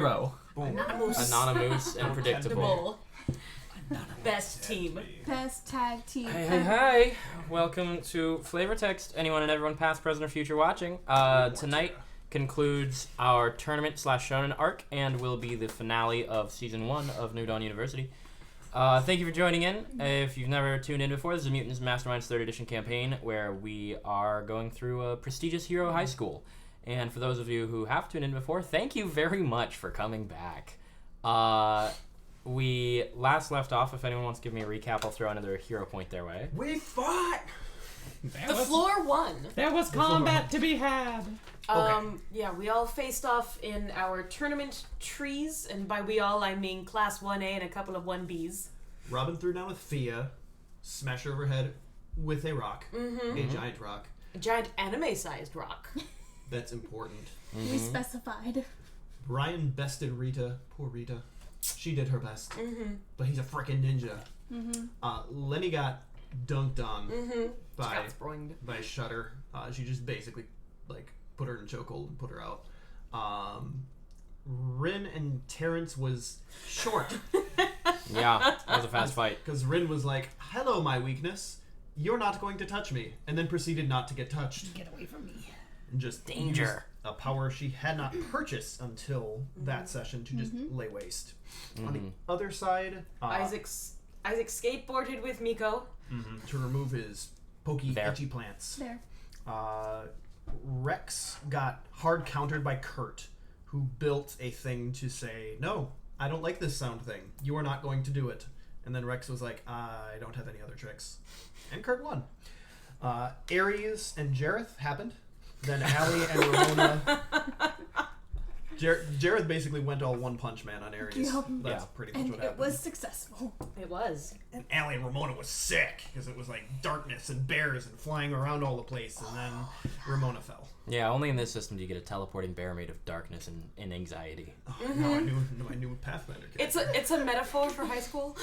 Boom. Anonymous and predictable. Best team. Best tag team. Hi. Welcome to Flavortext. Anyone and everyone, past, present, or future, watching. Tonight concludes our tournament/shonen arc and will be the finale of Season 1 of New Dawn University. Thank you for joining in. If you've never tuned in before, this is Mutants Mastermind's 3rd edition campaign where we are going through a prestigious hero high school. And for those of you who have tuned in before, thank you very much for coming back. We last left off. If anyone wants to give me a recap, I'll throw another hero point their way. We fought! The floor won. There was combat to be had. Yeah, we all faced off in our tournament trees, and by we all I mean Class 1A and a couple of 1Bs. Robin threw down with Fia, smashed her over her head with a rock, a giant rock. A giant anime-sized rock. That's important. We specified. Brian bested Rita. Poor Rita. She did her best. But he's a frickin' ninja. Lenny got dunked on by Shutter. She just basically put her in a chokehold and put her out. Rin and Terrence was short. Yeah, that was a fast fight. Because Rin was like, hello, my weakness. You're not going to touch me. And then proceeded not to get touched. Get away from me. And just Danger. A power she had not purchased until that session to just lay waste. On the other side, Isaac skateboarded with Miko. To remove his pokey, There. itchy plants. There. Rex got hard countered by Kurt, who built a thing to say, no, I don't like this sound thing. You are not going to do it. And then Rex was like, I don't have any other tricks. And Kurt won. Aries and Jareth happened. Then Allie and Ramona. Jareth basically went all one punch man on Aries. Yep. That's pretty much And what it happened. was successful. It was. And Allie and Ramona was sick because it was like darkness and bears and flying around all the place. And then Ramona fell. Yeah, only in this system do you get a teleporting bear made of darkness and anxiety. Oh, now I knew Pathfinder. It's a metaphor for high school.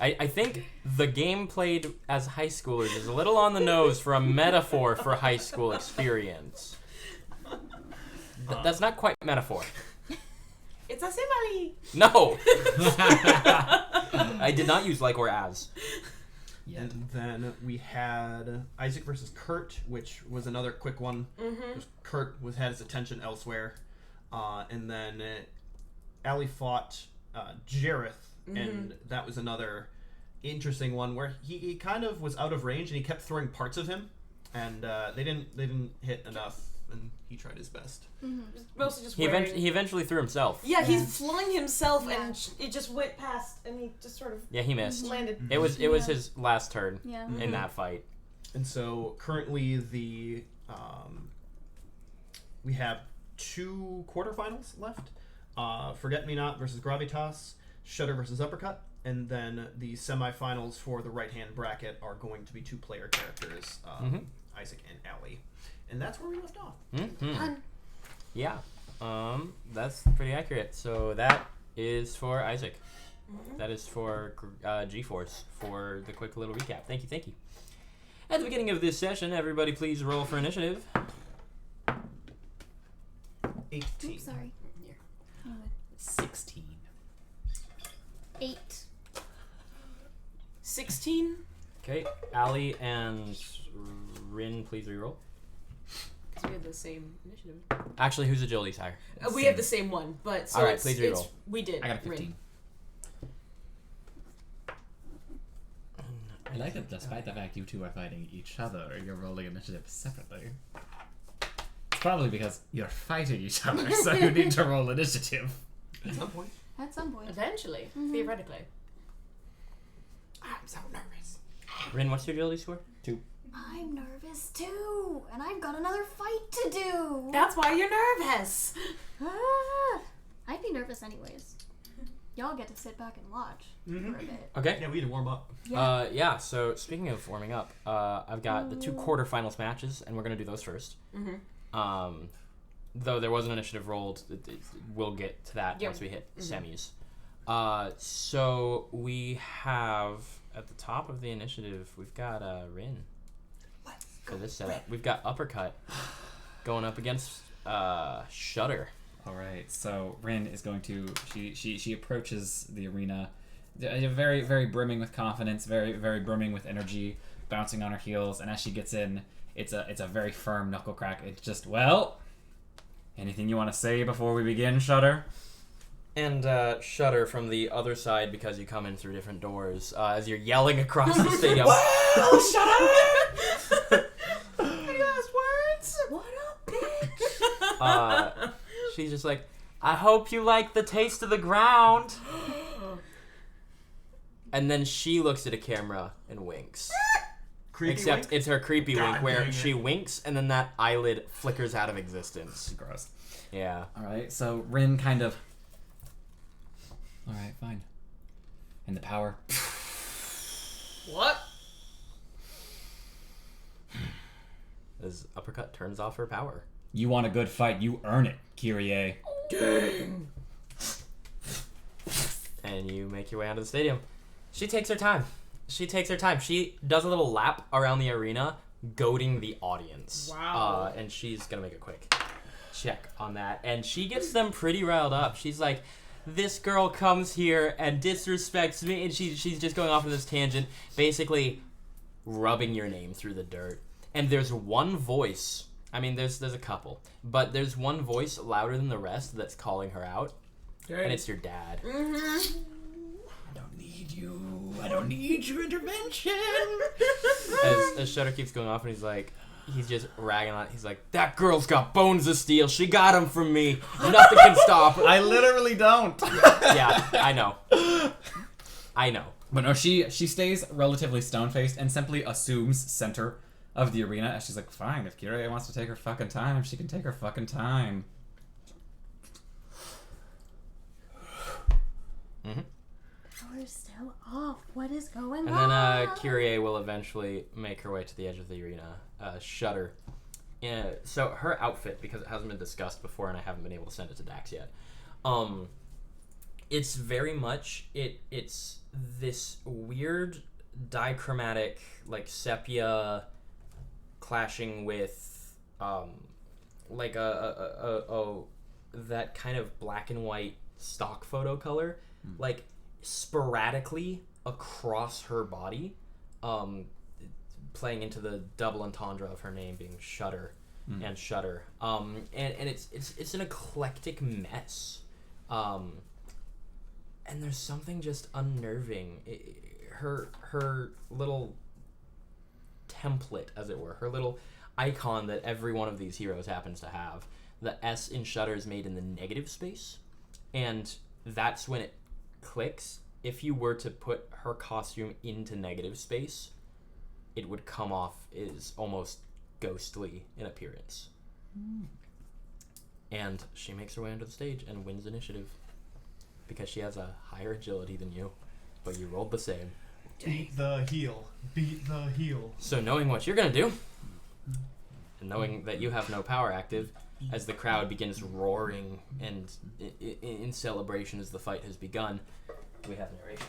I think the game played as high schoolers is a little on the nose for a metaphor for high school experience. That's not quite metaphor. It's a simile. No! I did not use like or as. And then we had Isaac versus Kurt, which was another quick one. Kurt had his attention elsewhere. And then Allie fought Jareth, and that was another interesting one where he kind of was out of range and he kept throwing parts of him, and they didn't hit enough, and he tried his best. Mostly just He eventually threw himself. Yeah, he flung himself and it just went past, and he just sort of Yeah, he missed. landed. It was his last turn Yeah. in that fight. And so currently we have 2 quarterfinals left. Forget Me Not versus Gravitas, Shutter versus Uppercut, and then the semifinals for the right-hand bracket are going to be 2 player characters, Isaac and Allie. And that's where we left off. Fun. Yeah, that's pretty accurate. So that is for Isaac. That is for G-Force for the quick little recap. Thank you. At the beginning of this session, everybody please roll for initiative. 18. Oops, sorry. 16. 8. 16. Okay, Allie and Rin, please reroll. Because we have the same initiative. Actually, whose agility is higher? We have the same one, but so All right, it's, please it's reroll. we did. I got a 15. Rin. I like that despite the fact you two are fighting each other, you're rolling initiative separately. It's probably because you're fighting each other, so you need to roll initiative. At some point. At some point. Eventually, theoretically. I'm so nervous. Rin, what's your agility score? 2. I'm nervous too, and I've got another fight to do. That's why you're nervous. I'd be nervous anyways. Y'all get to sit back and watch for a bit. Okay. Yeah, we had to warm up. Yeah. So speaking of warming up, I've got the 2 quarterfinals matches, and we're going to do those first. Though there was an initiative rolled, we'll get to that once we hit semis. So we have, at the top of the initiative, we've got Rin. For this setup. We've got Uppercut going up against Shutter. All right. So Rin is going to. She approaches the arena, very very brimming with confidence, very very brimming with energy, bouncing on her heels. And as she gets in, it's a very firm knuckle crack. It's just, well, anything you want to say before we begin, Shudder? And Shudder from the other side, because you come in through different doors, as you're yelling across the stadium. Well, Shudder! What up, bitch? She's just like, I hope you like the taste of the ground. And then she looks at a camera and winks. Creepy Except wink? it's her creepy God wink where dang she it. winks and then that eyelid flickers out of existence. Gross. Yeah. All right. So Rin kind of. All right, fine. And the power. What? As Uppercut turns off her power. You want a good fight, you earn it, Kyrie. Dang. And you make your way onto the stadium. She takes her time. She does a little lap around the arena, goading the audience. Wow. And she's gonna make a quick check on that. And she gets them pretty riled up. She's like, this girl comes here and disrespects me. And she's just going off on this tangent, basically rubbing your name through the dirt. And there's one voice. I mean, there's a couple. But there's one voice louder than the rest that's calling her out. And it's your dad. Mm-hmm. I don't need your intervention. As Shudder keeps going off and he's just ragging on it. He's like, that girl's got bones of steel. She got him from me. Nothing can stop her. I literally don't. Yeah, I know. But no, she stays relatively stone-faced and simply assumes center of the arena. As she's like, fine, if Kyrie wants to take her fucking time, she can take her fucking time. Mm-hmm. Power's still off. What is going And on? then Kyrie will eventually make her way to the edge of the arena. Shudder. So her outfit, because it hasn't been discussed before and I haven't been able to send it to Dax yet, it's very much, it's this weird dichromatic, like sepia clashing with like that kind of black and white stock photo color, like sporadically across her body, playing into the double entendre of her name being Shudder and Shudder. And it's an eclectic mess. And there's something just unnerving. Her little template, as it were, her little icon that every one of these heroes happens to have. The S in Shudder is made in the negative space, and that's when it clicks. If you were to put her costume into negative space, it would come off as almost ghostly in appearance. And she makes her way onto the stage and wins initiative because she has a higher agility than you, but you rolled the same. Beat the heel. Beat the heel. So knowing what you're gonna do, and knowing that you have no power active, as the crowd begins roaring and in celebration as the fight has begun, we have narration.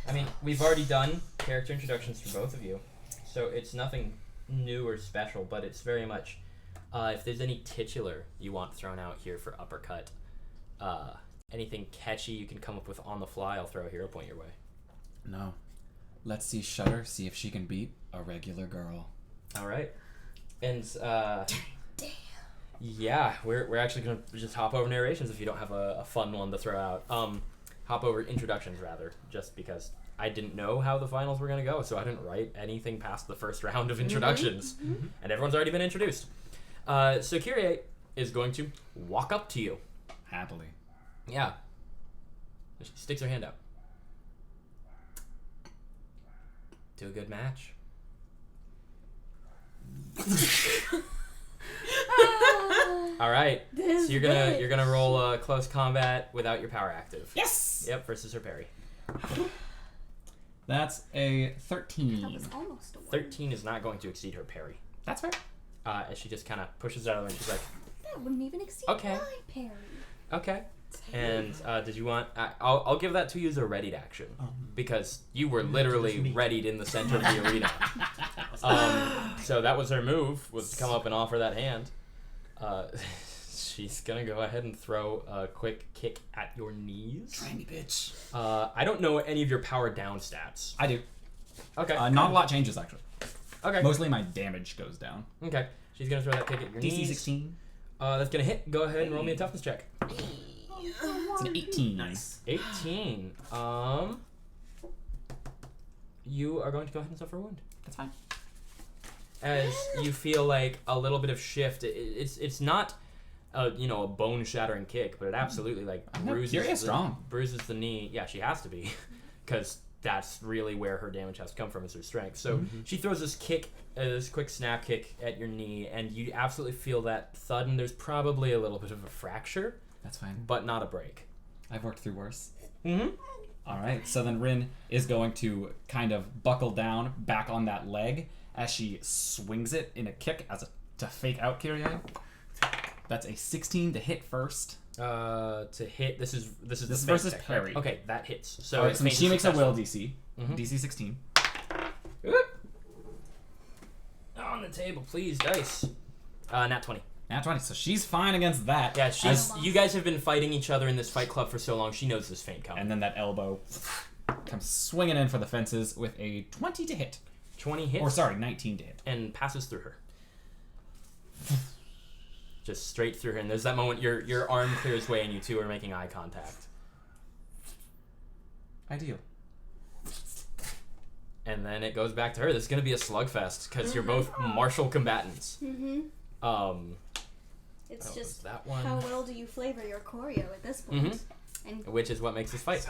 I mean, we've already done character introductions for both of you, so it's nothing new or special, but it's very much, if there's any titular you want thrown out here for Uppercut, anything catchy you can come up with on the fly, I'll throw a hero point your way. No. Let's see Shudder, see if she can beat a regular girl. Alright. And, Damn. yeah, we're actually going to just hop over narrations if you don't have a fun one to throw out. Hop over introductions, rather, just because I didn't know how the finals were going to go, so I didn't write anything past the first round of introductions. And everyone's already been introduced. So Kyrie is going to walk up to you. Happily. Yeah. She sticks her hand out. Do a good match. All right. So you're gonna roll close combat without your power active. Yes! Yep, versus her parry. That's a That 13. was almost a 1. 13 is not going to exceed her parry. That's fair. As she just kind of pushes it out of the way. She's like, That wouldn't even exceed Okay. my parry. okay. And did you want? I'll give that to you as a readied action because you were literally me. readied in the center of the arena. So that was her move, was to come up and offer that hand. She's gonna go ahead and throw a quick kick at your knees. Try me, bitch. I don't know any of your power down stats. I do. Okay. Not a lot changes, actually. Okay. Mostly my damage goes down. Okay. She's gonna throw that kick at your DC knees. 16. That's gonna hit. Go ahead and roll me a toughness check. It's an 18. Nice. 18. You are going to go ahead and suffer a wound. That's fine. As you feel like a little bit of shift. It's not a bone shattering kick, but it absolutely bruises the knee. Yeah, she has to be, because that's really where her damage has to come from, is her strength. So she throws this kick, this quick snap kick at your knee, and you absolutely feel that thud, and there's probably a little bit of a fracture. That's fine. But not a break. I've worked through worse. Mm-hmm. All right, so then Rin is going to kind of buckle down back on that leg as she swings it in a kick to fake out Kyrie. That's a 16 to hit first. To hit, this is the fake versus check, parry. right? Okay, that hits. So, All right, so feint she is makes a successful. will DC. DC 16. On the table, please, dice. Nat 20. Nat 20. So she's fine against that. Yeah, you guys have been fighting each other in this fight club for so long. She knows this feint coming. And then that elbow comes swinging in for the fences with a 20 to hit. 20 hits. Or sorry, 19 to hit. And passes through her. Just straight through her. And there's that moment your arm clears way and you two are making eye contact. Ideal. And then it goes back to her. This is going to be a slugfest because you're both martial combatants. It's that just was that one. how well do you flavor your choreo at this point? And Which is what makes this fight.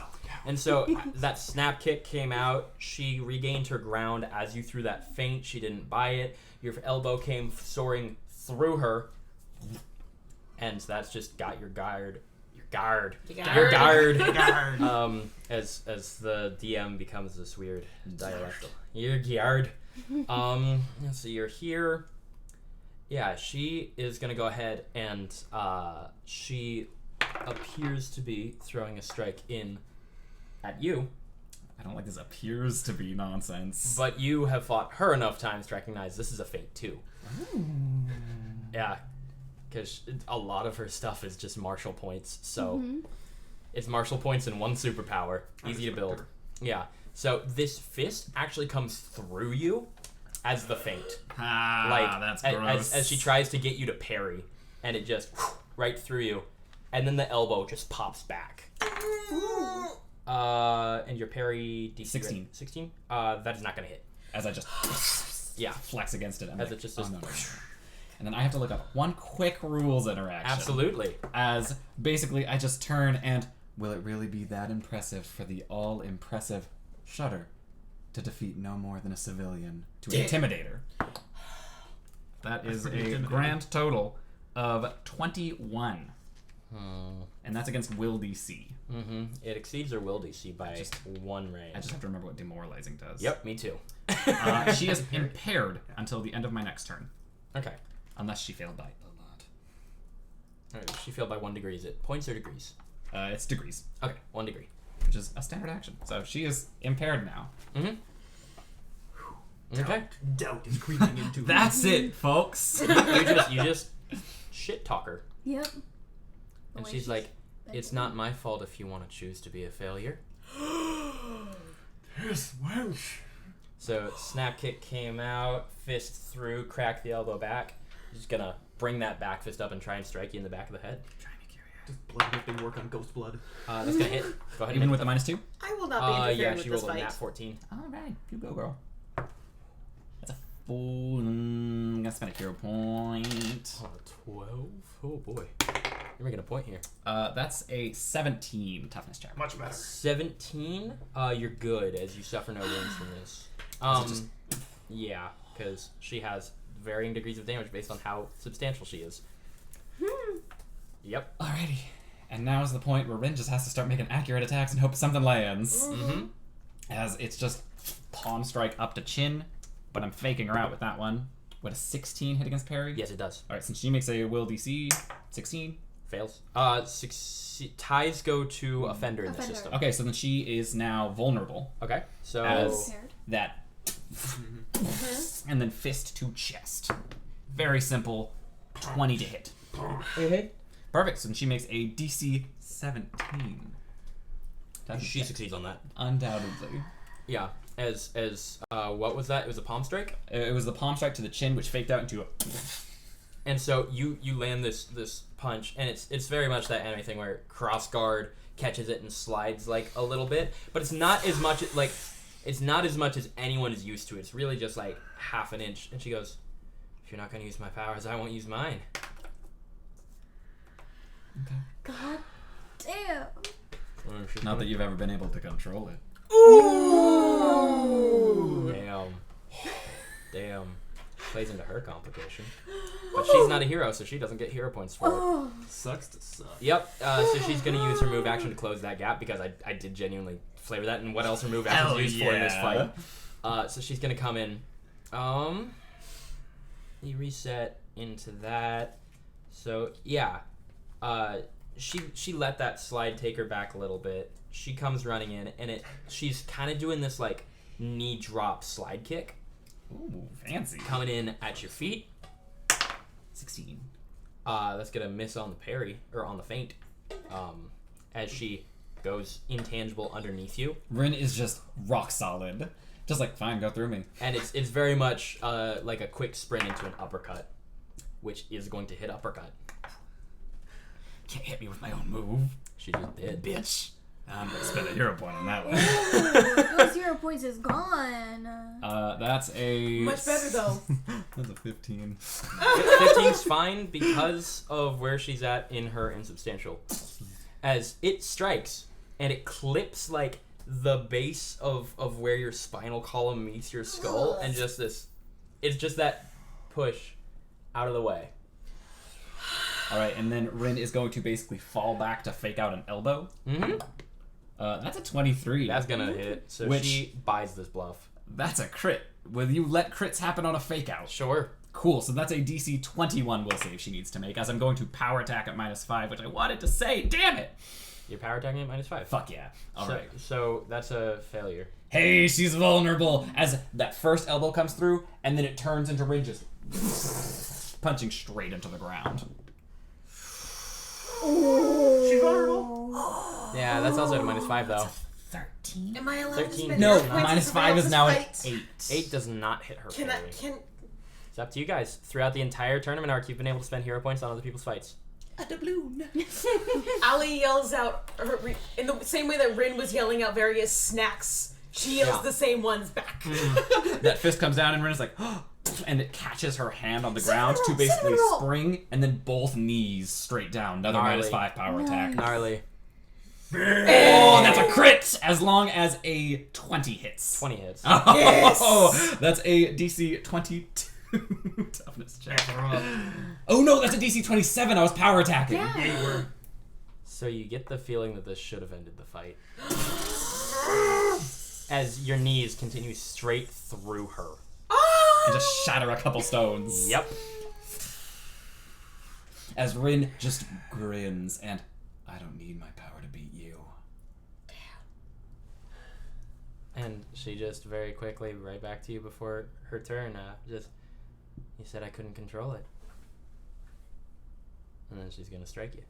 And so that snap kick came out. She regained her ground as you threw that feint. She didn't buy it. Your elbow came soaring through her. And that's just got your guard. Your guard. As the DM becomes this weird dialectal. Your guard. So you're here. Yeah, she is gonna go ahead and she appears to be throwing a strike in at you. I don't like this appears to be nonsense. But you have fought her enough times to recognize this is a feint too. Yeah, because a lot of her stuff is just martial points. So it's martial points and one superpower. Easy to build. Yeah. So this fist actually comes through you as the feint. That's gross. As she tries to get you to parry, and it just right through you, and then the elbow just pops back. And your parry DC 16. Right? 16. That is not gonna hit. As I just flex against it. I'm As like, it just oh, does. no. And then I have to look up one quick rules interaction. Absolutely. As basically I just turn and will it really be that impressive for the all-impressive Shudder to defeat no more than a civilian to Intimidator? That is a grand total of 21. And that's against Will DC. It exceeds her will DC by one range. I just have to remember what demoralizing does. Yep, me too. She is impaired until the end of my next turn. Okay. Unless she failed by a lot. Alright, she failed by 1 degree. Is it points or degrees? It's degrees, Okay, 1 degree. which is a standard action. So she is impaired now. Okay. Doubt is creeping into That's it, folks. you just shit talk her. Yep. And Boy, she's like, it's not my fault if you want to choose to be a failure. Yes, wench. So snap kick came out, fist through, cracked the elbow back. Just gonna bring that back fist up and try and strike you in the back of the head. Does blood whipping work on ghost blood? That's gonna hit. Go ahead. Even with the -2? I will not be interfering yeah, with she this rolled a fight. nat 14. All right, you go, girl. That's a full. I'm gonna spend a hero point. 12. Oh boy, you're making a point here. That's a 17 toughness check. Much better. 17. You're good as you suffer no wounds from this. Yeah, because she has varying degrees of damage based on how substantial she is. Yep. Alrighty. And now is the point where Rin just has to start making accurate attacks and hope something lands. As it's just palm strike up to chin, but I'm faking her out with that one. Would a 16 hit against parry? Yes, it does. Alright, since she makes a will DC, 16. Fails. Ties go to offender in the Offender. system. Okay, so then she is now vulnerable. Okay, so As Impaired. that and then fist to chest. Very simple. 20 to hit. Perfect. So she makes a DC 17. She succeeds on that. Undoubtedly. Yeah. As what was that? It was a palm strike? It was the palm strike to the chin, which faked out into a... And so you land this punch, and it's very much that anime thing where cross guard catches it and slides like a little bit, but it's not as much as anyone is used to. It's really just like half an inch. And she goes, "If you're not going to use my powers, I won't use mine." Okay. God damn. Not that you've ever been able to control it. Ooh. Damn. Plays into her complication. But she's not a hero, so she doesn't get hero points for it. Sucks to suck. Yep. So she's going to use her move action to close that gap because I did genuinely flavor that and what else her move action is used for in this fight. So she's going to come in. You reset into that. So, yeah. She let that slide take her back a little bit. She comes running in, and she's kind of doing this, like, knee drop slide kick. Ooh, fancy. Coming in at your feet. 16. That's gonna miss on the parry, or on the feint, as she goes intangible underneath you. Rin is just rock solid. Just like, fine, go through me. And it's very much like a quick sprint into an uppercut, which is going to hit uppercut. Can't hit me with my own move. She just did. Bitch. I'm gonna spend a hero point on that one. Those 0 points is gone. That's a... Much better, though. That's a 15. 15's fine because of where she's at in her insubstantial. As it strikes, and it clips, like, the base of where your spinal column meets your skull, and just this... It's just that push out of the way. Alright, and then Rin is going to basically fall back to fake out an elbow. Mm-hmm. That's a 23. That's gonna hit. So she buys this bluff. That's a crit. Will you let crits happen on a fake out? Sure. Cool, so that's a DC 21 will save she needs to make, as I'm going to power attack at -5, which I wanted to say. Damn it! You're power attacking at -5. Fuck yeah. Alright. So that's a failure. Hey, she's vulnerable! As that first elbow comes through, and then it turns into Rin just punching straight into the ground. She's vulnerable. Yeah, that's also at a -5 though. 13? Am I allowed 13. to spend No, hero points as -5 is someone now else's at fight? 8. 8 does not hit her. Can fairly. It's up to you guys. Throughout the entire tournament arc, you've been able to spend hero points on other people's fights. A doubloon. Ali yells out in the same way that Rin was yelling out various snacks. She yells the same ones back. That fist comes down and Rin is like, and it catches her hand on the ground to basically Cinnamon roll. spring, and then both knees straight down. Another Gnarly. -5 power attack. Gnarly. Oh, that's a crit! As long as a 20 hits. 20 hits. Oh, Yes! that's a DC 22 toughness check. Oh no, that's a DC 27. I was power attacking. Yeah. Yeah, you were. So you get the feeling that this should have ended the fight. As your knees continue straight through her. And just shatter a couple stones. Yep. As Rin just grins and, I don't need my power to beat you. And she just very quickly, right back to you before her turn, you said I couldn't control it. And then she's going to strike you.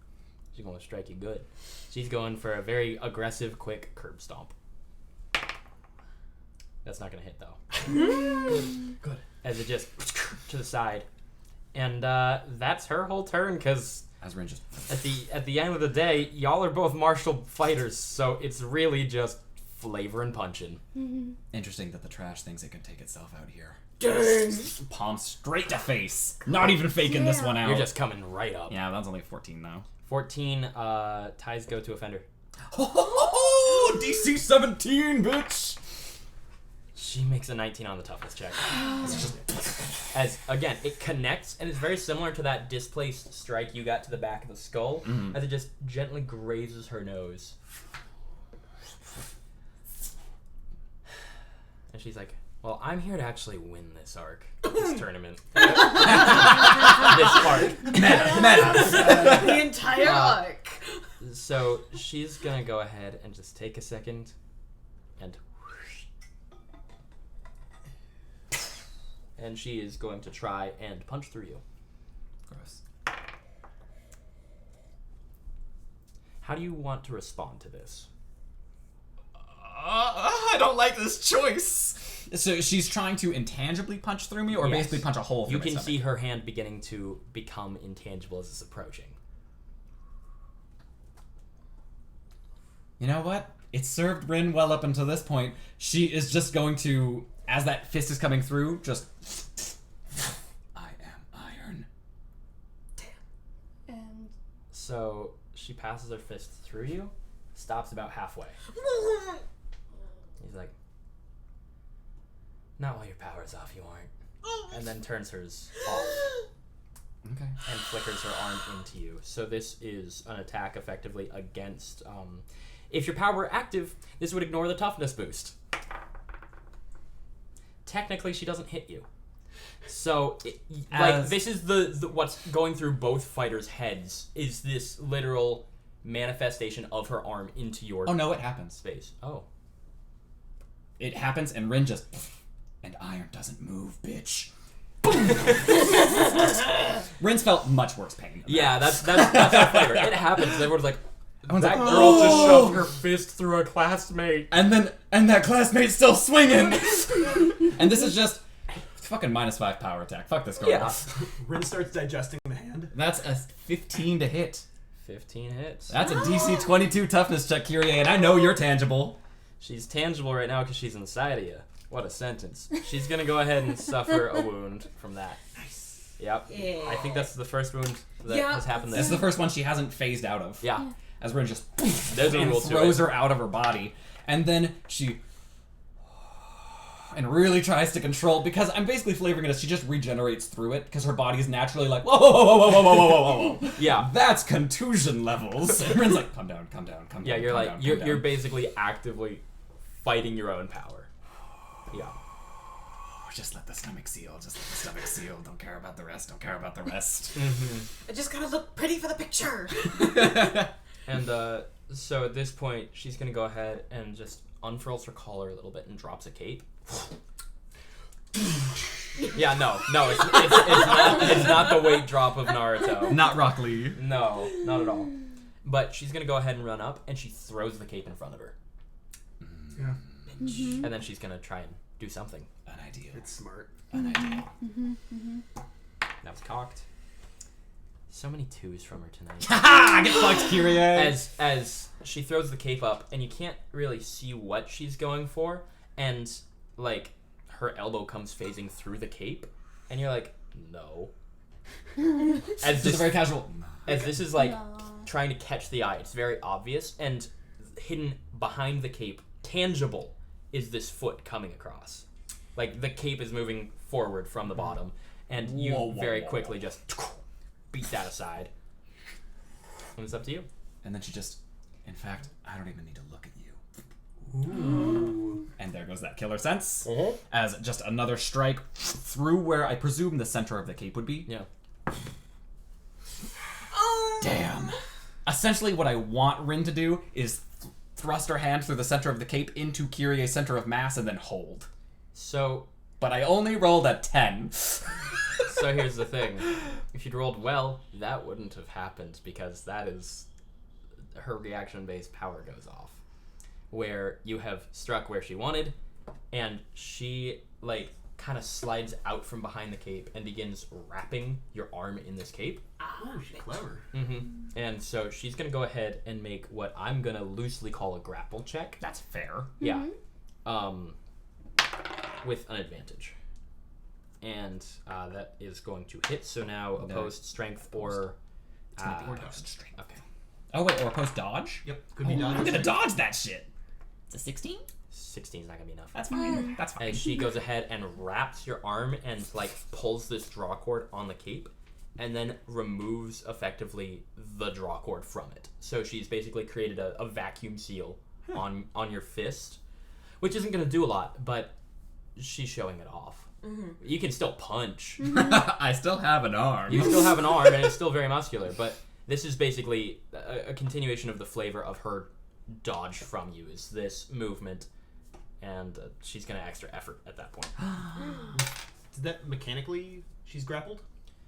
She's going to strike you good. She's going for a very aggressive, quick curb stomp. That's not going to hit, though. Good. As it just to the side. And that's her whole turn, because As Rin just... at the end of the day, y'all are both martial fighters, so it's really just flavor and punching. Interesting that the trash thinks it can take itself out here. Dang. Palm straight to face. Not even faking this one out. You're just coming right up. Yeah, that's only 14 now. 14 ties go to offender. Oh, DC 17, bitch! She makes a 19 on the toughness check. As, again, it connects, and it's very similar to that displaced strike you got to the back of the skull, as it just gently grazes her nose. And she's like, well, I'm here to actually win this arc, this tournament. This arc. Meta. The entire arc. So she's gonna go ahead and just take a second and and she is going to try and punch through you. Gross. How do you want to respond to this? I don't like this choice. So she's trying to intangibly punch through me, or Yes. basically punch a hole through You my can stomach? see her hand beginning to become intangible as it's approaching. You know what? It served Rin well up until this point. She is just going to, as that fist is coming through, just... I am iron. And So she passes her fist through you, stops about halfway. He's like, not while your power's off, you aren't. And then turns hers off Okay. and flickers her arm into you. So this is an attack effectively against... if your power were active, this would ignore the toughness boost. Technically, she doesn't hit you. So, this is the what's going through both fighters' heads is this literal manifestation of her arm into your Oh no, it happens. space. Oh. It happens, and Rin just... And iron doesn't move, bitch. Rin's felt much worse pain. Yeah, that's our flavor. It happens. Everyone's like, Everyone's that like, girl just "Oh!" shoved her fist through a classmate. And that classmate's still swinging. And this is just fucking -5 power attack. Fuck this girl. Yeah. Rin starts digesting the hand. That's a 15 to hit. 15 hits. That's a DC 22 toughness check, Kyrie, and I know you're tangible. She's tangible right now because she's inside of you. What a sentence. She's gonna go ahead and suffer a wound from that. Nice. Yep. Yeah. I think that's the first wound that Yeah, has happened This is there. the first one she hasn't phased out of. Yeah. As Rin just There's a and rule to throws it. her out of her body. And then she... And really tries to control... Because I'm basically flavoring it as she just regenerates through it. Because her body is naturally like, whoa, whoa, whoa, whoa, whoa, whoa, whoa, whoa, whoa. Yeah. That's contusion levels. And Rin's like, calm down, calm down, calm down. Yeah, you're calm like down, you're calm you're down. basically actively fighting your own power. Yeah. Just let the stomach seal. Just let the stomach seal. Don't care about the rest. Don't care about the rest. I just gotta look pretty for the picture. And so at this point, she's gonna go ahead and just unfurls her collar a little bit and drops a cape. Yeah, no, it's not the weight drop of Naruto. Not Rock Lee. No, not at all. But she's gonna go ahead and run up, and she throws the cape in front of her, Yeah. and then she's gonna try and do something. An idea. It's smart. An idea. That was cocked. So many twos from her tonight. Ha! Get fucked, Kyrie. As she throws the cape up, and you can't really see what she's going for, and like her elbow comes phasing through the cape, and you're like, no. As Just a this, very casual... as this is like No. trying to catch the eye, it's very obvious, and hidden behind the cape, tangible, is this foot coming across. Like the cape is moving forward from the bottom, and you Whoa, whoa, very whoa. quickly just beat that aside. And it's up to you. And then she just... In fact, I don't even need to look at you. Ooh. And there goes that killer sense. Uh-huh. As just another strike through where I presume the center of the cape would be. Yeah. Damn. Essentially what I want Rin to do is thrust her hand through the center of the cape into Kyrie's center of mass and then hold. So But I only rolled a 10. So here's the thing. If you'd rolled well, that wouldn't have happened because that is her reaction-based power goes off. Where you have struck where she wanted, and she, like, kind of slides out from behind the cape and begins wrapping your arm in this cape. Oh, she's clever. And so she's going to go ahead and make what I'm going to loosely call a grapple check. That's fair. Yeah. With an advantage. And that is going to hit. So now opposed strength or... It's gonna be or opposed strength. Okay. Oh wait, or opposed dodge? Yep. Could be done. I'm gonna dodge that shit. It's a 16? 16 is not going to be enough. That's fine. That's fine. As she goes ahead and wraps your arm and like pulls this draw cord on the cape and then removes effectively the draw cord from it. So she's basically created a vacuum seal on your fist, which isn't going to do a lot, but she's showing it off. You can still punch. I still have an arm. You still have an arm and it's still very muscular, but this is basically a continuation of the flavor of her dodge from you is this movement, and she's going to extra effort at that point. Is that mechanically she's grappled?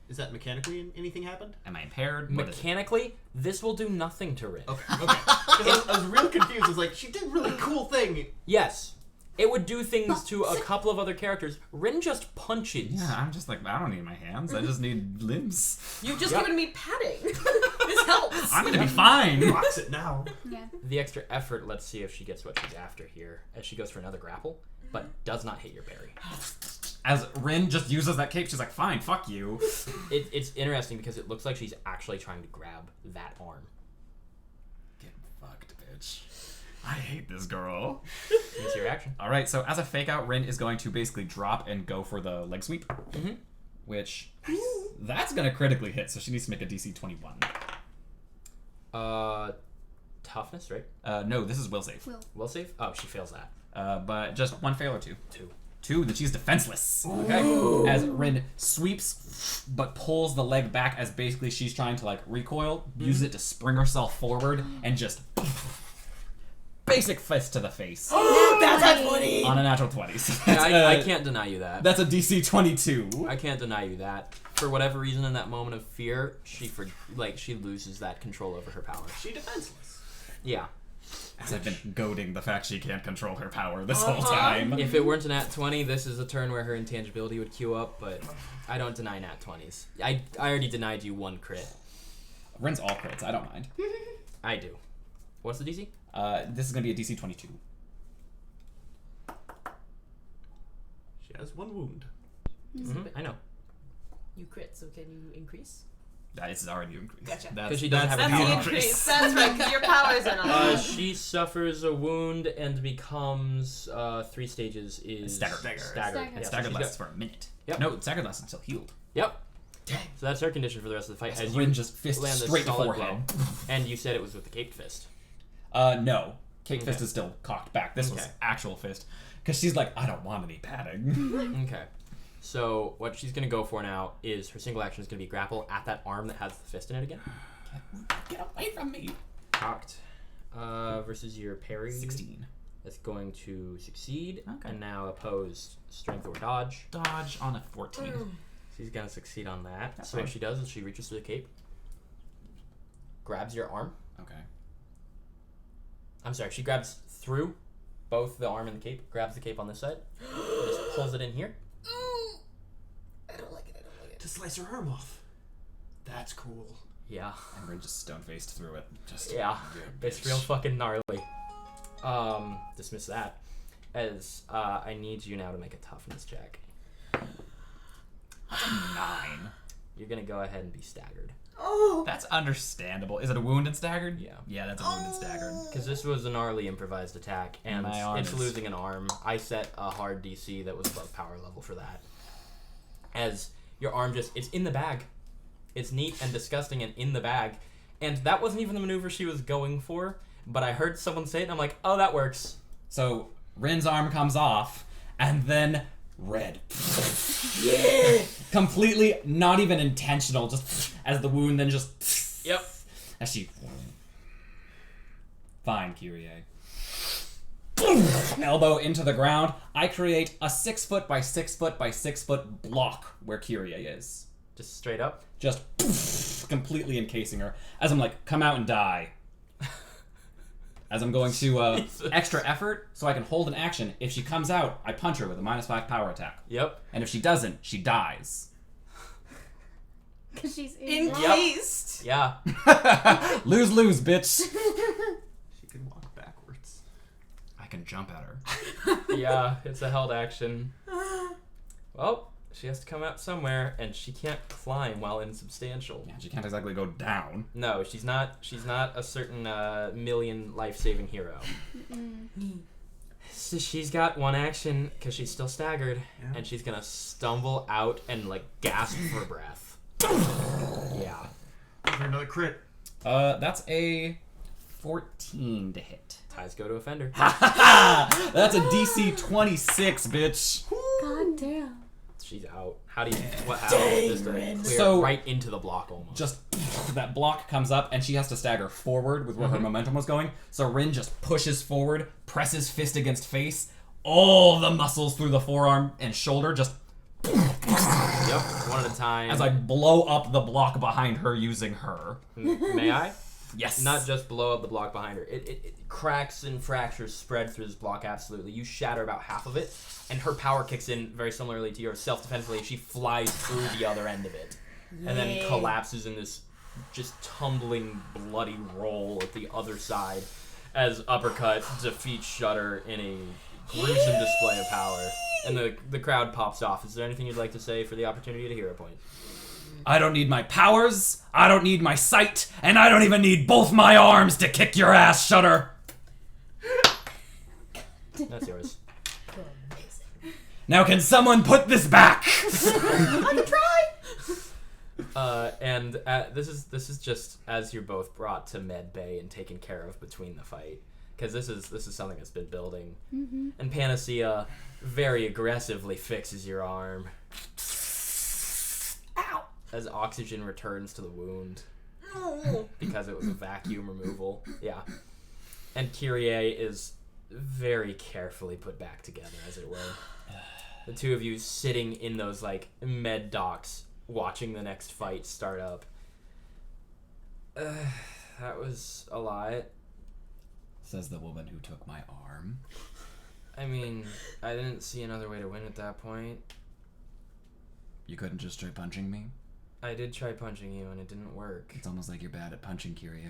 Is that mechanically anything happened? Am I impaired? What is it? Mechanically, this will do nothing to Rin. Okay. 'Cause I was real confused. I was like, she did a really cool thing. Yes. It would do things to a couple of other characters. Rin just punches. Yeah, I'm just like, I don't need my hands. I just need limbs. You've just given me padding. This helps. I'm gonna be fine. Rocks it now. Yeah. The extra effort, let's see if she gets what she's after here, as she goes for another grapple, but does not hit your berry. As Rin just uses that cape, she's like, fine, fuck you. It's interesting because it looks like she's actually trying to grab that arm. Get fucked, bitch. I hate this girl. It's your action. All right, so as a fake out, Rin is going to basically drop and go for the leg sweep, which that's gonna critically hit. So she needs to make a DC 21. Toughness, right? No, this is will save. Will save? Oh, she fails that. But just one fail or two. Two. That she's defenseless. Okay. As Rin sweeps, but pulls the leg back as basically she's trying to like recoil, use it to spring herself forward, and just basic fist to the face That's a 20. on a natural 20. So I can't deny you that. That's a DC 22. I can't deny you that. For whatever reason, in that moment of fear, she loses that control over her power. She defenseless. Yeah. As I've been goading the fact she can't control her power this whole time. If it weren't a nat 20, this is a turn where her intangibility would queue up, but I don't deny nat 20s. I already denied you one crit. Rin's all crits. I don't mind. I do. What's the DC? This is gonna be a DC 22. She has one wound. I know. You crit, so can you increase? It's already increased. Gotcha. Because she doesn't have That's a the power. increase. That's right, because your powers are not. She suffers a wound and becomes 3 stages is Staggered. Staggered. And Yeah, so staggered she's lasts got- for a minute. Yep. No, staggered lasts until healed. Yep. Dang. So that's her condition for the rest of the fight. As Rin you just fist land a straight to solid forehead. blow. And you said it was with the caped fist. No. Cake Okay. fist is still cocked back. This was Okay. actual fist. Because she's like, I don't want any padding. Okay. So what she's going to go for now is her single action is going to be grapple at that arm that has the fist in it again. Get away from me. Cocked. Versus your parry. 16. That's going to succeed. Okay. And now opposed strength or dodge. Dodge on a 14. She's going to succeed on that. That's so what fine. she does is she reaches through the cape, grabs your arm. Okay. I'm sorry, she grabs through both the arm and the cape, grabs the cape on this side, and just pulls it in here. I don't like it. To slice her arm off. That's cool. Yeah. And Rin just stone-faced through it. Just Yeah. you It's bitch. real fucking gnarly. Dismiss that. As I need you now to make a toughness check. 9. You're gonna go ahead and be staggered. Oh. That's understandable. Is it a wound and staggered? Yeah. Yeah, that's a wound and staggered. Because this was a gnarly improvised attack, and My arm it's is- losing an arm. I set a hard DC that was above power level for that. As your arm it's in the bag. It's neat and disgusting and in the bag. And that wasn't even the maneuver she was going for, but I heard someone say it, and I'm like, oh, that works. So Rin's arm comes off, and then red. Yeah. Completely not even intentional, just as the wound then just Yep. as she fine, Kyrie. Elbow into the ground. I create a 6 foot by 6 foot by 6 foot block where Kyrie is. Just straight up. Just completely encasing her. As I'm like, come out and die. As I'm going to Jesus. extra effort so I can hold an action. If she comes out, I punch her with a -5 power attack. Yep. And if she doesn't, she dies. Because she's Encased. Yeah. Lose, bitch. She can walk backwards. I can jump at her. Yeah, it's a held action. Well, she has to come out somewhere, and she can't climb while insubstantial. Yeah, she can't exactly go down. No, she's not a certain million life-saving hero. So she's got one action because she's still staggered, Yeah. and she's gonna stumble out and like gasp for breath. Yeah. For another crit. That's a 14 to hit. Ties go to offender. That's a DC 26, bitch. God damn. She's out. How do you? What happens? Just to clear So- right into the block almost. Just that block comes up, and she has to stagger forward with where her momentum was going. So Rin just pushes forward, presses fist against face. All the muscles through the forearm and shoulder just Yep, one at a time. As I blow up the block behind her using her. May I? Yes. Not just blow up the block behind her. It cracks and fractures spread through this block, absolutely. You shatter about half of it, and her power kicks in very similarly to yours, self-defensively. She flies through the other end of it, and then collapses in this just tumbling, bloody roll at the other side as Uppercut defeats Shudder in a gruesome display of power. And the crowd pops off. Is there anything you'd like to say for the opportunity to hero point? I don't need my powers, I don't need my sight, and I don't even need both my arms to kick your ass, Shudder. That's yours. Now can someone put this back? I can try. This is just as you're both brought to med bay and taken care of between the fight, because this is something that's been building. Mm-hmm. And Panacea very aggressively fixes your arm. Ow! As oxygen returns to the wound. Because it was a vacuum removal. Yeah. And Kyrie is very carefully put back together, as it were. The two of you sitting in those, like, med docks, watching the next fight start up. That was a lot. Says the woman who took my arm. I mean, I didn't see another way to win at that point. You couldn't just try punching me? I did try punching you, and it didn't work. It's almost like you're bad at punching, Kyrie.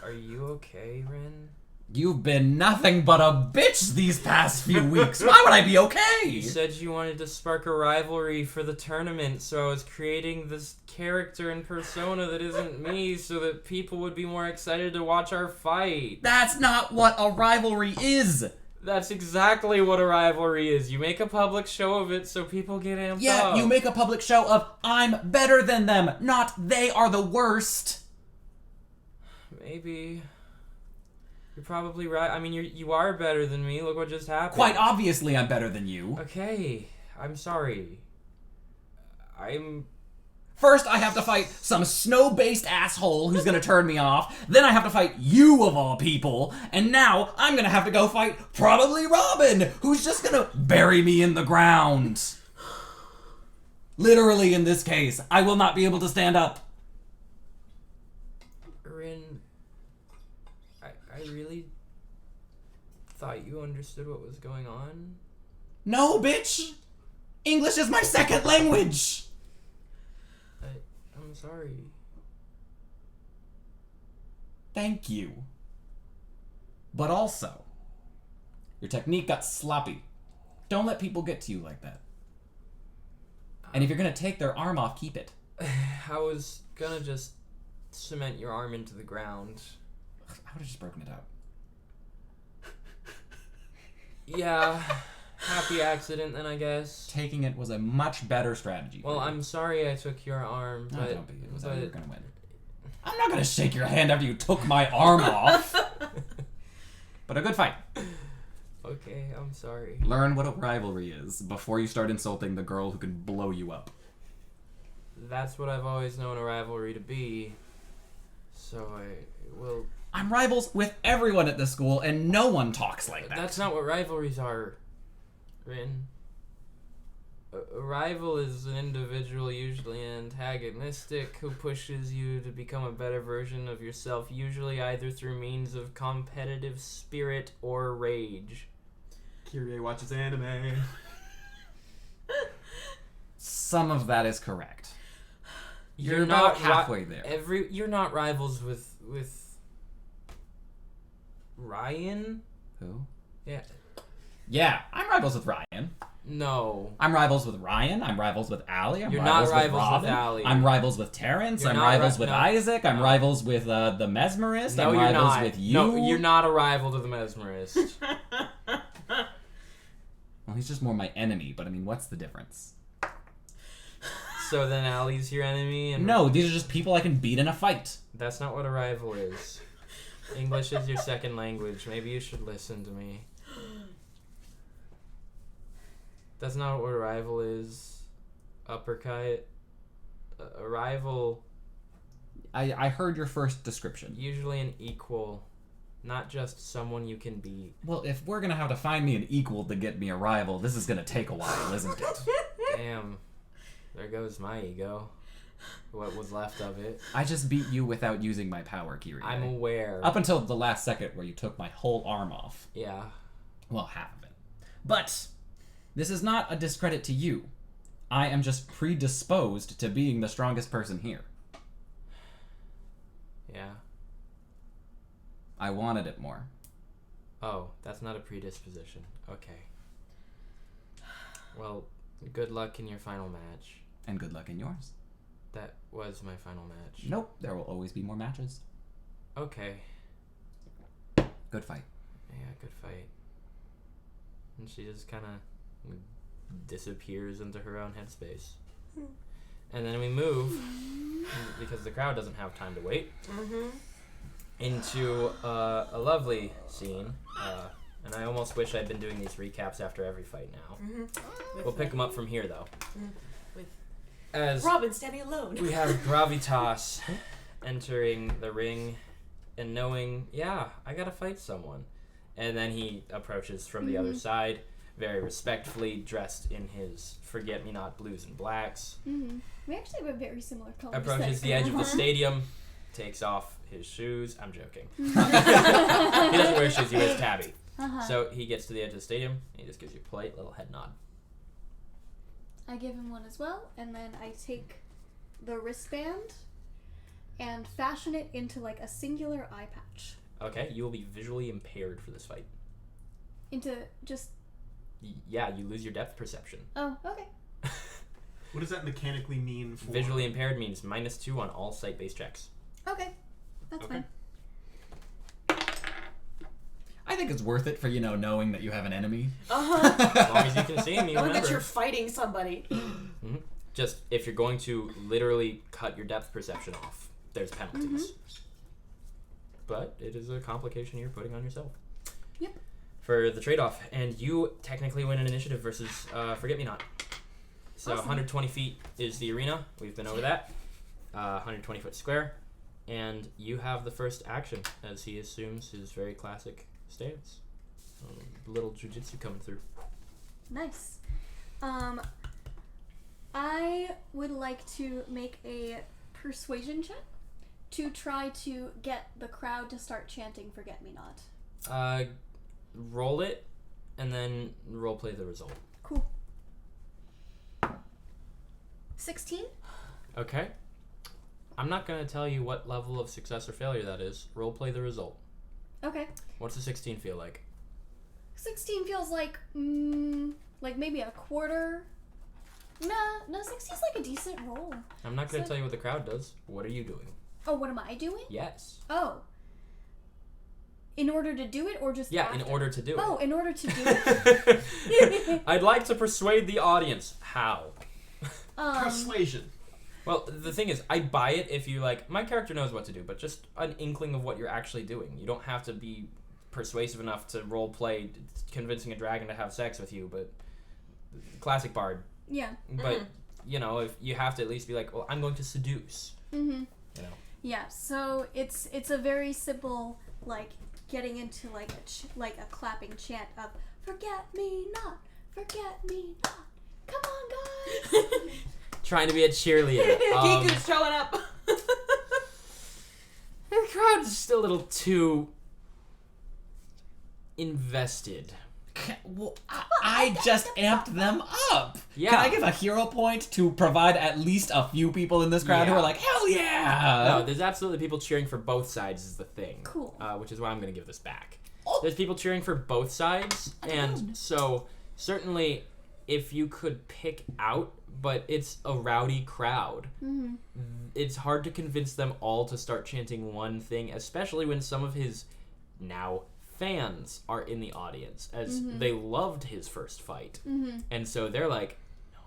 Are you okay, Rin? You've been nothing but a bitch these past few weeks. Why would I be okay? You said you wanted to spark a rivalry for the tournament, so I was creating this character and persona that isn't me so that people would be more excited to watch our fight. That's not what a rivalry is. That's exactly what a rivalry is. You make a public show of it so people get amped up. Yeah, you make a public show of I'm better than them, not they are the worst. Maybe. You're probably right. I mean, you are better than me. Look what just happened. Quite obviously I'm better than you. Okay. I'm sorry. First, I have to fight some snow-based asshole who's gonna turn me off. Then I have to fight you, of all people. And now, I'm gonna have to go fight probably Robin, who's just gonna bury me in the ground. Literally, in this case, I will not be able to stand up. Rin, I really thought you understood what was going on. No, bitch! English is my second language! I'm sorry. Thank you. But also, your technique got sloppy. Don't let people get to you like that. And if you're gonna take their arm off, keep it. I was gonna just cement your arm into the ground. I would've just broken it out. Yeah, happy accident then, I guess. Taking it was a much better strategy. Well, I'm sorry I took your arm, No, but... don't be. It was how you were gonna win. I'm not gonna shake your hand after you took my arm off. But a good fight. Okay, I'm sorry. Learn what a rivalry is before you start insulting the girl who can blow you up. That's what I've always known a rivalry to be. So I will... I'm rivals with everyone at this school, and no one talks like that. That's not what rivalries are, Rin. A rival is an individual, usually antagonistic, who pushes you to become a better version of yourself, usually either through means of competitive spirit or rage. Kyrie watches anime. Some of that is correct. You're about not halfway there. You're not rivals with Ryan? Who? Yeah. Yeah, I'm rivals with Ryan. No. I'm rivals with Ryan. I'm rivals with Allie. I'm You're not rivals rivals with Robin. with Allie. I'm rivals with Terrence. You're I'm not rivals with no. Isaac. I'm No. rivals with the Mesmerist. No, I'm you're rivals not. with you. No, you're not a rival to the Mesmerist. Well, he's just more my enemy, but I mean, what's the difference? So then Allie's your enemy? And No, these are just people I can beat in a fight. That's not what a rival is. English is your second language. Maybe you should listen to me. That's not what a rival is. Uppercut. A rival, I heard your first description. usually an equal, not just someone you can beat. Well, if we're gonna have to find me an equal to get me a rival, this is gonna take a while, isn't it? Damn. There goes my ego. What was left of it. I just beat you without using my power, Kiryu. I'm aware. Up until the last second where you took my whole arm off. Yeah. Well, half of it. But this is not a discredit to you. I am just predisposed to being the strongest person here. Yeah. I wanted it more. Oh, that's not a predisposition. Okay. Well, good luck in your final match. And good luck in yours. That was my final match. Nope, there will always be more matches. Okay. Good fight. Yeah, good fight. And she just kind of disappears into her own headspace. And then we move, because the crowd doesn't have time to wait, into a lovely scene. And I almost wish I'd been doing these recaps after every fight now. We'll pick them up from here, though. With As Robin standing alone. we have Gravitas entering the ring and knowing, yeah, I gotta fight someone. And then he approaches from the other side, very respectfully, dressed in his forget-me-not blues and blacks. We actually have a very similar color. Approaches the edge of the stadium, takes off his shoes. I'm joking. He doesn't wear shoes, he wears tabby. So he gets to the edge of the stadium, and he just gives you a polite little head nod. I give him one as well, and then I take the wristband and fashion it into like a singular eye patch. Okay, you will be visually impaired for this fight. Into just... Yeah, you lose your depth perception. Oh, okay. What does that mechanically mean for... Visually impaired means -2 on all site-based checks. Okay. That's Okay. fine. I think it's worth it for, knowing that you have an enemy. As long as you can see him, you Or that remember. you're fighting somebody. Just, if you're going to literally cut your depth perception off, there's penalties. But it is a complication you're putting on yourself. Yep. For the trade-off. And you technically win an initiative versus Forget-Me-Not. So Awesome. 120 feet is the arena. We've been over that. 120-foot square. And you have the first action as he assumes his very classic stance. Little jujitsu coming through. Nice. I would like to make a persuasion check to try to get the crowd to start chanting Forget Me Not. Roll it, and then roleplay the result. Cool. 16? Okay. I'm not going to tell you what level of success or failure that is. Roleplay the result. Okay. What's the 16 feel like? 16 feels like maybe a quarter. No, 16's like a decent roll. I'm not going to So- tell you what the crowd does. What are you doing? Oh, what am I doing? Yes. Oh. In order to do it or just Yeah, after? in order to do it. Oh, in order to do it. I'd like to persuade the audience. How? Persuasion. Well, the thing is, I buy it if you my character knows what to do, but just an inkling of what you're actually doing. You don't have to be persuasive enough to role play convincing a dragon to have sex with you, but classic bard. Yeah. But, if you have to at least be like, well, I'm going to seduce. Yeah, so it's a very simple, getting into, a clapping chant of, forget me not, come on, guys. Trying to be a cheerleader. Kiku's showing up. The crowd is still a little too invested. Well, I just amped them up. Yeah. Can I give a hero point to provide at least a few people in this crowd who Yeah. are like, hell yeah! No, there's absolutely people cheering for both sides is the thing. Cool. Which is why I'm going to give this back. Oh. There's people cheering for both sides, and so certainly if you could pick out, but it's a rowdy crowd. It's hard to convince them all to start chanting one thing, especially when some of his now fans are in the audience, as they loved his first fight. And so they're like, no,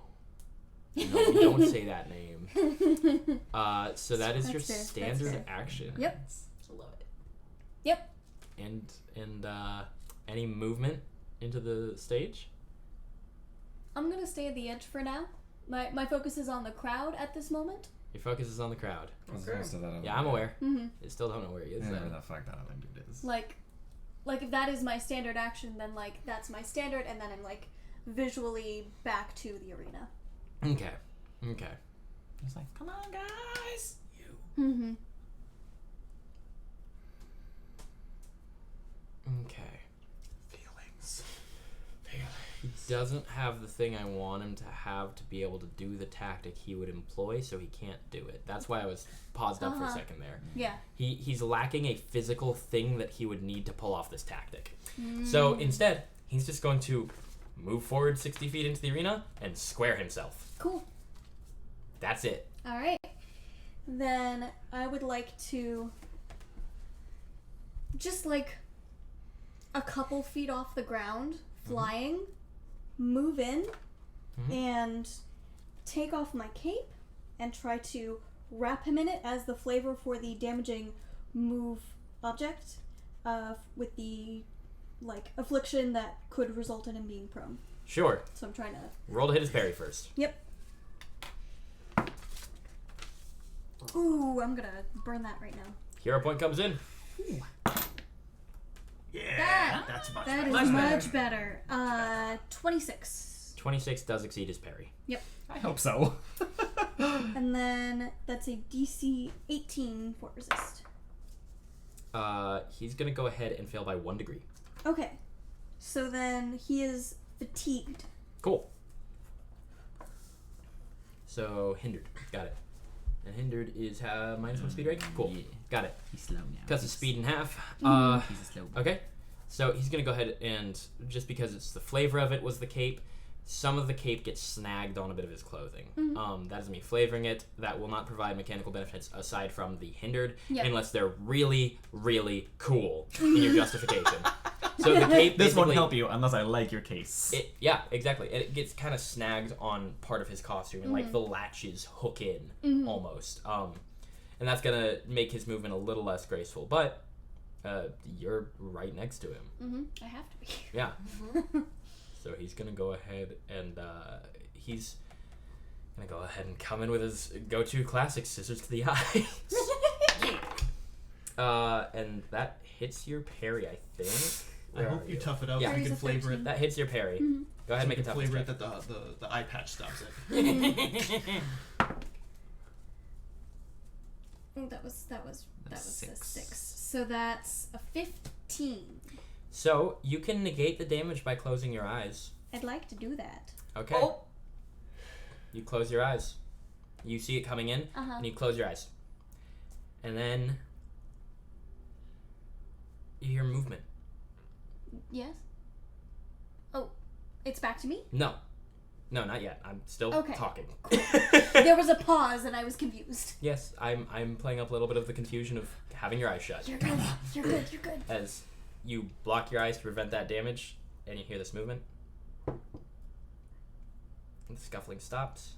we don't say that name. So that is your That's fair, that's standard fair. action. Yep. I love it. Yep. And any movement into the stage? I'm gonna stay at the edge for now. My focus is on the crowd at this moment. Your focus is on the crowd. Yeah, I'm aware. I still don't know where he is. Whatever Then. the fuck that other dude is. Like if that is my standard action, then that's my standard, and then I'm visually back to the arena. Okay. He's like, come on, guys. Mm-hmm. Okay. Feelings. He doesn't have the thing I want him to have to be able to do the tactic he would employ, so he can't do it. That's why I was paused up for a second there. Yeah. He's lacking a physical thing that he would need to pull off this tactic. So instead, he's just going to move forward 60 feet into the arena and square himself. Cool. That's it. All right. Then I would like to just like a couple feet off the ground, flying, move in, and take off my cape and try to wrap him in it as the flavor for the damaging move object with the like affliction that could result in him being prone. Sure. So I'm trying to... Roll to hit his parry first. Yep. Ooh, I'm gonna burn that right now. Hero point comes in. Yeah, that's much That better. is much better. 26. 26 does exceed his parry. Yep. I hope so. And then that's a DC 18 for resist. He's gonna go ahead and fail by 1 degree. Okay. So then he is fatigued. Cool. So hindered. Got it. And hindered is -1 speed rate. Cool. Yeah. Got it. He's slow now. Cuts his speed in half. He's a slow boy. Okay. So he's gonna go ahead and, just because it's the flavor of it was the cape, some of the cape gets snagged on a bit of his clothing. That is me flavoring it. That will not provide mechanical benefits aside from the hindered, unless they're really, really cool in your justification. So the cape This won't basically- help you unless I like your case. Yeah, exactly. It gets kind of snagged on part of his costume, and like the latches hook in almost. And that's gonna make his movement a little less graceful. But you're right next to him. I have to be. Yeah. So he's gonna go ahead and he's gonna go ahead and come in with his go-to classic scissors to the eye. And that hits your parry, I think. I hope you tough it out Yeah. so you can Parry's a flavor 13. it. That hits your parry. Go ahead and make a toughness Flavor check. it that the eye patch stops it. Oh, that was a 6. 6. So that's a 15. So you can negate the damage by closing your eyes. I'd like to do that. Okay. Oh. You close your eyes. You see it coming in, and you close your eyes. And then you hear movement. Yes. Oh, it's back to me? No, not yet. I'm still Okay. talking. There was a pause and I was confused. Yes, I'm playing up a little bit of the confusion of having your eyes shut. You're good. You're good. You're good. As you block your eyes to prevent that damage, and you hear this movement. And the scuffling stops.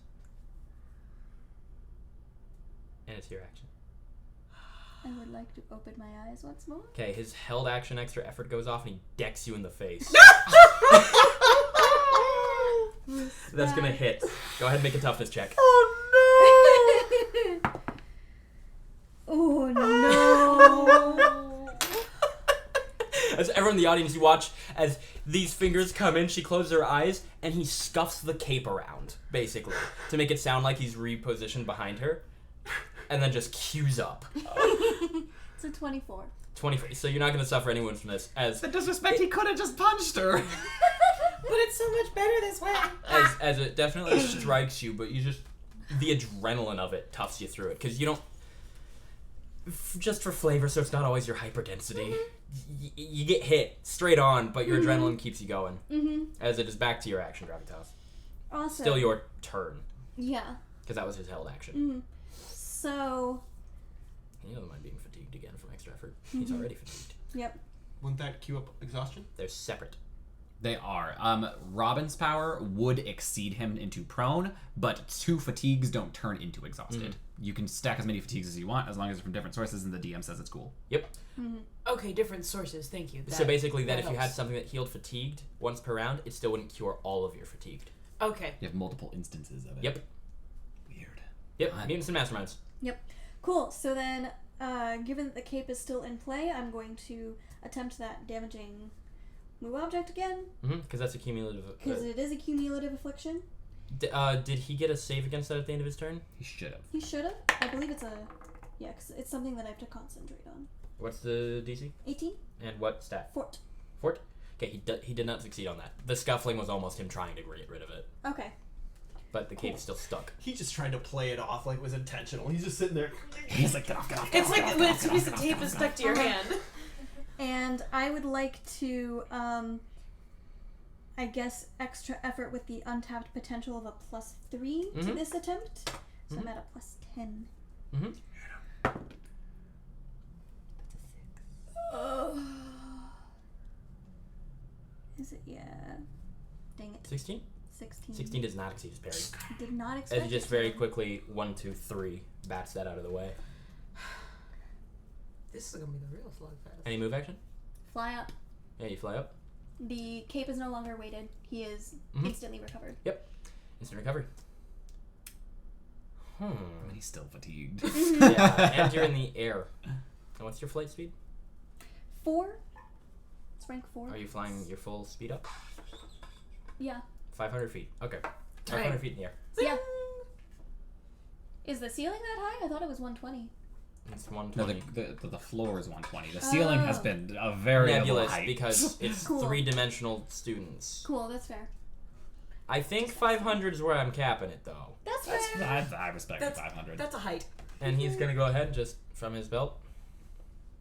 And it's your action. I would like to open my eyes once more. Okay, his held action extra effort goes off and he decks you in the face. That's gonna hit. Go ahead and make a toughness check. Oh no! As everyone in the audience, you watch as these fingers come in, she closes her eyes, and he scuffs the cape around, basically, to make it sound like he's repositioned behind her, and then just cues up. It's a 24. 24. So you're not going to suffer any wounds from this, as The disrespect, he could have just punched her. But it's so much better this way. as it definitely strikes you, but you just, the adrenaline of it toughs you through it, because you don't, just for flavor, so it's not always your hyperdensity. You get hit straight on, but your adrenaline keeps you going. As it is back to your action, Gravitas. Awesome. Still your turn, Yeah. because that was his held action. So. He doesn't mind being fatigued again from extra effort. He's already fatigued. Yep. Wouldn't that cue up exhaustion? They're separate. They are. Robin's power would exceed him into prone, but 2 fatigues don't turn into exhausted. You can stack as many fatigues as you want, as long as they're from different sources, and the DM says it's cool. Yep. Okay, different sources. Thank you. So basically, that if you had helps. something that healed fatigued once per round, it still wouldn't cure all of your fatigued. Okay. You have multiple instances of it. Yep. Weird. Yep. Mutants and masterminds. Yep. Cool. So then, given that the cape is still in play, I'm going to attempt that damaging move object again. Because that's a cumulative. Because it is a cumulative affliction. Did he get a save against that at the end of his turn? He should have. He should have. I believe it's a. Yeah, 'cause it's something that I have to concentrate on. What's the DC? 18? And what stat? Fort. Fort? Okay, he did not succeed on that. The scuffling was almost him trying to get rid of it. Okay. But the cape's still stuck. He just tried to play it off like it was intentional. He's just sitting there. He's like, get off, get off. It's like when a piece of tape is stuck to your hand. And I would like to, I guess, extra effort with the untapped potential of a +3 to this attempt. So I'm at a +10. Mm-hmm. Is it? Yeah. Dang it. 16? 16. 16 does not exceed his parry. Did not As expect he just it very to. quickly, 1, 2, 3, bats that out of the way. This is gonna be the real slugfest. Any move action? Fly up. Yeah, you fly up. The cape is no longer weighted. He is instantly recovered. Instant recovery. But he's still fatigued. Yeah, and you're in the air. And what's your flight speed? 4. It's rank 4. Are you flying your full speed up? Yeah. 500 feet. Okay. 500 feet in the air. Yeah. Is the ceiling that high? I thought it was 120. It's No, 120. the floor is 120. The ceiling has been a very Nebulous height. because it's Cool. 3-dimensional students. Cool, that's fair. I think 500 is where I'm capping it though. That's That's, fair. I respect the 500. That's a height. And he's gonna go ahead just from his belt.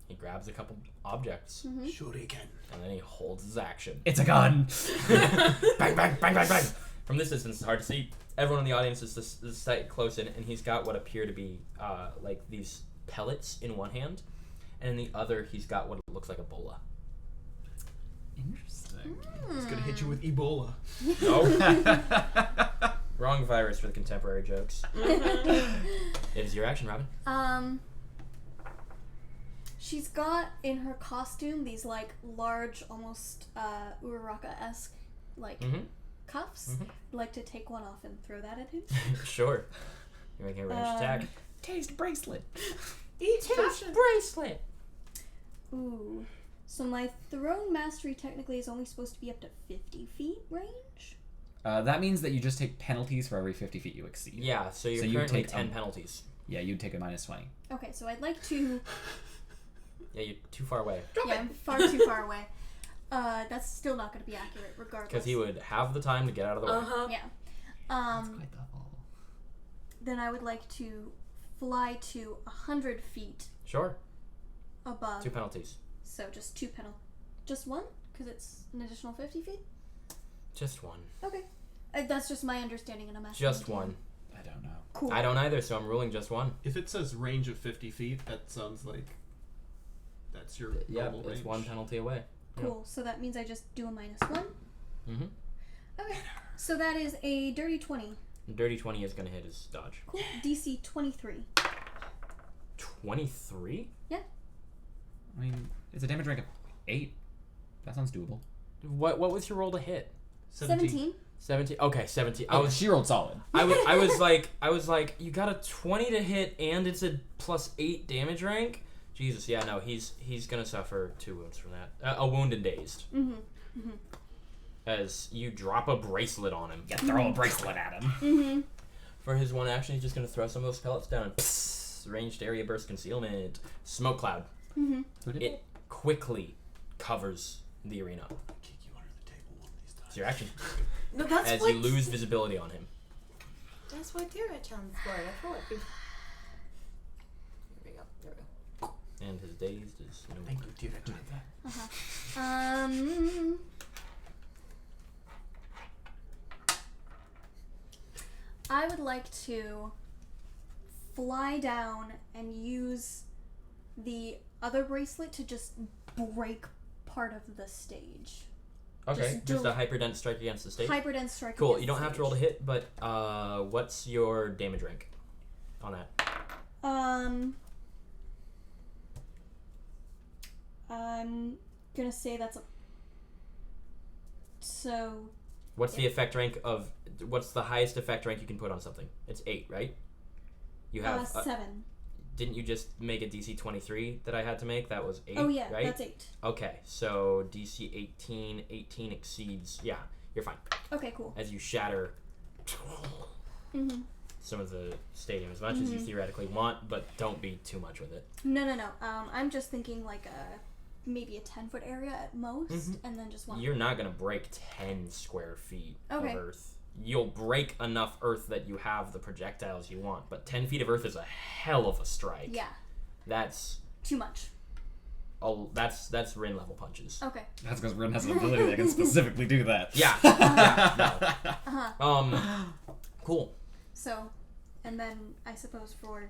He grabs a couple objects Shuriken. and then he holds his action. It's a gun. Bang, bang, bang, bang, bang. From this distance, it's hard to see. Everyone in the audience is this sight close in, and he's got what appear to be like these pellets in one hand, and in the other, he's got what looks like a bola. Interesting. He's gonna hit you with Ebola. Nope. Wrong virus for the contemporary jokes. It is your action, Robin. She's got in her costume these like large, almost Uraraka-esque like cuffs. I'd like to take one off and throw that at him. Sure. You're making a ranged attack. Taste bracelet. Each Bracelet. Ooh. So my thrown mastery technically is only supposed to be up to 50 feet range? That means that you just take penalties for every 50 feet you exceed. Yeah, so you're you currently take 10 penalties. Yeah, you'd take a -20. Okay, so I'd like to... Yeah, you're too far away. Yeah, I'm far too far away. That's still not going to be accurate regardless. Because he would have the time to get out of the way. Yeah. That's quite the haul. Then I would like to fly to 100 feet Sure. above. 2 penalties. So just 2 Just 1? Because it's an additional 50 feet? Just 1. Okay. That's just my understanding and I'm asking. Just 1. I don't know. Cool. I don't either, so I'm ruling just 1. If it says range of 50 feet, that sounds like that's your Yeah, normal range. it's 1 penalty away. Cool. So that means I just do a -1? Mm-hmm. Okay. So that is a dirty 20. Dirty 20 is going to hit his dodge. Cool. DC 23. 23? I mean, it's a damage rank of 8. That sounds doable. What was your roll to hit? 17. 17? Okay, 17. She rolled solid. I was like, you got a 20 to hit and it's a +8 damage rank? Jesus, yeah, no, he's gonna suffer 2 wounds from that. A wound and dazed. As you drop a bracelet on him. You throw a bracelet at him. Mm-hmm. For his one action, he's just gonna throw some of those pellets down and psst, ranged area burst concealment. Smoke cloud. Mm-hmm. Who did It quickly covers the arena. Kick you under the table one of these times. It's your action. No, that's As what. you lose visibility on him. That's what Tira challenge for. I feel like. Here we go. There we go. And his dazed is no Thank more. you, dear. I would like to fly down and use the other bracelet to just break part of the stage. Okay, just do- a hyperdense strike against the stage. Hyperdense strike. Cool. against You don't the have to roll to stage. hit, but what's your damage rank on that? I'm gonna say that's a. So. What's the effect rank of? What's the highest effect rank you can put on something? It's 8, right? You have 7. Didn't you just make a DC 23 that I had to make? That was 8, Oh yeah, right? that's 8. Okay, so DC 18 exceeds. Yeah, you're fine. Okay, cool. As you shatter some of the stadium as much as you theoretically want, but don't be too much with it. No. I'm just thinking like maybe a 10-foot area at most, and then just one. You're not gonna break 10 square feet of Okay. earth. You'll break enough earth that you have the projectiles you want, but 10 feet of earth is a hell of a strike. Yeah. That's Too much. that's Rin level punches. Okay. That's because Rin has an ability that can specifically do that. Yeah. Cool. So, and then I suppose for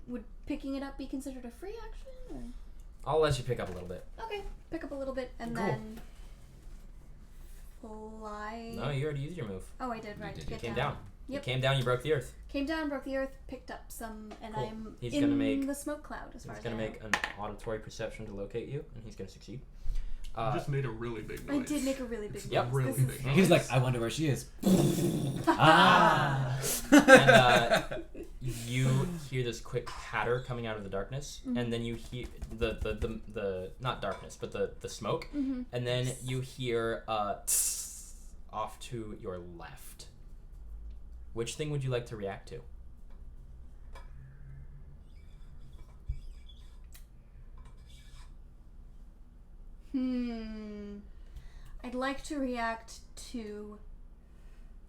would picking it up be considered a free action? Or? I'll let you pick up a little bit. Okay, pick up a little bit and Cool. then fly. No, you already used your move. Oh, I did, right. did. You Get came down. Yep. You came down, you broke the earth. Came down, broke the earth, picked up some, and Cool. I'm He's in gonna make- the smoke cloud as far He's as going I to make an auditory perception to locate you, and he's going to succeed. You just made a really big know. I noise. did make a really big Yep. noise. Really This big is- noise. He's like, I wonder where she is. Ah. And you hear this quick patter coming out of the darkness, and then you hear the not darkness, but the smoke, and then you hear off to your left. Which thing would you like to react to? I'd like to react to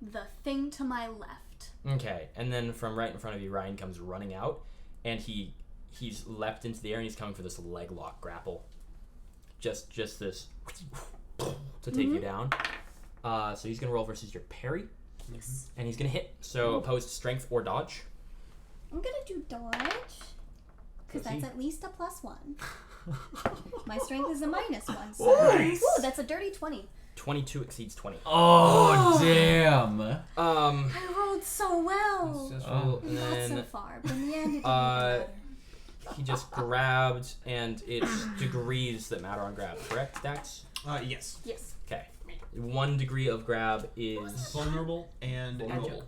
the thing to my left. Okay, and then from right in front of you, Ryan comes running out, and he's leapt into the air, and he's coming for this leg lock grapple. Just this to take you down. So he's gonna roll versus your parry, and he's gonna hit. So opposed strength or dodge. I'm gonna do dodge, because Proceed. that's at least a +1. My strength is a -1. So. Nice. Ooh, that's a dirty 20. 22 exceeds 20. Oh, damn. I rolled so well. Just roll, and Not so then far, but in the end it didn't matter. he just grabbed, and it's degrees that matter on grab. Correct, Dax? Yes. Yes. Okay. 1 degree of grab is Vulnerable and Vulnerable. immobile.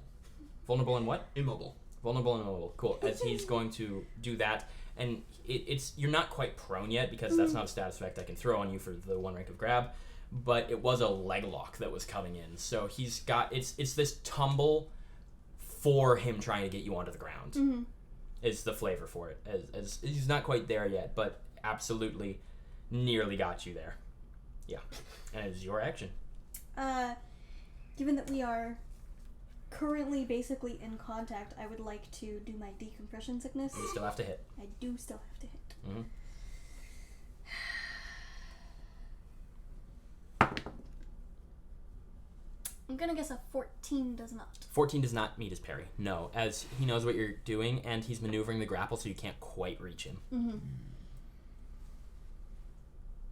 vulnerable and what? Immobile. Vulnerable and immobile. Cool. As he's going to do that, and it's you're not quite prone yet because that's not a status effect I can throw on you for the 1 rank of grab, but it was a leg lock that was coming in. So he's got it's this tumble for him trying to get you onto the ground. Is the flavor for it. As he's not quite there yet, but absolutely nearly got you there. Yeah. And it's your action. Given that we are currently basically in contact, I would like to do my decompression sickness. You still have to hit. I do still have to hit. Mm-hmm. I'm gonna guess a 14 does not. 14 does not meet his parry. No, as he knows what you're doing, and he's maneuvering the grapple so you can't quite reach him.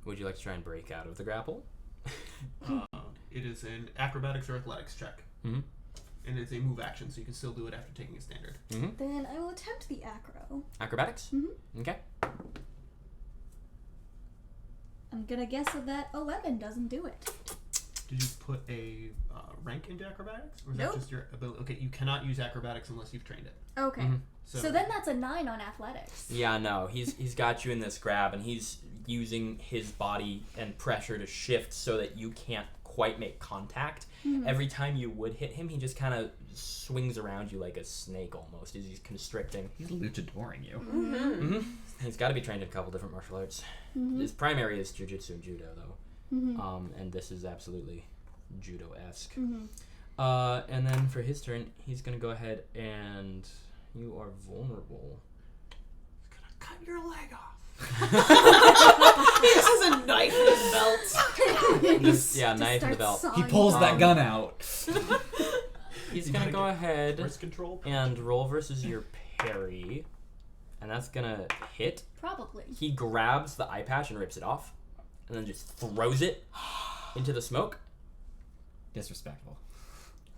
Would you like to try and break out of the grapple? It is an acrobatics or athletics check. And it's a move action, so you can still do it after taking a standard. Then I will attempt the acro. Acrobatics? Okay. I'm gonna guess that 11 doesn't do it. Did you put a rank into acrobatics? Or is Nope. that just your ability? Okay, you cannot use acrobatics unless you've trained it. Okay. So then that's a 9 on athletics. Yeah, no, he's got you in this grab, and he's using his body and pressure to shift so that you can't quite make contact. Every time you would hit him, he just kind of swings around you like a snake almost as he's constricting. He's luchadoring you. He's got to be trained in a couple different martial arts. His primary is jiu-jitsu and judo, though. And this is absolutely judo-esque. And then for his turn, he's going to go ahead and... You are vulnerable. He's gonna cut your leg off. He just has a knife in his belt. Yeah, knife in the belt. He pulls that gun out. He's going to go ahead Wrist control. and roll versus your parry. And that's going to hit. Probably. He grabs the eye patch and rips it off. And then just throws it into the smoke. Disrespectful.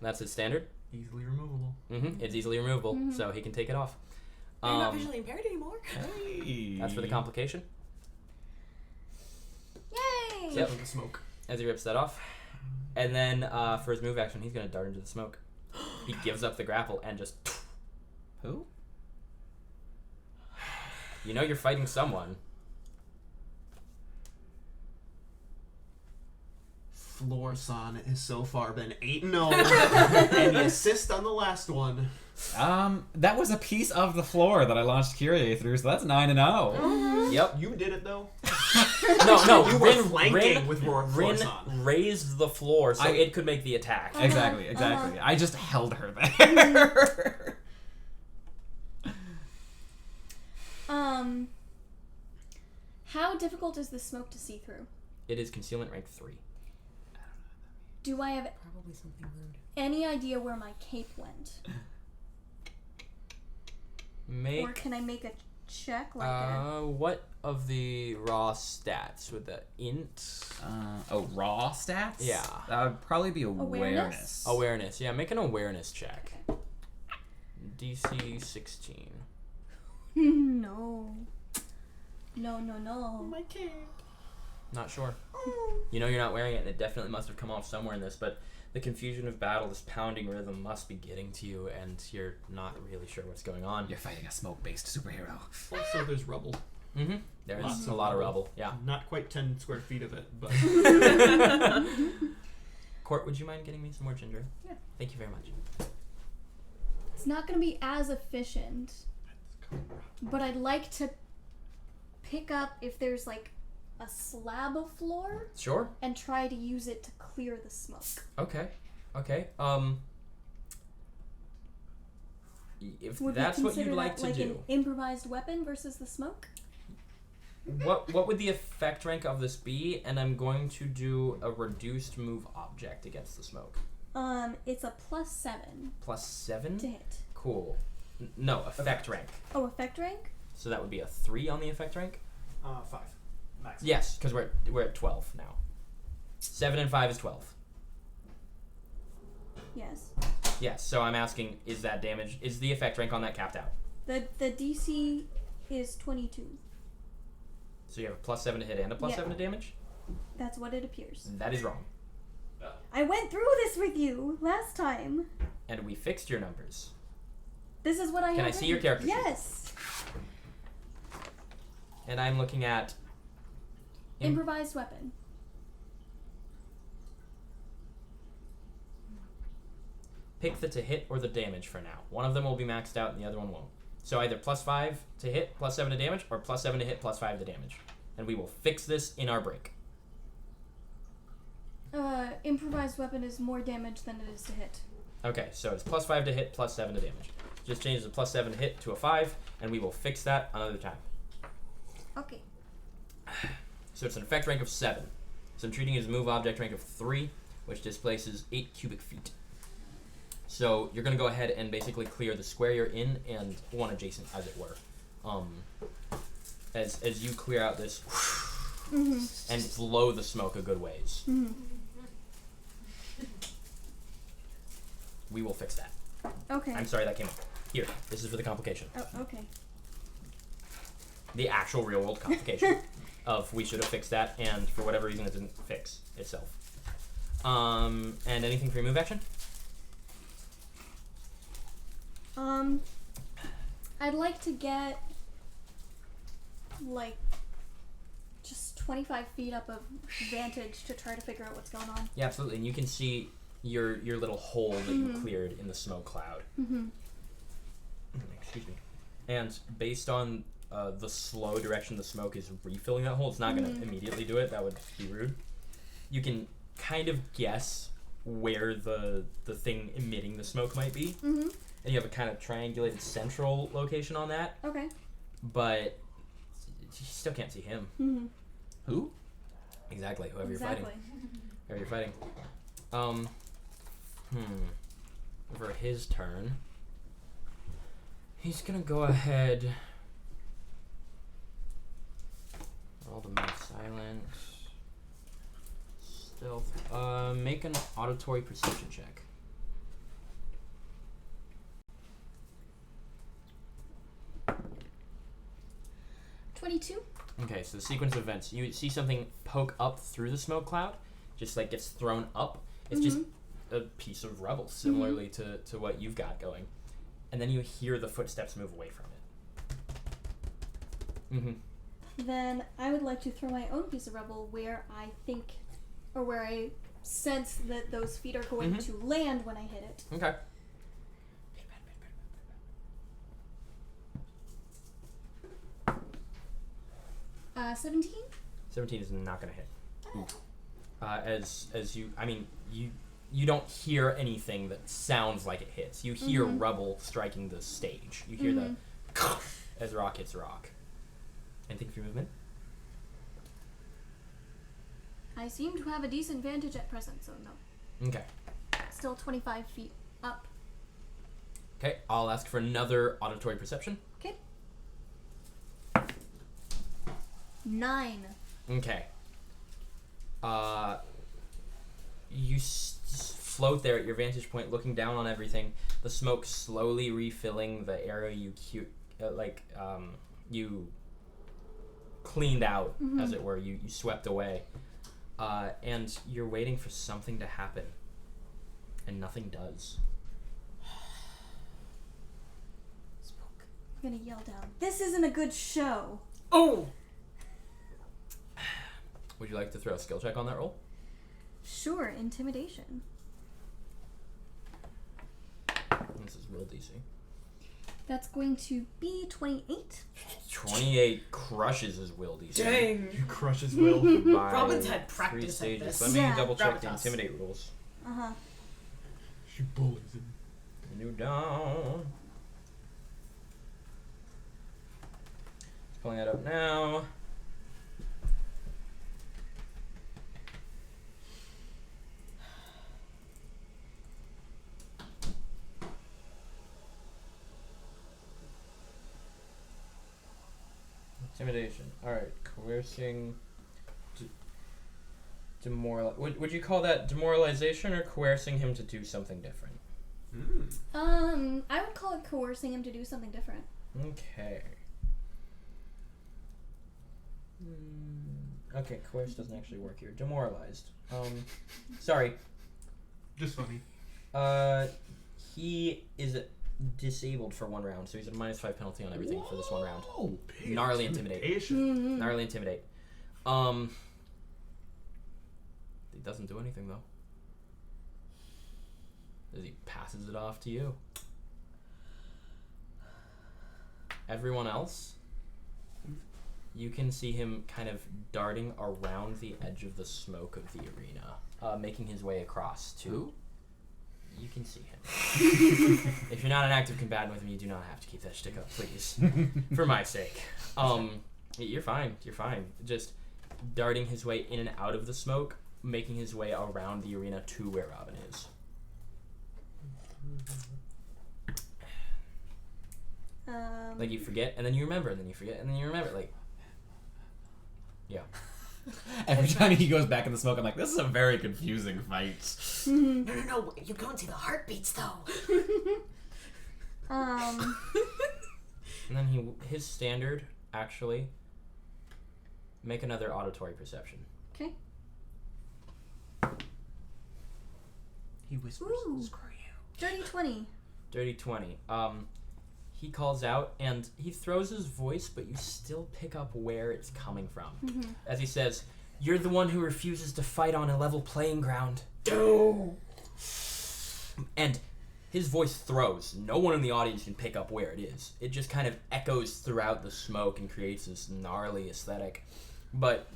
That's his standard. Easily removable. It's easily removable, so he can take it off. You're not visually impaired anymore. Hey. That's for the complication. Yay! Yep. With the smoke. As he rips that off. And then for his move action, he's going to dart into the smoke. He gives up the grapple and just... Who? You know you're fighting someone. Floor-san has so far been 8-0, and the assist on the last one. That was a piece of the floor that I launched Kyrie through, so that's 9-0. Yep. You did it though. No, You were flanking with Rin Floor-san. raised the floor so it could make the attack. Exactly. I just held her there. How difficult is the smoke to see through? It is concealment rank 3. Do I have Probably something rude. any idea where my cape went? Or can I make a check like that? What of the raw stats with the int? Raw stats? Yeah. That would probably be awareness. Awareness. Yeah, make an awareness check. DC 16. No. No. My cape. Not sure. You know you're not wearing it, and it definitely must have come off somewhere in this, but the confusion of battle, this pounding rhythm must be getting to you, and you're not really sure what's going on. You're fighting a smoke-based superhero. Also, there's rubble. Mm-hmm. There Lots is of a lot of rubble. rubble. Yeah. Not quite 10 square feet of it, but... Court, would you mind getting me some more ginger? Yeah. Thank you very much. It's not going to be as efficient, but I'd like to pick up if there's like a slab of floor Sure. and try to use it to clear the smoke. Okay. If Would that's we what consider you'd like that to like do, an improvised weapon versus the smoke? what would the effect rank of this be? And I'm going to do a reduced move object against the smoke. It's a +7 +7? to hit. Cool. No, effect rank. Oh, effect rank? So that would be a 3 on the effect rank? 5. Max. Yes, because we're at 12 now. 7 and 5 is 12. Yes. Yes, so I'm asking, is that damage, is the effect rank on that capped out? The DC is 22. So you have a +7 to hit and a +7 to damage? That's what it appears. That is wrong. I went through this with you last time. And we fixed your numbers. This is what I Can have I see your written. character sheet? Yes. And I'm looking at... Improvised weapon. Pick the to hit or the damage for now. One of them will be maxed out and the other one won't. So either +5 to hit, +7 to damage, or +7 to hit, +5 to damage. And we will fix this in our break. Improvised weapon is more damage than it is to hit. Okay, so it's +5 to hit, +7 to damage. Just change the +7 to hit to a 5, and we will fix that another time. Okay. So it's an effect rank of 7. So I'm treating it as a move object rank of 3, which displaces 8 cubic feet. So you're going to go ahead and basically clear the square you're in and one adjacent, as it were. As you clear out this and blow the smoke a good ways. We will fix that. Okay. I'm sorry that came up. Here, this is for the complication. Oh, okay. The actual real world complication of we should have fixed that, and for whatever reason it didn't fix itself. And anything for your move action? I'd like to get like just 25 feet up of vantage to try to figure out what's going on. Yeah, absolutely. And you can see your little hole that you cleared in the smoke cloud. Excuse me. And based on the slow direction the smoke is refilling that hole, it's not going to immediately do it. That would be rude. You can kind of guess where the thing emitting the smoke might be. And you have a kind of triangulated central location on that. Okay. But you still can't see him. Who? Exactly, whoever you're fighting. Whoever you're fighting. For his turn, he's gonna go ahead. Roll to make silent. Stealth. Make an auditory perception check. Okay, so the sequence of events. You see something poke up through the smoke cloud, just like gets thrown up. It's just a piece of rubble, similarly to what you've got going. And then you hear the footsteps move away from it. Then I would like to throw my own piece of rubble where I think, or where I sense that those feet are going to land when I hit it. Okay. 17? 17 is not gonna hit. As you, I mean, you don't hear anything that sounds like it hits. You hear rubble striking the stage. You hear the as rock hits rock. Anything for your movement? I seem to have a decent vantage at present, so no. Okay. Still 25 feet up. Okay, I'll ask for another auditory perception. Okay. 9. Okay. You float there at your vantage point, looking down on everything. The smoke slowly refilling the area you cleaned out, as it were. You swept away, and you're waiting for something to happen, and nothing does. I'm gonna yell down. This isn't a good show. Oh! Would you like to throw a skill check on that roll? Sure, intimidation. This is real DC. That's going to be 28. 28 crushes his will DC. Dang! You crush his will. By Robin's had 3 practice at stages. this. Let me Yeah. double check the Gravitas. intimidate rules. Uh-huh. She bullies him. New down. Pulling that up now. Intimidation. Alright, coercing. Would you call that demoralization or coercing him to do something different? I would call it coercing him to do something different. Okay. Okay, coerce doesn't actually work here. Demoralized. Sorry. Just funny. He is disabled for 1 round, so he's at a -5 penalty on everything for this 1 round. Oh, Gnarly intimidate. Gnarly intimidate. He doesn't do anything though. As he passes it off to you. Everyone else, you can see him kind of darting around the edge of the smoke of the arena, making his way across to. You can see him. If you're not an active combatant with him, you do not have to keep that shtick up, please. For my sake. You're fine. You're fine. Just darting his way in and out of the smoke, making his way around the arena to where Robin is. Like you forget, and then you remember, and then you forget, and then you remember. Like, yeah. Every time he goes back in the smoke, I'm like, this is a very confusing fight. No. You go and see the heartbeats, though. And then his standard, actually, make another auditory perception. Okay. He whispers, Ooh. "Screw you." Dirty 20. Dirty 20. He calls out, and he throws his voice, but you still pick up where it's coming from. As he says, "You're the one who refuses to fight on a level playing ground." And his voice throws. No one in the audience can pick up where it is. It just kind of echoes throughout the smoke and creates this gnarly aesthetic. But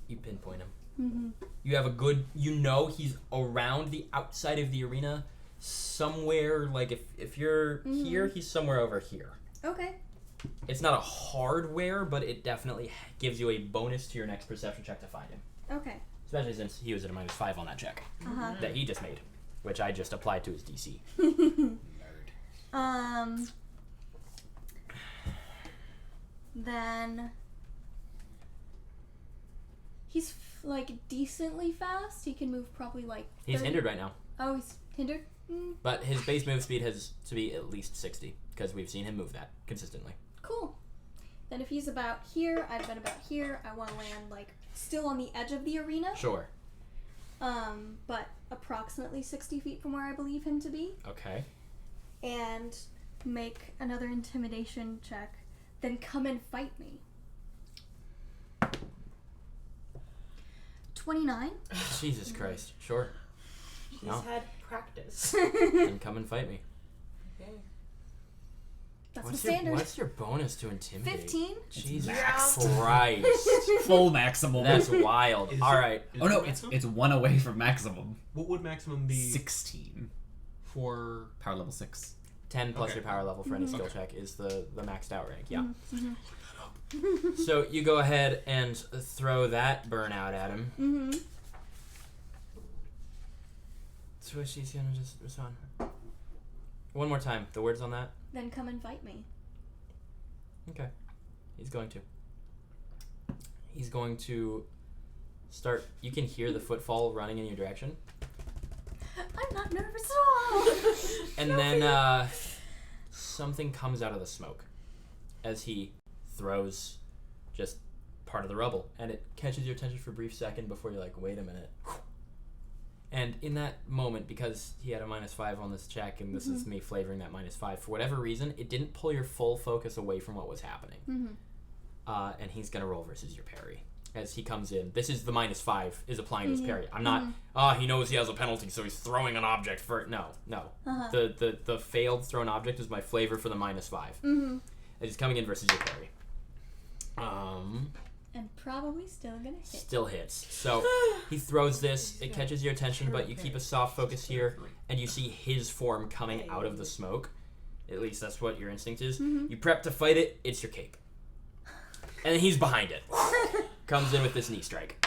you pinpoint him. You have a good... You know he's around the outside of the arena, somewhere, like if you're here, he's somewhere over here. Okay. It's not a hardware, but it definitely gives you a bonus to your next perception check to find him. Okay. Especially since he was at a -5 on that check that he just made, which I just applied to his DC. Then he's like decently fast. He can move probably like 30. He's hindered right now, Oh, he's hindered? but his base move speed has to be at least 60 because we've seen him move that consistently. Cool. Then if he's about here, I've been about here. I want to land like still on the edge of the arena. Sure. But approximately 60 feet from where I believe him to be. Okay. And make another intimidation check. Then come and fight me. 29. Jesus Christ. Sure. He's No. had practice. Then come and fight me. Okay. That's What's the standard. What's your bonus to intimidate? 15. Jesus max. Christ. Full maximum. That's wild. Is All it- right. is Oh no, it maximum? it's 1 away from maximum. What would maximum be 16. for? Power level 6. 10 plus Okay. your power level for any skill Okay. check is the maxed out rank. Yeah. Mm-hmm. So you go ahead and throw that burnout at him. Mm-hmm. So she's gonna just respond. One more time. The words on that. Then come and fight me. Okay. He's going to. He's going to start. You can hear the footfall running in your direction. I'm not nervous at all. And then something comes out of the smoke as he throws just part of the rubble. And it catches your attention for a brief second before you're like, wait a minute. And in that moment, because he had a -5 on this check, and this is me flavoring that -5, for whatever reason, it didn't pull your full focus away from what was happening. Mm-hmm. And he's going to roll versus your parry. As he comes in, this is the -5 is applying to his parry. I'm not, he knows he has a penalty, so he's throwing an object for it. No. Uh-huh. The failed thrown object is my flavor for the -5. Mm-hmm. And he's coming in versus your parry. And probably still gonna hit. Still hits. So he throws this, it catches your attention, but you keep a soft focus here, and you see his form coming out of the smoke. At least that's what your instinct is. You prep to fight it, it's your cape. And then he's behind it. Comes in with this knee strike.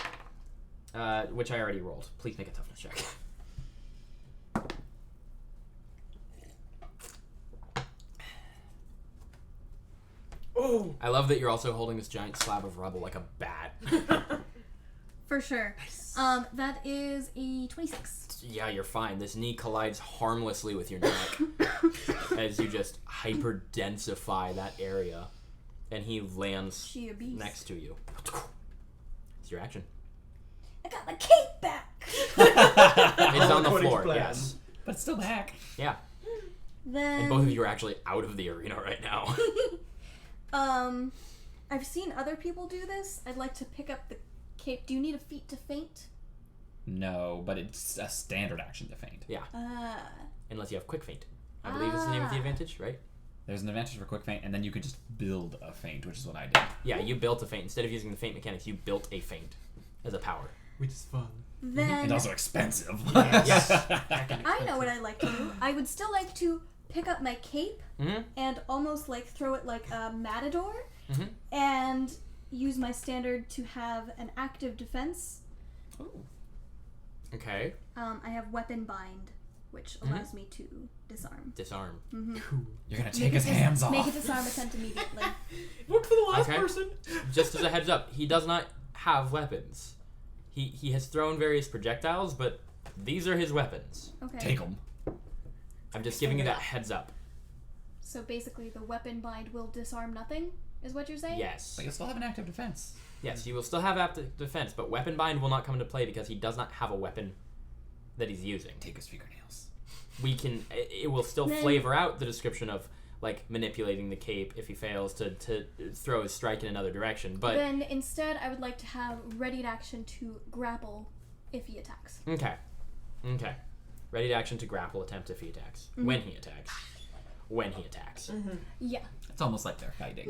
Which I already rolled. Please make a toughness check. Oh. I love that you're also holding this giant slab of rubble like a bat. For sure. That is a 26. Yeah, you're fine. This knee collides harmlessly with your neck as you just hyper-densify that area. And he lands She a beast. next to you. It's your action. I got my cape back. It's on the According to floor, plan. yes. But it's still back. Yeah. Then And both of you are actually out of the arena right now. I've seen other people do this. I'd like to pick up the cape. Do you need a feat to faint? No, but it's a standard action to feint. Yeah. Ah. Unless you have quick feint. I believe it's the name of the advantage, right? There's an advantage for quick feint, and then you could just build a feint, which is what I did. Yeah, you built a feint. Instead of using the feint mechanics, you built a feint as a power. Which is fun. Then And also expensive. Yes. I know what I'd like to do. I would still like to pick up my cape Mm-hmm. and almost like throw it like a matador Mm-hmm. and use my standard to have an active defense. Okay. I have weapon bind, which allows me to disarm. Disarm. You're gonna take his hands off. Make a disarm attempt immediately. Look for the last Okay. person. Just as a heads up, he does not have weapons. He has thrown various projectiles, but these are his weapons. Okay. Take him. I'm just giving you that heads up. So basically, the weapon bind will disarm nothing, is what you're saying? Yes. But you'll still have an active defense. Yes, you will still have active defense, but weapon bind will not come into play because he does not have a weapon that he's using. Take his fingernails. We can. It will still Then- flavor out the description of like manipulating the cape if he fails to throw his strike in another direction. But Then instead, I would like to have ready action to grapple if he attacks. okay. Ready to action to grapple attempt if he attacks. Mm-hmm. When he attacks. When he attacks. Yeah. It's almost like they're fighting.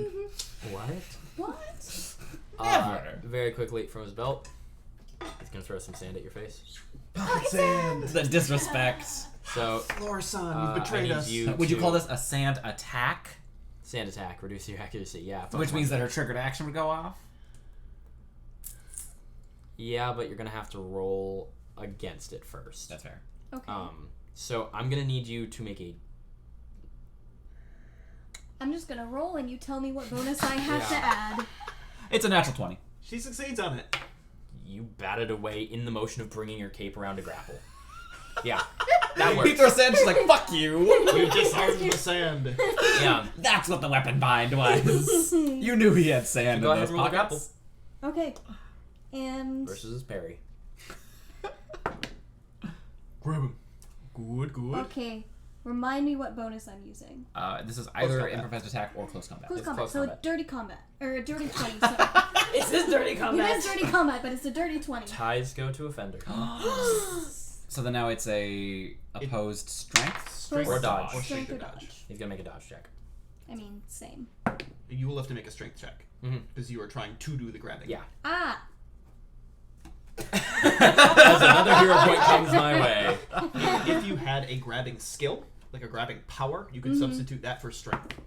What? What? Never. Very quickly from his belt, he's gonna throw some sand at your face. Pocket sand. The disrespect. So Floor son, I you've betrayed need us. you Would you to- call this a sand attack? sand attack? Reduce your accuracy. Yeah. Which means that her triggered action would go off? Yeah, but you're gonna have to roll against it first. That's fair. Okay. So I'm gonna need you to make a. I'm just gonna roll and you tell me what bonus I have to Yeah. add. It's a natural 20. She succeeds on it. You batted away in the motion of bringing your cape around to grapple. Yeah, that He works. throws sand, she's like, fuck you! You disarmed the sand. Yeah. That's what the weapon bind was. You knew he had sand Go in ahead those and roll the pockets. Okay. And Versus his parry. Grab him. Good. okay. Remind me what bonus I'm using. This is either combat. improvised attack or close combat. Close It's combat. close So combat. dirty combat. Or a dirty 20. Sorry. It's his dirty It combat. is dirty combat, but it's a dirty 20. Ties go to offender. So then now it's a opposed strength. Strength Or dodge. Or Strength strength or or dodge. dodge. He's gonna make a dodge check. I mean, same. You will have to make a strength check because you are trying to do the grabbing. Yeah. Ah! As another hero point comes my way. If you had a grabbing skill, like a grabbing power, you could substitute that for strength.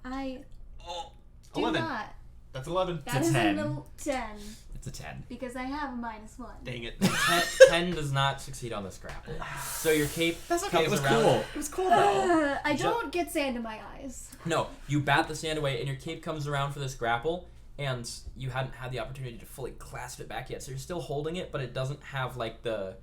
I Oh, do 11. not. That's 11. That It's is a a 10. little 10. It's a 10. Because I have a -1. Dang it. 10 does not succeed on this grapple. So your cape That's okay. comes It was around. cool. It was cool though. I don't get sand in my eyes. No, you bat the sand away, and your cape comes around for this grapple, and you hadn't had the opportunity to fully clasp it back yet, so you're still holding it, but it doesn't have like the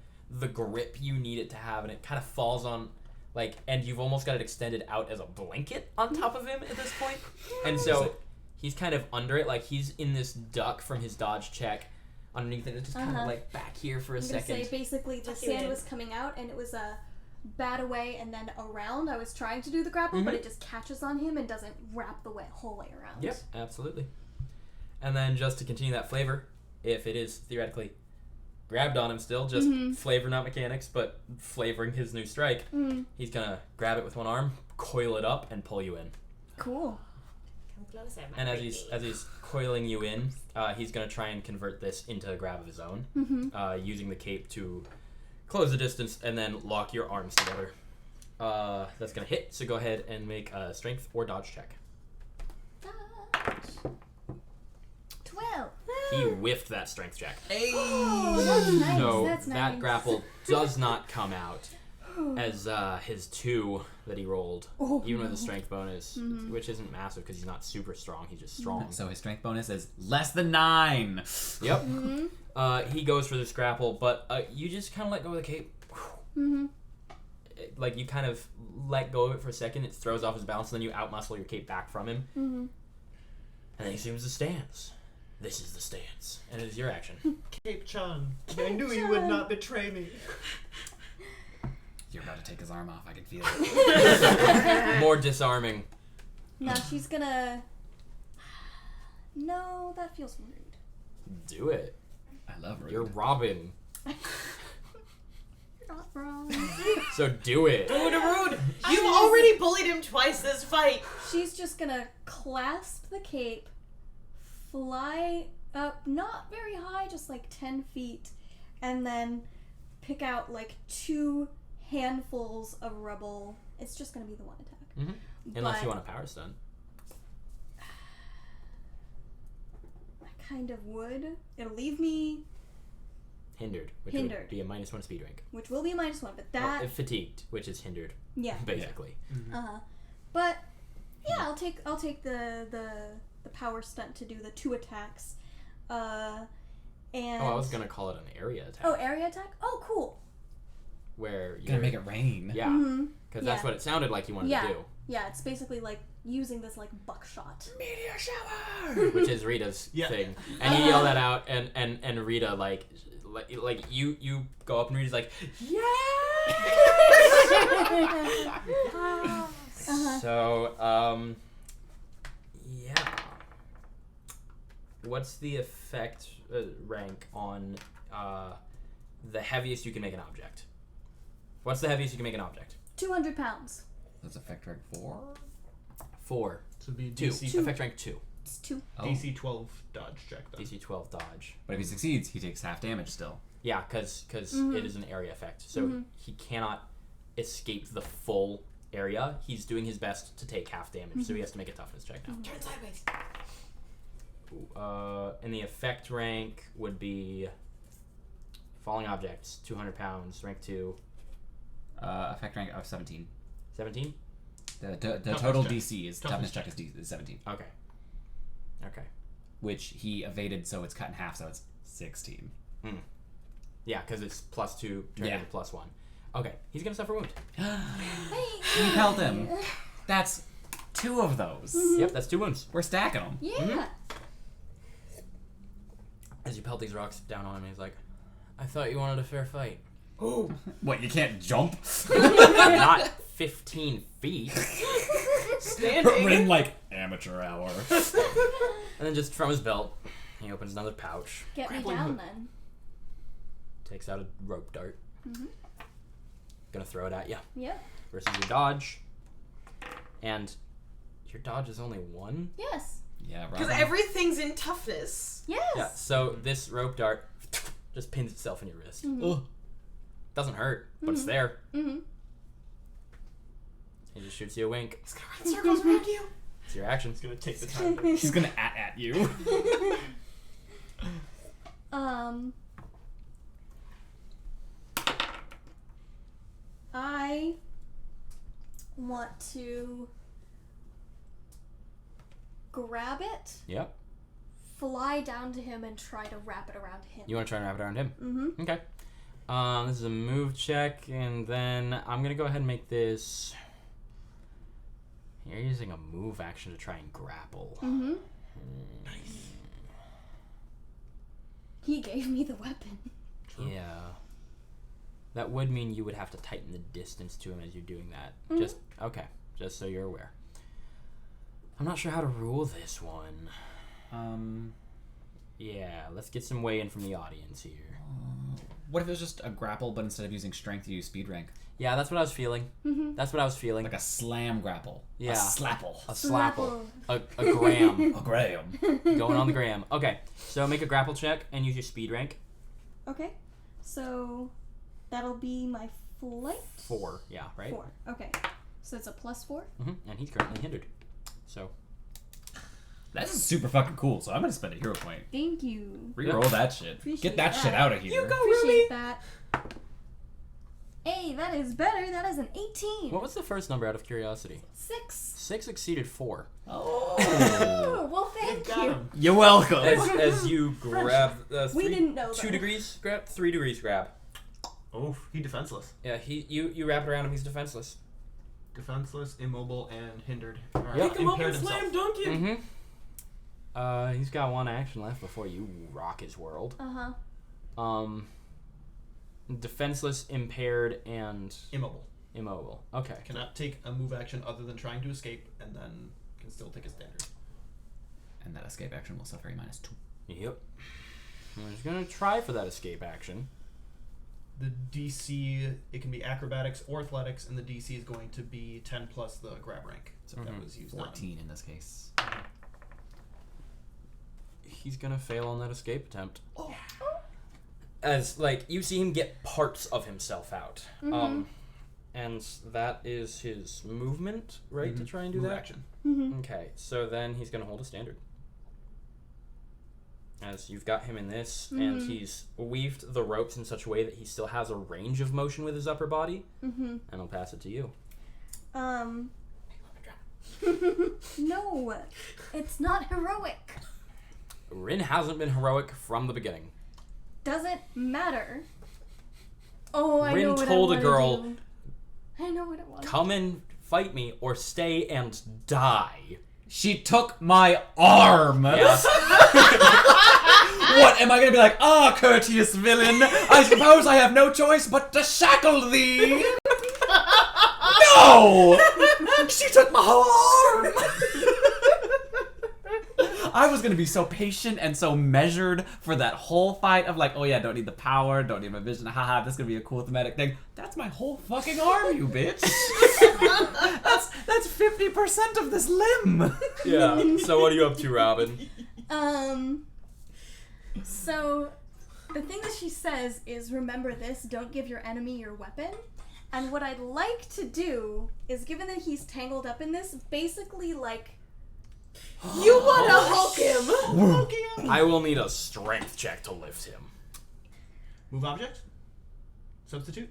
grip you need it to have, and it kind of falls on, like, and you've almost got it extended out as a blanket on top of him at this point, and so he's kind of under it, like he's in this duck from his dodge check underneath it, it's just kind of like back here for a I'm gonna second. say basically the Tuck you sand in. was coming out and it was a bat away and then around. I was trying to do the grapple, but it just catches on him and doesn't wrap the whole way around. Yep, absolutely. And then just to continue that flavor, if it is theoretically grabbed on him still, just flavor, not mechanics, but flavoring his new strike, he's gonna grab it with one arm, coil it up, and pull you in. Cool. Come closer, my And as pretty. he's coiling you in, he's gonna try and convert this into a grab of his own, using the cape to close the distance and then lock your arms together. That's gonna hit, so go ahead and make a strength or dodge check. Dodge. 12. He whiffed that strength check. Oh, that's nice. So that's nice. that grapple does not come out as his 2 that he rolled, Oh, even with a strength bonus, which isn't massive because he's not super strong. He's just strong. So his strength bonus is less than 9. Yep. He goes for this grapple, but you just kind of let go of the cape. Like you kind of let go of it for a second. It throws off his balance, and then you outmuscle your cape back from him, and then he assumes the stance. This is the stance, and it is your action. Cape-chan, I knew you would not betray me. You're about to take his arm off. I can feel it. More disarming. Now she's gonna. No, that feels rude. Do it. I love Rude. You're Robin, You're not wrong. so do it. Rude, rude. You've already bullied him twice this fight. She's just gonna clasp the cape, fly up, not very high, just like 10 feet, and then pick out like 2 handfuls of rubble. It's just gonna be the one attack. Unless But you want a power stun. I kind of would. It'll leave me, Hindered, which would Hindered. be a -1 speed rank. which will be a -1, but that, Fatigued, which is hindered, yeah. basically. But yeah, I'll take the power stunt to do the 2 attacks. And Oh, I was gonna call it an area attack. Oh, area attack? Oh, cool. Where you're Gonna make it rain. Yeah, because that's Yeah. what it sounded like you wanted Yeah. to do. Yeah, it's basically like using this like buckshot. Meteor shower. Which is Rita's Yeah. thing. And you yell that out, and Rita like you go up and Rita's like, So yeah. What's the effect rank on the heaviest you can make an object? What's the heaviest you can make an object? 200 pounds. That's effect rank 4. 4. This would be 2. DC, Effect rank 2. It's 2. Oh. DC 12 dodge check then. DC 12 dodge. But if he succeeds, he takes half damage still. Yeah, because it is an area effect, so he cannot escape the full area. He's doing his best to take half damage, so he has to make a toughness check now. Turn sideways. And the effect rank would be falling objects, 200 pounds, rank 2, Effect rank of 17. 17. The Toughness total check. DC is toughness check is 17, Okay. Okay. which he evaded, so it's cut in half, so it's 16. Yeah, because it's +2 turned Yeah. into +1. Okay, he's gonna suffer a wound. You held him. That's 2 of those. Yep, that's 2 wounds. We're stacking them. Yeah. As you pelt these rocks down on him, he's like, "I thought you wanted a fair fight." What, you can't jump? Not 15 feet. Standing. Rin like amateur hour. And then just from his belt, he opens another pouch, Get me Grappling down hook. then. takes out a rope dart. Gonna throw it at you. Yep. Versus your dodge. And your dodge is only 1? Yes. Yeah, Because Robin. everything's in toughness. Yes. Yeah, so this rope dart just pins itself in your wrist. Ugh. Doesn't hurt, but it's there. Mm-hmm. He just shoots you a wink. It's gonna run circles around you. It's your action. It's gonna take the time. She's gonna at you. I want to grab it, Yep. fly down to him, and try to wrap it around him. You want to try and wrap it around him? Mm-hmm. Okay. This is a move check, and then I'm gonna go ahead and make this. You're using a move action to try and grapple. Mm-hmm. He gave me the weapon. Yeah. That would mean you would have to tighten the distance to him as you're doing that. Mhm. Just so you're aware. I'm not sure how to rule this one. Yeah, let's get some weigh in from the audience here. What if it was just a grapple, but instead of using strength, you use speed rank? Yeah, that's what I was feeling. Mm-hmm. That's what I was feeling. Like a slam grapple. Yeah. A slapple. A slapple. A gram. A graham. Going on the gram. Okay, so make a grapple check and use your speed rank. Okay. So that'll be my flight. 4, yeah, right? 4. Okay. So it's a +4. And he's currently hindered. So, That is super fucking cool, so I'm gonna spend a hero point. Thank you. Reroll that shit. Appreciate Get that that. shit out of here. You go, Appreciate Ruby. that. Hey, that is better. That is an 18. what was the first number out of curiosity? 6. 6 exceeded 4. Oh. Oh, well, thank Got you. him. You're welcome. As you grab We didn't know 2 that. degrees grab, 3 degrees grab. Oh, he defenseless. Yeah, you wrap it around him. He's defenseless. Defenseless, immobile, and hindered. Or Yep. Pick him up impaired and slam himself. dunk him. He's got 1 action left before you rock his world. Defenseless, impaired, and Immobile. immobile. Okay. Cannot take a move action other than trying to escape, and then can still take a standard. And that escape action will suffer a -2. Yep. I'm just gonna try for that escape action. The DC, it can be acrobatics or athletics, and the DC is going to be 10 plus the grab rank. So that was used 14 in this case. He's gonna fail on that escape attempt. Oh. As like you see him get parts of himself out, and that is his movement, right? To try and do Move that. action. Okay, so then he's gonna hold a standard. As you've got him in this, and he's weaved the ropes in such a way that he still has a range of motion with his upper body, and I'll pass it to you. No, it's not heroic. Rin hasn't been heroic from the beginning. Doesn't matter. Oh, I Rin know what told I a wanna girl, do. I know what I want. "Come and fight me, or stay and die." She took my arm. Yeah. What, am I gonna be like, courteous villain, I suppose I have no choice but to shackle thee? No! She took my whole arm! I was gonna be so patient and so measured for that whole fight of like, oh yeah, don't need the power, don't need my vision, haha, this is gonna be a cool thematic thing. That's my whole fucking arm, you bitch! That's 50% of this limb! Yeah. So what are you up to, Robin? So, the thing that she says is, remember this, don't give your enemy your weapon. And what I'd like to do is, given that he's tangled up in this, basically, like... You wanna Hulk him? I will need a strength check to lift him. Move object. Substitute.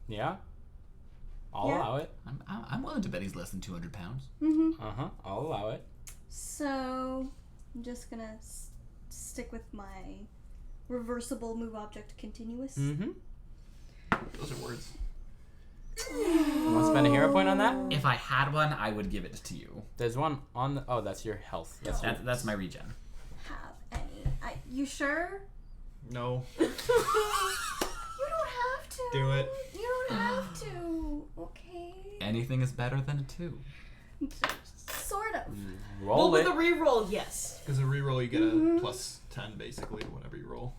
Yeah? I'll Yeah. allow it. I'm willing to bet he's less than 200 pounds. I'll allow it. So, I'm just gonna stick with my reversible move object continuous. Those are words. You want to spend a hero point on that? If I had one, I would give it to you. There's one on the... Oh, that's your health. That's my regen. Have any. You sure? No. You don't have to. Do it. You don't have to. Okay. Anything is better than a 2. Sort of. Roll Well, it. with a reroll, yes. Because a reroll, you get a plus 10 basically, whatever you roll.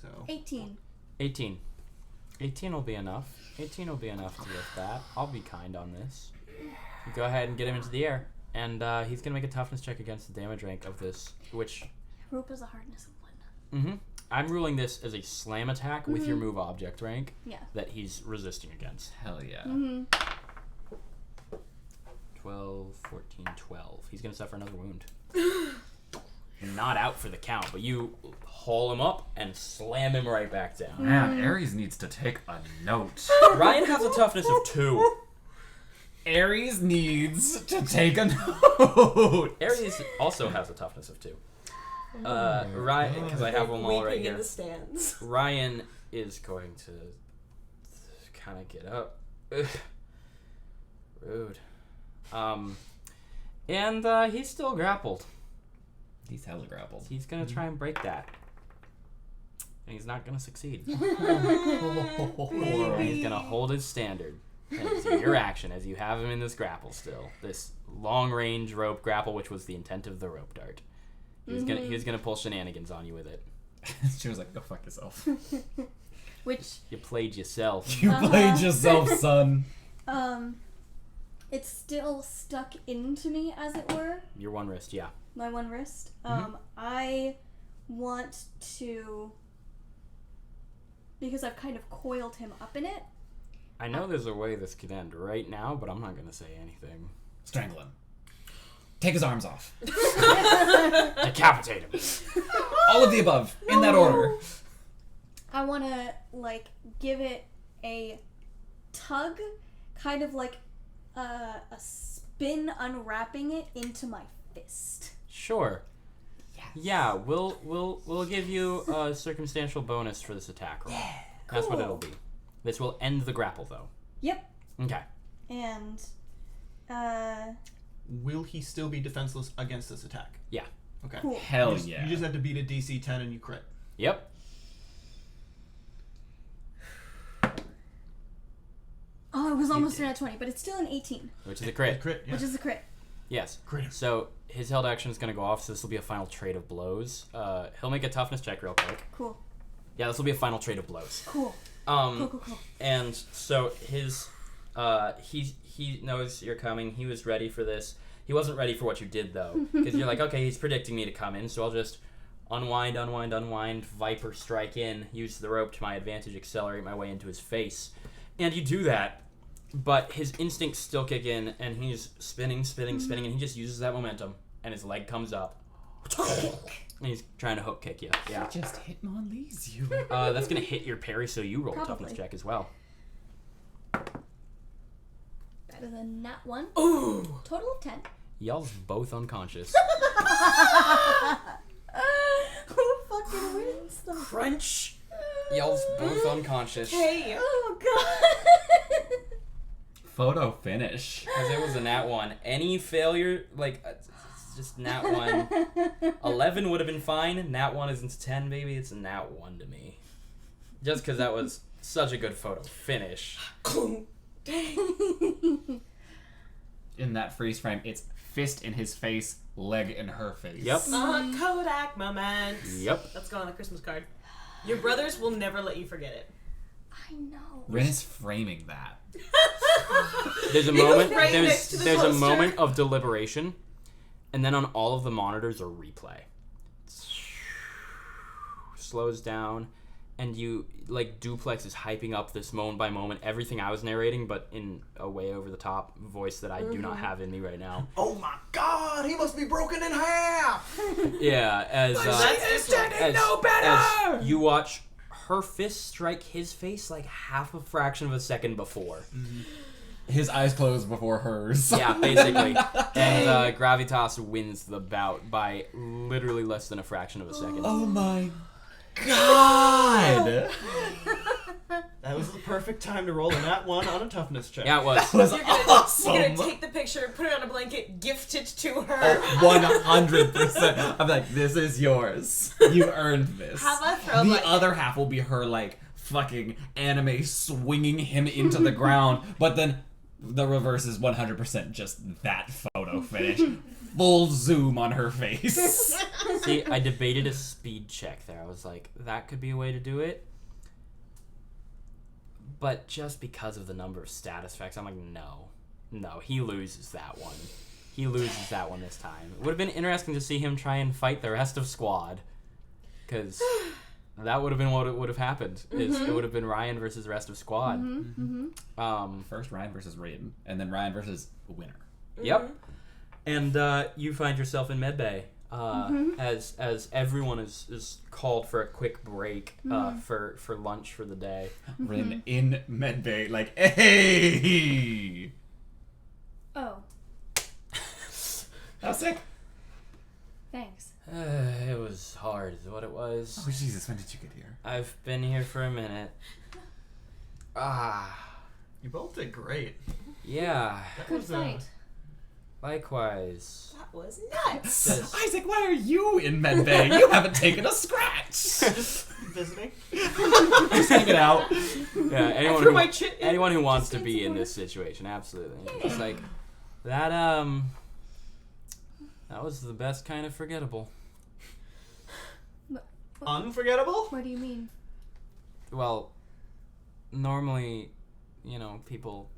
So 18. 18. 18 will be enough. 18 will be enough to lift that. I'll be kind on this. You go ahead and get him into the air. And he's going to make a toughness check against the damage rank of this, which... Rope is a hardness of 1. I'm ruling this as a slam attack with your move object rank Yeah. that he's resisting against. Hell yeah. 12, 14, 12. He's going to suffer another wound. Not out for the count, but you haul him up and slam him right back down. Man, Ares needs to take a note. Ryan has a toughness of 2. Ares needs to take a note. Ares also has a toughnness of 2. Ryan, because I have them all right Weeping here. in the stands. Ryan is going to kind of get up. Ugh. Rude. And he's still grappled. He's hella grappled. He's gonna try and break that. And he's not gonna succeed. And he's gonna hold his standard. And it's your action as you have him in this grapple still. This long range rope grapple, which was the intent of the rope dart. He was gonna pull shenanigans on you with it. She was like, go fuck yourself. Which, You played yourself. You played yourself, son. it's still stuck into me, as it were. Your one wrist, yeah. My one wrist. I want to, because I've kind of coiled him up in it. I know there's a way this could end right now, but I'm not gonna say anything. Strangle him. Take his arms off. Decapitate him. All of the above, in that order. I want to, like, give it a tug, kind of like a spin, unwrapping it into my fist. Sure. Yes. Yeah, we'll give you a circumstantial bonus for this attack roll. Yeah, cool. That's what it'll be. This will end the grapple, though. Yep. Okay. And, will he still be defenseless against this attack? Yeah. Okay. Cool. Hell You yeah. just have to beat a DC 10 and you crit. Yep. Oh, it was almost at 20, but it's still an 18. Which is a crit. Crit, yeah. Which is a crit. Yes. Crit him. So his held action is going to go off, so this will be a final trade of blows. He'll make a toughness check real quick. Cool. Yeah, this will be a final trade of blows. Cool. Cool. And so his he knows you're coming. He was ready for this. He wasn't ready for what you did though, because you're like, okay, he's predicting me to come in, so I'll just unwind, Viper strike in, use the rope to my advantage, accelerate my way into his face, and you do that. But his instincts still kick in, and he's spinning, and he just uses that momentum, and his leg comes up. And he's trying to hook kick you. Yeah. Just Hitmonlees you. That's going to hit your parry, so you roll a Probably. toughness check as well. Better than that one. Ooh. Total of 10. Y'all's both unconscious. Who fucking wins though? Crunch. Y'all's both unconscious. Hey. Oh god. Photo finish. Because it was a nat 1. Any failure, like, just nat 1. 11 would have been fine. Nat 1 isn't 10, baby. It's a nat 1 to me. Just because that was such a good photo finish. In that freeze frame, it's fist in his face, leg in her face. Yep. Kodak moment. Yep. Let's go on the Christmas card. Your brothers will never let you forget it. I know. Ren is framing that. There's a He goes moment. right next to the There's a poster. moment of deliberation, and then on all of the monitors, a replay. Slows down, and you like Duplex is hyping up this moment by moment everything I was narrating, but in a way over the top voice that I do not have in me right now. Oh my god, he must be broken in half! Yeah, as as you watch her fist strike his face like half a fraction of a second before. His eyes closed before hers. Yeah, basically. And Gravitas wins the bout by literally less than a fraction of a second. Oh my god! That was the perfect time to roll a nat 1 on a toughness check. Yeah, it was. That was awesome! You're gonna take the picture, put it on a blanket, gift it to her. 100%. I'm like, this is yours. You earned this. How about throw the like other half will be her, like, fucking anime swinging him into the ground, but then the reverse is 100% just that photo finish. Full zoom on her face. See, I debated a speed check there. I was like, that could be a way to do it. But just because of the number of status effects, I'm like, no, he loses that one. He loses that one this time. It would have been interesting to see him try and fight the rest of squad, because that would have been what it would have happened. It would have been Ryan versus the rest of squad. First Ryan versus Raiden, and then Ryan versus winner. Yep. And you find yourself in medbay as everyone is called for a quick break for lunch for the day. Rin in medbay, like, hey! Oh, That was sick. thanks. It was hard is what it was. Oh, Jesus, when did you get here? I've been here for a minute. You both did great. Yeah, Good fight. likewise. That was nuts. Just- Isaac, why are you in medbay? You haven't taken a scratch. Visiting? Just hanging out. Yeah, anyone who wants to be in this situation, absolutely. It's like that was the best kind of forgettable. Unforgettable? What do you mean? Well, normally, people,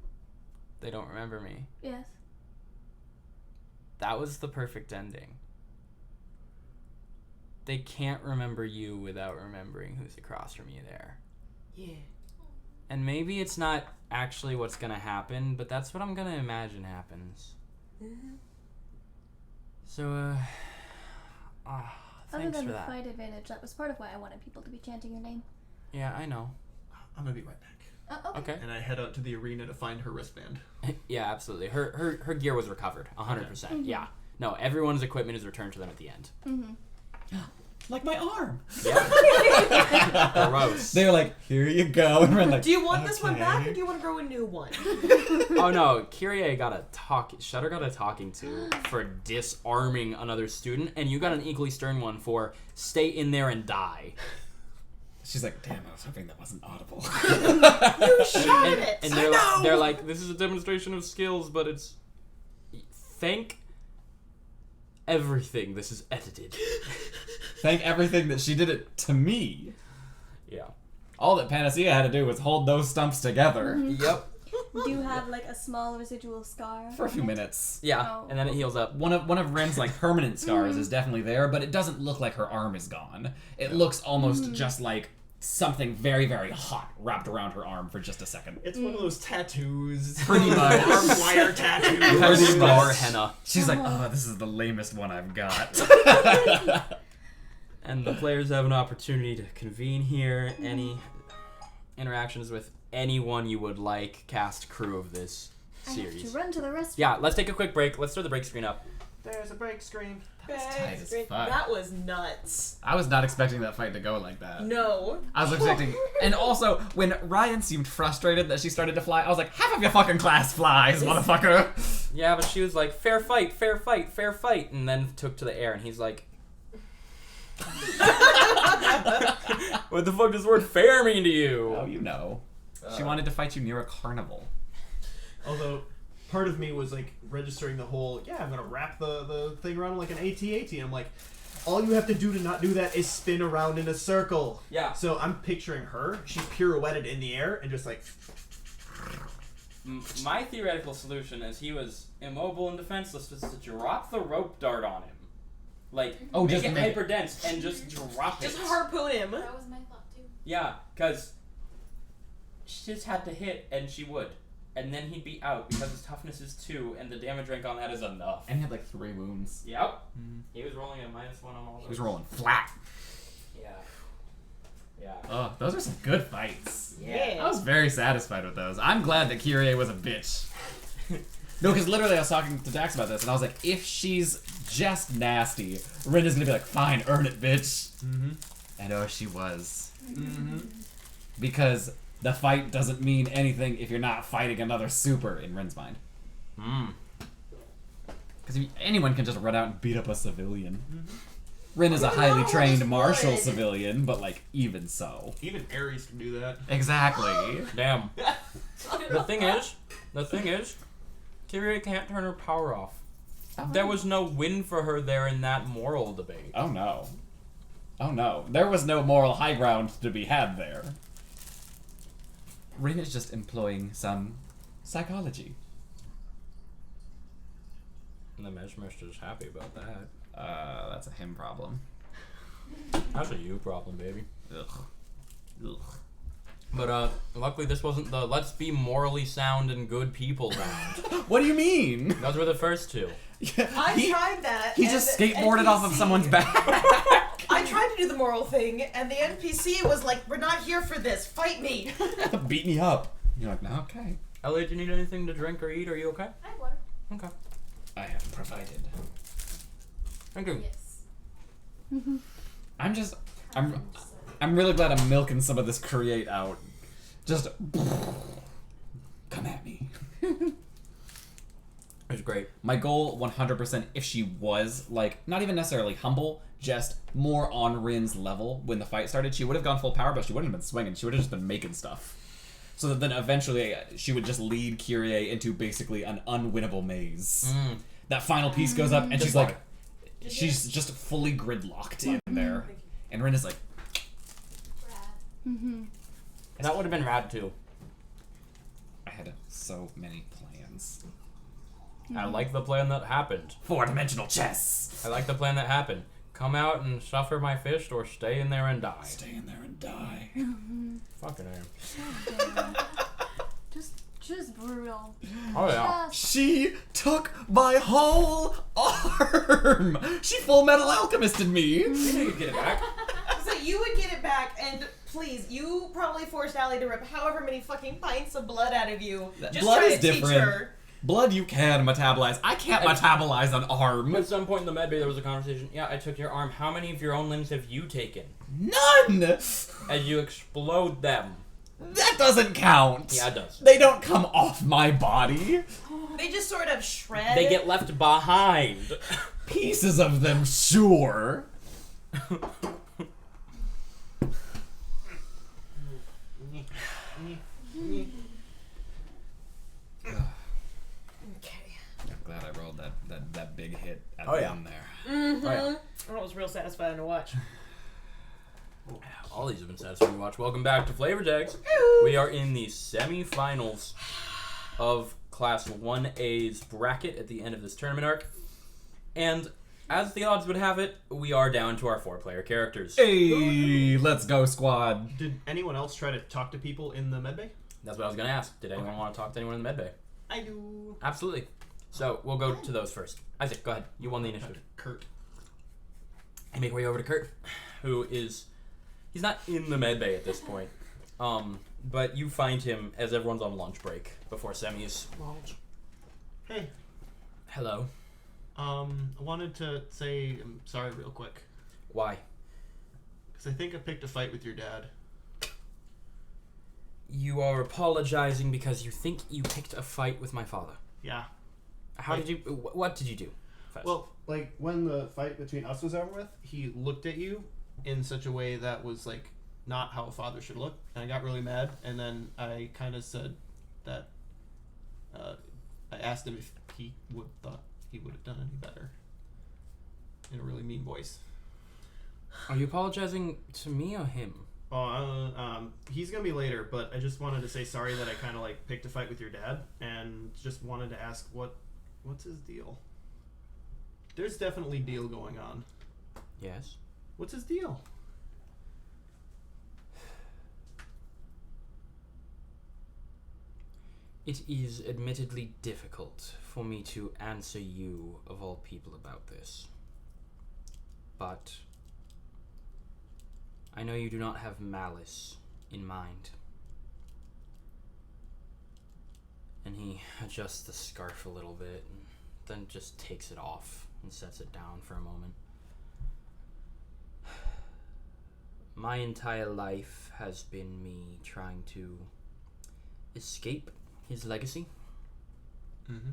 they don't remember me. Yes. That was the perfect ending. They can't remember you without remembering who's across from you there. Yeah. And maybe it's not actually what's gonna happen, but that's what I'm gonna imagine happens. So, Other thanks than for the that. fight advantage, that was part of why I wanted people to be chanting your name. Yeah, I know. I'm gonna be right back. Okay. And I head out to the arena to find her wristband. Yeah, absolutely. Her gear was recovered, 100%. Yeah. No, everyone's equipment is returned to them at the end. Like my arm. Yeah. Gross. They were like, here you go. And we're like, Do you want this one back, or do you want to grow a new one? Oh no, Kyrie Shutter got a talking to for disarming another student, and you got an equally stern one for stay in there and die. she's like, damn, I was hoping that wasn't audible. You shot it. And they're like, this is a demonstration of skills, but it's thank everything. This is edited. Thank everything that she did it to me. Yeah. All that Panacea had to do was hold those stumps together Yep. Do you have like a small residual scar? for a few minutes. Yeah, Oh. and then it heals up. One of Ren's like permanent scars is definitely there, but it doesn't look like her arm is gone. It looks almost just like something very, very hot wrapped around her arm for just a second. It's one of those tattoos. Pretty much. Barbed wire tattoos. Pretty Scar much. henna. She's like, oh, this is the lamest one I've got. And the players have an opportunity to convene here. Any interactions with anyone you would like, cast crew of this I have series. to run to the restroom. Yeah, let's take a quick break. Let's throw the break screen up. There's a break screen. tight as fuck. That was nuts. I was not expecting that fight to go like that. No. I was expecting, and also when Ryan seemed frustrated that she started to fly, I was like, half of your fucking class flies, motherfucker. Yeah, but she was like, fair fight, fair fight, fair fight, and then took to the air, and he's like, what the fuck does the word fair mean to you? Oh, you know. She wanted to fight you near a carnival. Although, part of me was like registering the whole, I'm gonna wrap the thing around like an AT-AT. I'm like, all you have to do to not do that is spin around in a circle. Yeah. So I'm picturing her, she's pirouetted in the air and just like... My theoretical solution, as he was immobile and defenseless, was to drop the rope dart on him. Like, Oh, make just it make- hyper dense and just drop it. Just harpoon him. That was my thought too. Yeah, because she just had to hit, and she would. And then he'd be out, because his toughness is 2, and the damage rank on that is enough. And he had like 3 wounds. Yep. He was rolling a -1 on all those. He was rolling flat. Yeah. Yeah. Oh, those are some good fights. Yeah. I was very satisfied with those. I'm glad that Kyrie was a bitch. No, because literally I was talking to Dax about this, and I was like, if she's just nasty, Rin is going to be like, fine, earn it, bitch. And oh, she was. Because the fight doesn't mean anything if you're not fighting another super in Rin's mind. Because anyone can just run out and beat up a civilian. Rin is a highly know trained this martial would. civilian, but like even so. Even Ares can do that. Exactly. Damn. The thing is, Kyrie can't turn her power off. There was no win for her there in that moral debate. Oh no. Oh no. There was no moral high ground to be had there. Rin is just employing some psychology. And the Meshmaster's happy about that. That's a him problem. That's a you problem, baby. Ugh. Ugh. But luckily this wasn't the let's be morally sound and good people round. What do you mean? Those were the first two. I he, tried that. he and just the skateboarded off of NPC someone's back. I tried to do the moral thing, and the NPC was like, "We're not here for this. Fight me." Beat me up. You're like, no, okay. Elliot, do you need anything to drink or eat? Are you okay? I have water. Okay. I have provided. Thank you. Yes. I'm really glad I'm milking some of this create out. Just come at me. It was great. My goal 100%, if she was like not even necessarily humble, just more on Rin's level when the fight started, she would have gone full power, but she wouldn't have been swinging. She would have just been making stuff. So that then eventually she would just lead Kyrie into basically an unwinnable maze. That final piece goes up, and she's like, she's just fully gridlocked in there. And Rin is like, Brad. That would have been rad too. I had so many plans. I like the plan that happened. 4-dimensional chess! I like the plan that happened. Come out and suffer my fist or stay in there and die. Stay in there and die. Fucking A. Just brutal. Oh yeah. She took my whole arm! She full metal alchemisted me! You could get it back. So you would get it back, and please, you probably forced Allie to rip however many fucking pints of blood out of you. Just Blood try is to teach different. her. Blood you can metabolize. I can't metabolize an arm. At some point in the medbay, there was a conversation. Yeah, I took your arm. How many of your own limbs have you taken? None! As you explode them. That doesn't count. Yeah, it does. They don't come off my body. They just sort of shred. They get left behind. Pieces of them, sure. Okay. I'm glad I rolled that big hit at Oh, the yeah. end there. Mm-hmm. Oh, yeah. Oh, it was real satisfying to watch. All these have been satisfying to watch. Welcome back to Flavortext. We are in the semi-finals of Class 1A's bracket at the end of this tournament arc. And as the odds would have it, we are down to our 4-player characters. Hey, let's go, squad. Did anyone else try to talk to people in the medbay? That's what I was going to ask. Did anyone want to talk to anyone in the medbay? I do. Absolutely. So, we'll go to those first. Isaac, go ahead. You won the initiative. Kurt. You make your way over to Kurt, who is... He's not in the medbay at this point. But you find him as everyone's on lunch break before semis. Hey. Hello. I wanted to say I'm sorry real quick. Why? Because I think I picked a fight with your dad. You are apologizing because you think you picked a fight with my father. Yeah. How did you... What did you do? First? Well, like, when the fight between us was over with, he looked at you in such a way that was, like, not how a father should look. And I got really mad, and then I kind of said that... I asked him if he thought he would have done any better. In a really mean voice. Are you apologizing to me or him? Oh, he's gonna be later, but I just wanted to say sorry that I kind of like picked a fight with your dad, and just wanted to ask what's his deal? There's definitely deal going on. Yes. What's his deal? It is admittedly difficult for me to answer you, of all people, about this. But I know you do not have malice in mind. And he adjusts the scarf a little bit and then just takes it off and sets it down for a moment. My entire life has been me trying to escape his legacy. Mm-hmm.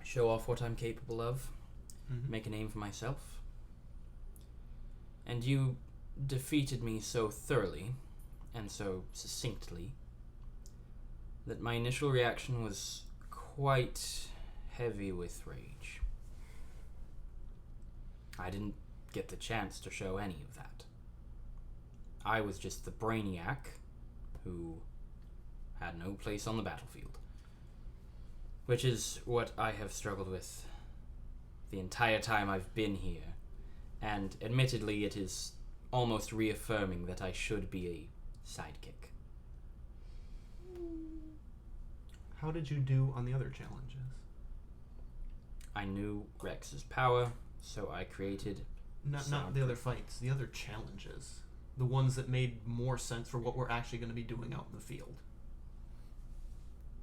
Show off what I'm capable of. make a name for myself. And you defeated me so thoroughly and so succinctly that my initial reaction was quite heavy with rage. I didn't get the chance to show any of that. I was just the brainiac who had no place on the battlefield. Which is what I have struggled with the entire time I've been here. And admittedly, it is almost reaffirming that I should be a sidekick. How did you do on the other challenges? I knew Rex's power, so I created... Not the other fights, the other challenges. The ones that made more sense for what we're actually going to be doing out in the field.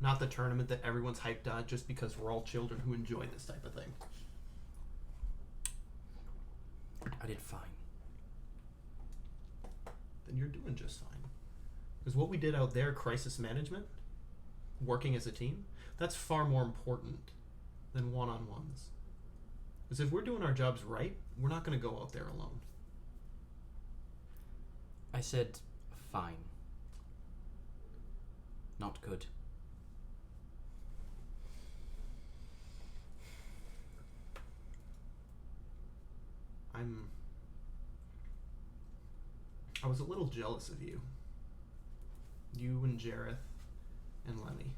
Not the tournament that everyone's hyped on just because we're all children who enjoy this type of thing. I did fine. Then you're doing just fine. Because what we did out there, crisis management, working as a team, that's far more important than one-on-ones. Because if we're doing our jobs right, we're not going to go out there alone. I said fine. Not good. I was a little jealous of you. You and Jareth and Lemmy.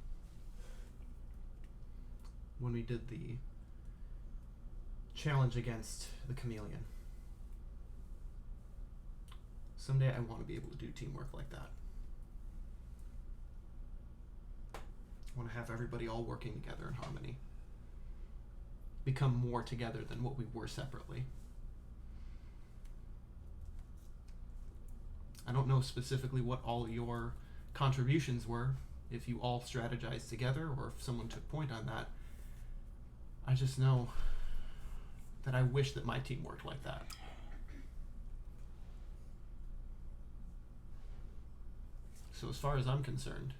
When we did the challenge against the chameleon. Someday I want to be able to do teamwork like that. I want to have everybody all working together in harmony. Become more together than what we were separately. I don't know specifically what all your contributions were, if you all strategized together or if someone took point on that. I just know that I wish that my team worked like that. So as far as I'm concerned,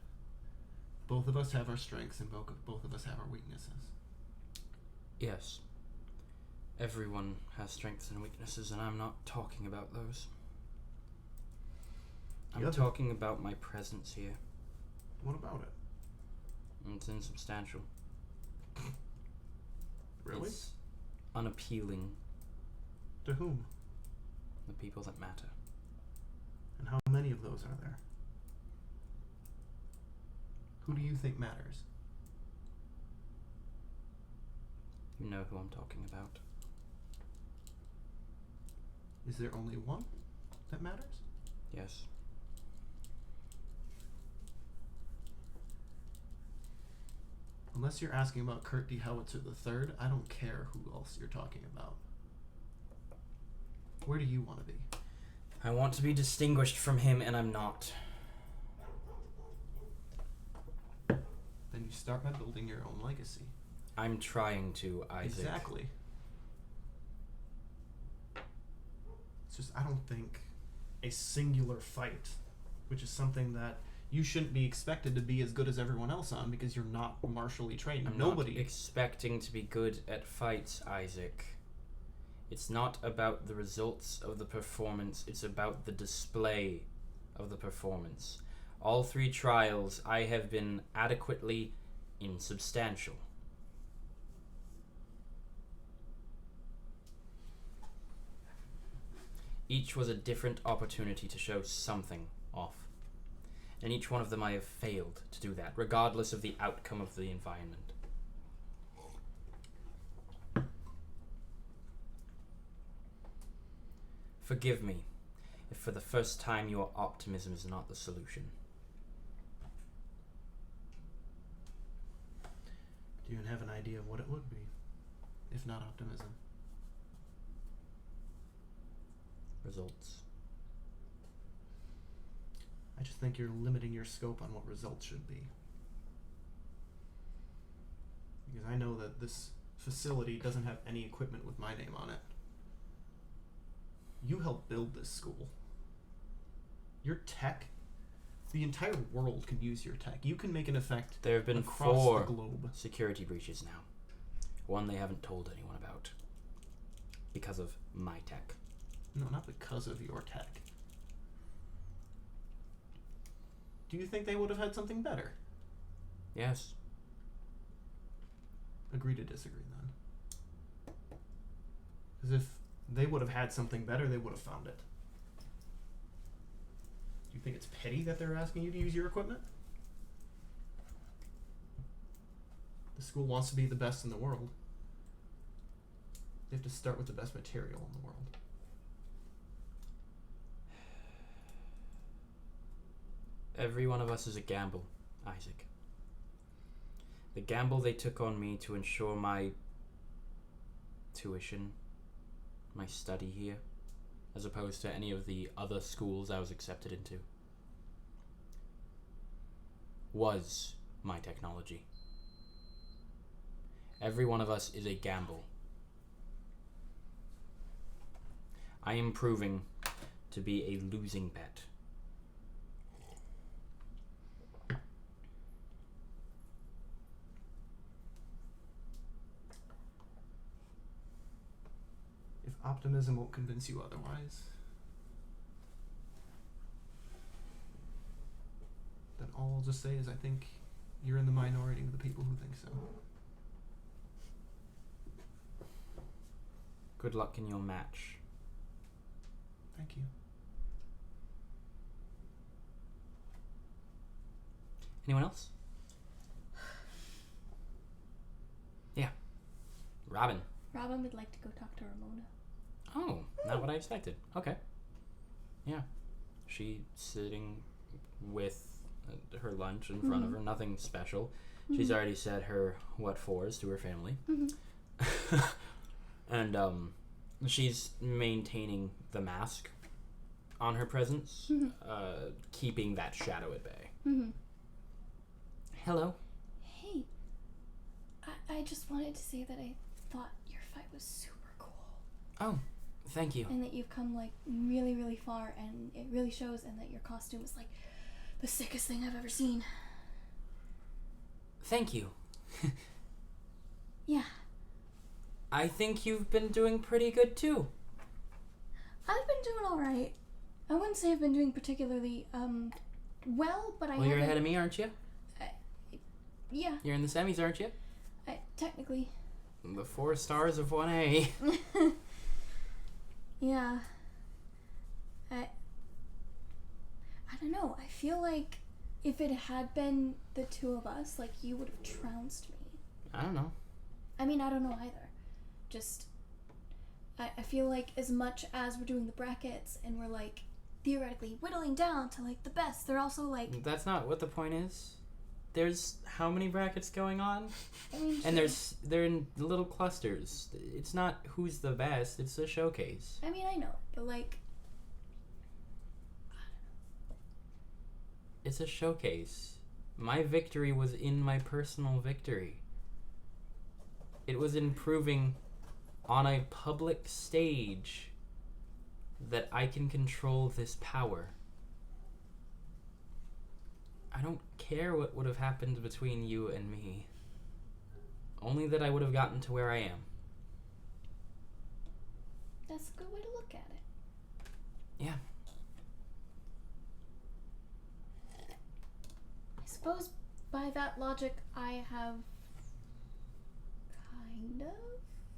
both of us have our strengths and both of us have our weaknesses. Yes. Everyone has strengths and weaknesses, and I'm not talking about those. I'm talking about my presence here. What about it? It's insubstantial. Really? It's unappealing. To whom? The people that matter. And how many of those are there? Who do you think matters? You know who I'm talking about. Is there only one that matters? Yes. Unless you're asking about Kurt D. Howitzer the Third, I don't care who else you're talking about. Where do you want to be? I want to be distinguished from him, and I'm not. Then you start by building your own legacy. I'm trying to, Isaac. Exactly. It's just, I don't think a singular fight, which is something that you shouldn't be expected to be as good as everyone else on because you're not martially trained. I'm Nobody. not expecting to be good at fights, Isaac. It's not about the results of the performance, it's about the display of the performance. All 3 trials, I have been adequately insubstantial. Each was a different opportunity to show something off. And each one of them I have failed to do that, regardless of the outcome of the environment. Forgive me if for the first time your optimism is not the solution. Do you even have an idea of what it would be, if not optimism? Results. I just think you're limiting your scope on what results should be. Because I know that this facility doesn't have any equipment with my name on it. You helped build this school. Your tech, the entire world can use your tech. You can make an effect There have been across 4 the globe. security breaches now. One they haven't told anyone about. because of my tech. No, not because of your tech. Do you think they would have had something better? Yes. Agree to disagree then. Because if they would have had something better, they would have found it. Do you think it's petty that they're asking you to use your equipment? The school wants to be the best in the world. They have to start with the best material in the world. Every one of us is a gamble, Isaac. The gamble they took on me to ensure my tuition, my study here, as opposed to any of the other schools I was accepted into, was my technology. Every one of us is a gamble. I am proving to be a losing bet. If optimism won't convince you otherwise, then all I'll just say is I think you're in the minority of the people who think so. Good luck in your match. Thank you. Anyone else? Yeah. Robin. Robin would like to go talk to Ramona. Oh, not what I expected. Okay. Yeah. She's sitting with her lunch in front of her. Nothing special. She's already said her what-fors to her family. And she's maintaining the mask on her presence, keeping that shadow at bay. Hello. Hey, I just wanted to say that I thought your fight was super cool. Oh, thank you. And that you've come like really, really far, and it really shows, and that your costume is like the sickest thing I've ever seen. Thank you. Yeah. I think you've been doing pretty good too. I've been doing alright. I wouldn't say I've been doing particularly, well, but Well, you're ahead of me, aren't you? Yeah. You're in the semis, aren't you? Technically. The 4 stars of 1A. Yeah. I don't know. I feel like if it had been the two of us, like, you would have trounced me. I don't know. I mean, I don't know either. Just, I feel like as much as we're doing the brackets and we're, like, theoretically whittling down to, like, the best, they're also, like... That's not what the point is. There's how many brackets going on? I mean, And they're in little clusters. It's not who's the best, it's a showcase. I mean, I know, but, like... It's a showcase. My victory was in my personal victory. It was in proving on a public stage that I can control this power. I don't care what would have happened between you and me. Only that I would have gotten to where I am. That's a good way to look at it. Yeah. I suppose by that logic, I have kind of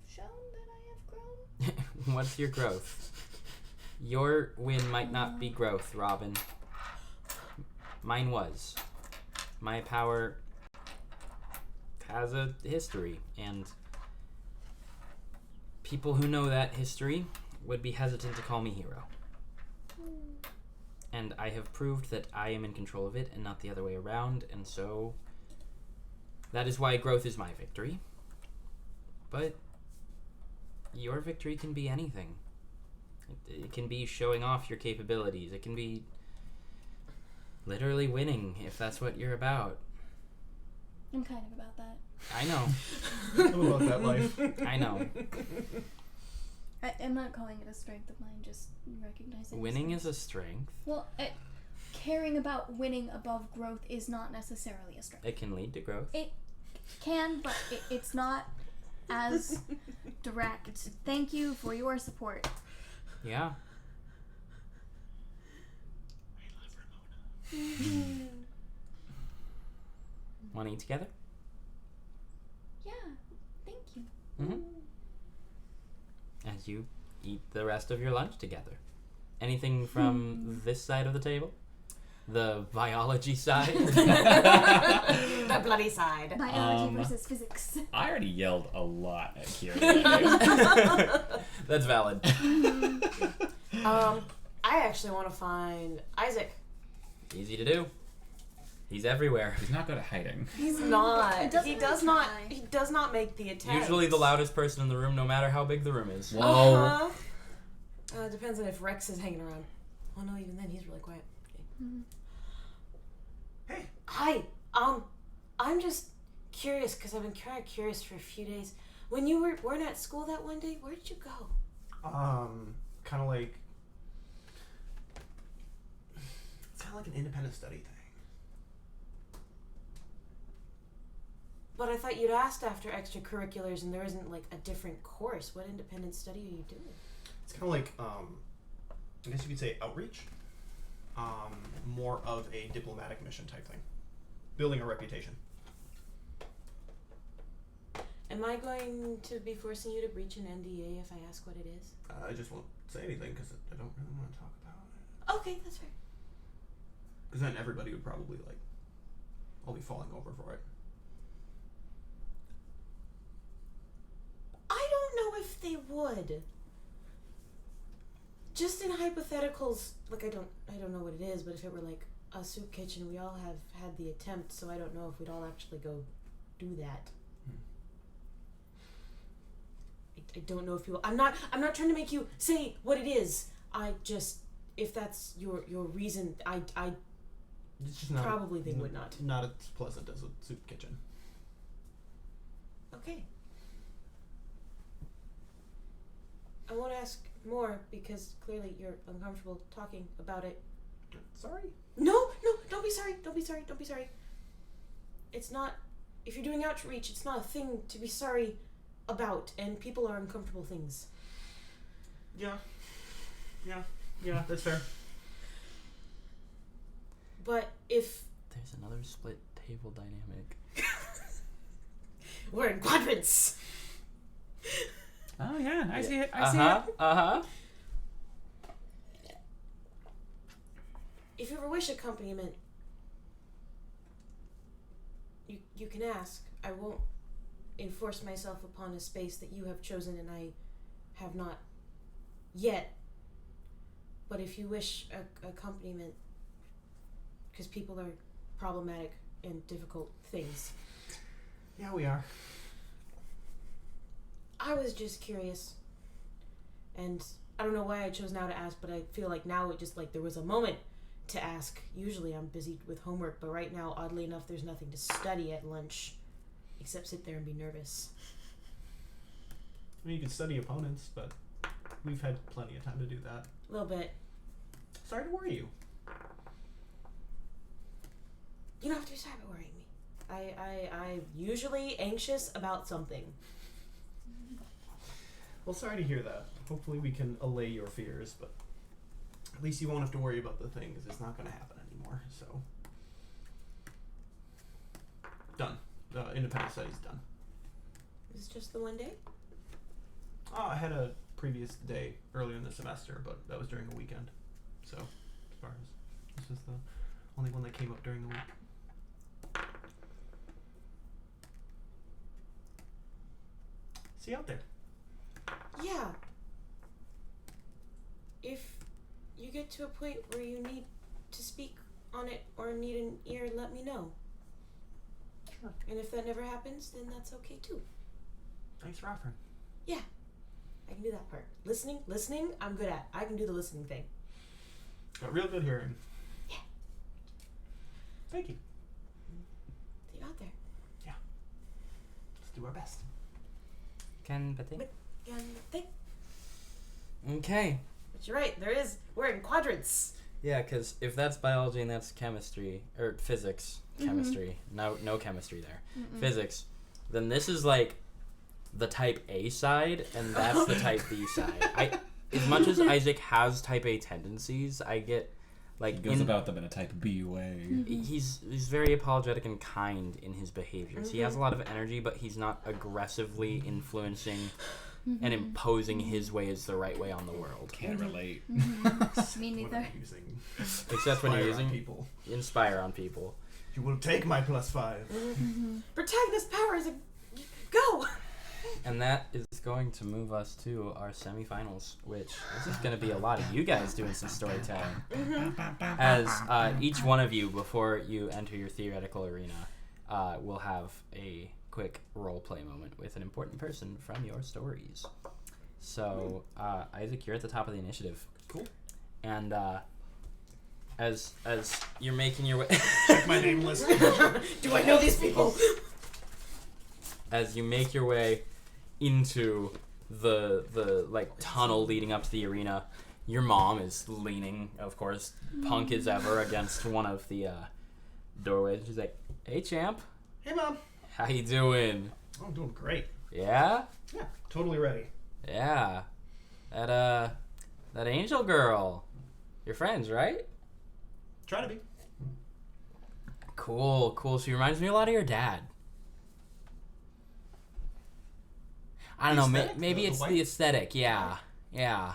shown that I have grown. What's your growth? Your win might not be growth, Robin. Mine was. My power has a history, and people who know that history would be hesitant to call me hero. And I have proved that I am in control of it and not the other way around, and so that is why growth is my victory. But your victory can be anything. It can be showing off your capabilities. It can be literally winning, if that's what you're about. I'm kind of about that. I know. I'm about that life. I know. I'm not calling it a strength of mine, just recognizing Winning is a strength. Well, caring about winning above growth is not necessarily a strength. It can lead to growth. It can, but it's not as direct. Thank you for your support. Yeah. Want to eat together? Yeah, thank you. Mm-hmm. As you eat the rest of your lunch together. Anything from this side of the table? The biology side? The bloody side. Biology versus physics. I already yelled a lot at Kira. That's valid. I actually want to find Isaac. Easy to do. He's everywhere. He's not good at hiding. He's not. He doesn't really try. He does not make the attempt. Usually the loudest person in the room, no matter how big the room is. Whoa. Depends on if Rex is hanging around. Oh no, even then he's really quiet. Mm-hmm. Hey. Hi. I'm just curious because I've been kind of curious for a few days. When you weren't at school that one day, where did you go? Kind of like. It's kind of like an independent study thing. But I thought you'd asked after extracurriculars, and there isn't like a different course. What independent study are you doing? It's kind of like, I guess you could say outreach. More of a diplomatic mission type thing. Building a reputation. Am I going to be forcing you to breach an NDA if I ask what it is? I just won't say anything because I don't really want to talk about it. Okay, that's fair. Because then everybody would probably, like, all be falling over for it. I don't know if they would. Just in hypotheticals, like I don't know what it is, but if it were like a soup kitchen, we all have had the attempt, so I don't know if we'd all actually go do that. I don't know if you. I'm not trying to make you say what it is. I just, if that's your reason, I It's just not probably they would not. Not as pleasant as a soup kitchen. Okay. I won't ask more because clearly you're uncomfortable talking about it. Sorry. No, don't be sorry. Don't be sorry. It's not. If you're doing outreach, it's not a thing to be sorry about, and people are uncomfortable things. Yeah, that's fair. But if There's another split table dynamic. we're in quadrants. Oh yeah, I see it. If you ever wish accompaniment, you can ask. I won't enforce myself upon a space that you have chosen and I have not yet. But if you wish accompaniment, because people are problematic and difficult things. Yeah, we are. I was just curious. And I don't know why I chose now to ask, but I feel like now it just like there was a moment to ask. Usually I'm busy with homework, but right now, oddly enough, there's nothing to study at lunch except sit there and be nervous. I mean, you can study opponents, but we've had plenty of time to do that. A little bit. Sorry to worry you. You don't have to be sorry about worrying me. I'm usually anxious about something. Well, sorry to hear that. Hopefully we can allay your fears, but at least you won't have to worry about the thing, because it's not going to happen anymore, so. Done. The independent study's done. Is it just the one day? Oh, I had a previous day earlier in the semester, but that was during a weekend. So, as far as this is the only one that came up during the week. See you out there. Yeah. If you get to a point where you need to speak on it or need an ear, let me know. Sure. And if that never happens, then that's okay too. Thanks for offering. Yeah. I can do that part. Listening, I'm good at. I can do the listening thing. Got real good hearing. Yeah. Thank you. See you out there. Let's do our best. Can pate? Okay. But you're right, we're in quadrants. Yeah, because if that's biology and that's chemistry, or physics, chemistry, no chemistry there, physics, then this is like the type A side, and that's the type B side. As much as Isaac has type A tendencies, I get like He goes about them in a type B way. he's very apologetic and kind in his behaviors. He has a lot of energy, but he's not aggressively influencing and imposing his way as the right way on the world. Can't relate. Me What neither. I'm using. Except when you're Fire on using people. inspire on people. You will take my +5. Protagonist power is a go. And that is going to move us to our semifinals, which this is going to be a lot of you guys doing some storytelling. As each one of you, before you enter your theoretical arena, will have a quick role play moment with an important person from your stories. So, Isaac, you're at the top of the initiative. Cool. And as you're making your way, Check my name list. Do I know these people? as you make your way into the like tunnel leading up to the arena, your mom is leaning, of course, punk as ever, against one of the doorways. She's like, "Hey, champ, Hey, Mom. how you doing? Oh, I'm doing great. Yeah, Yeah, totally ready. yeah. That angel girl, your friends, right? Try to be. Cool, cool. She reminds me a lot of your dad. I don't know. Aesthetic? Maybe The it's white- the aesthetic. Yeah, yeah.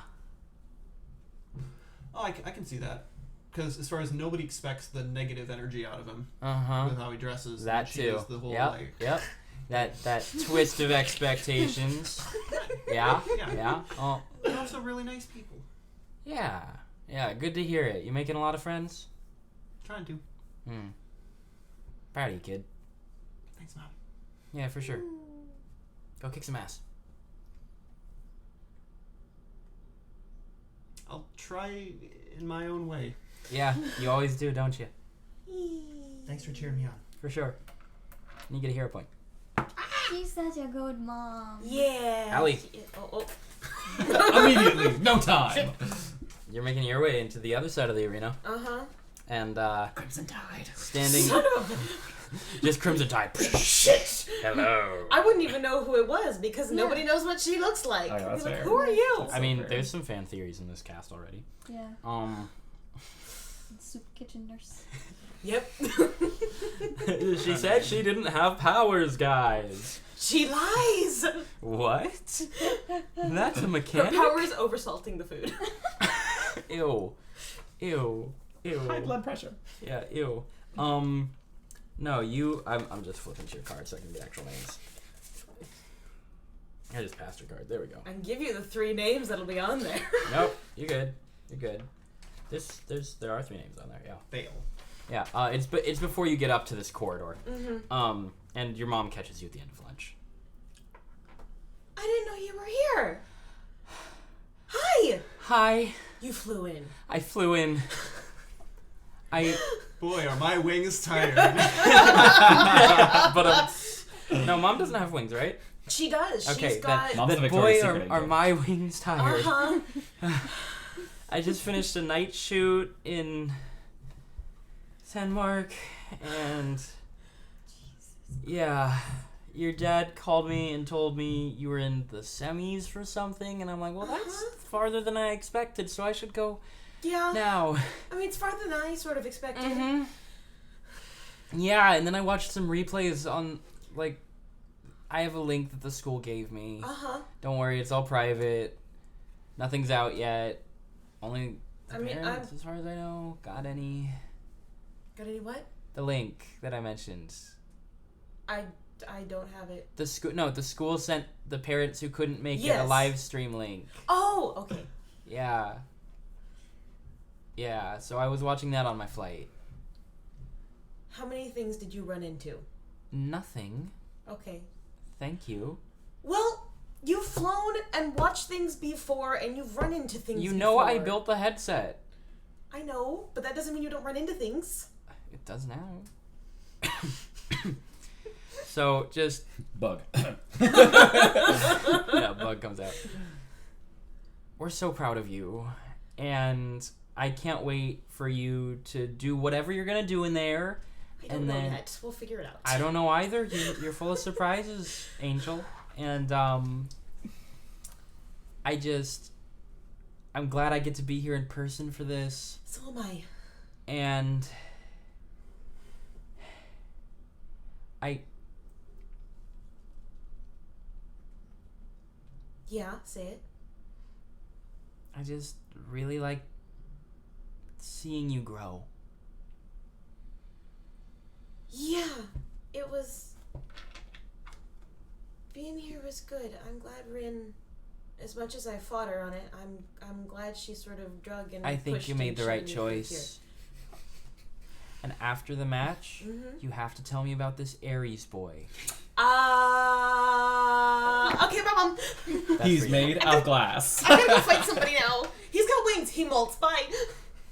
Oh, I can see that. Because as far as nobody expects the negative energy out of him Uh huh. with how he dresses. and That she too. is the whole, Yep. like, Yep. That twist of expectations. Yeah. Yeah. Yeah. Oh. They're also really nice people. Yeah. Yeah. Good to hear it. You making a lot of friends? Trying to. Hmm. Proud of you, kid. Thanks, Mom. Yeah, for sure. Go kick some ass. I'll try in my own way. Yeah, you always do, don't you? Thanks for cheering me on. For sure. And you get a hero point. She's such a good mom. Yeah. Allie. Oh. Immediately, no time. You're making your way into the other side of the arena, Uh-huh. and Crimson Tide. standing Son of a... just Crimson Tide. Shit! Hello. I wouldn't even know who it was because Yeah. nobody knows what she looks like. Oh, yeah, that's Be like, fair. who are you? I mean, there's some fan theories in this cast already. Yeah. Soup kitchen nurse. Yep. She said she didn't have powers, guys. She lies. What? That's a Her mechanic? power is oversalting the food. Ew. Ew. Ew. High blood pressure. Yeah, ew. No, I'm just flipping to your card so I can get actual names. I just passed your card. There we go. I can give you the 3 names that'll be on there. Nope, you're good. You're good. There are 3 names on there. Yeah. Fail. Yeah. It's before you get up to this corridor. Mm-hmm. And your mom catches you at the end of lunch. I didn't know you were here. Hi. Hi. You flew in. I flew in. Boy, are my wings tired. But no, mom doesn't have wings, right? She does. Okay, She's got. Mom's the Then Victoria's boy, Secret are angel. my wings tired. Uh-huh. I just finished a night shoot in Denmark, and yeah, your dad called me and told me you were in the semis for something, and I'm like, well, that's farther than I expected, so I should go Yeah. now. I mean, it's farther than I sort of expected. Mm-hmm. Yeah, and then I watched some replays on, like, I have a link that the school gave me. Uh-huh. Don't worry, it's all private. Nothing's out yet. Only the I mean, parents, as far as I know, got any. Got any what? The link that I mentioned. I don't have it. The school sent the parents who couldn't make it a Yes. live stream link. Oh, okay. Yeah. Yeah, so I was watching that on my flight. How many things did you run into? Nothing. Okay. Thank you. Well, you've flown and watched things before, and you've run into things You know I before. built the headset. I know, but that doesn't mean you don't run into things. It does now. So just Bug. yeah, bug comes out. We're so proud of you, and I can't wait for you to do whatever you're gonna do in there. I don't And know then- yet. We'll figure it out. I don't know either. You're full of surprises, Angel. And I'm glad I get to be here in person for this. So am I. And Yeah, say it. I just really like seeing you grow. Yeah, it was. Being here was good. I'm glad Rin, as much as I fought her on it, I'm glad she sort of drug and I think pushed you made and the shoved right me through here. choice. And after the match, you have to tell me about this Aries boy. Okay, Mom. That's He's for you. made of glass. I'm gonna go fight somebody now. He's got wings. He molts. Bye.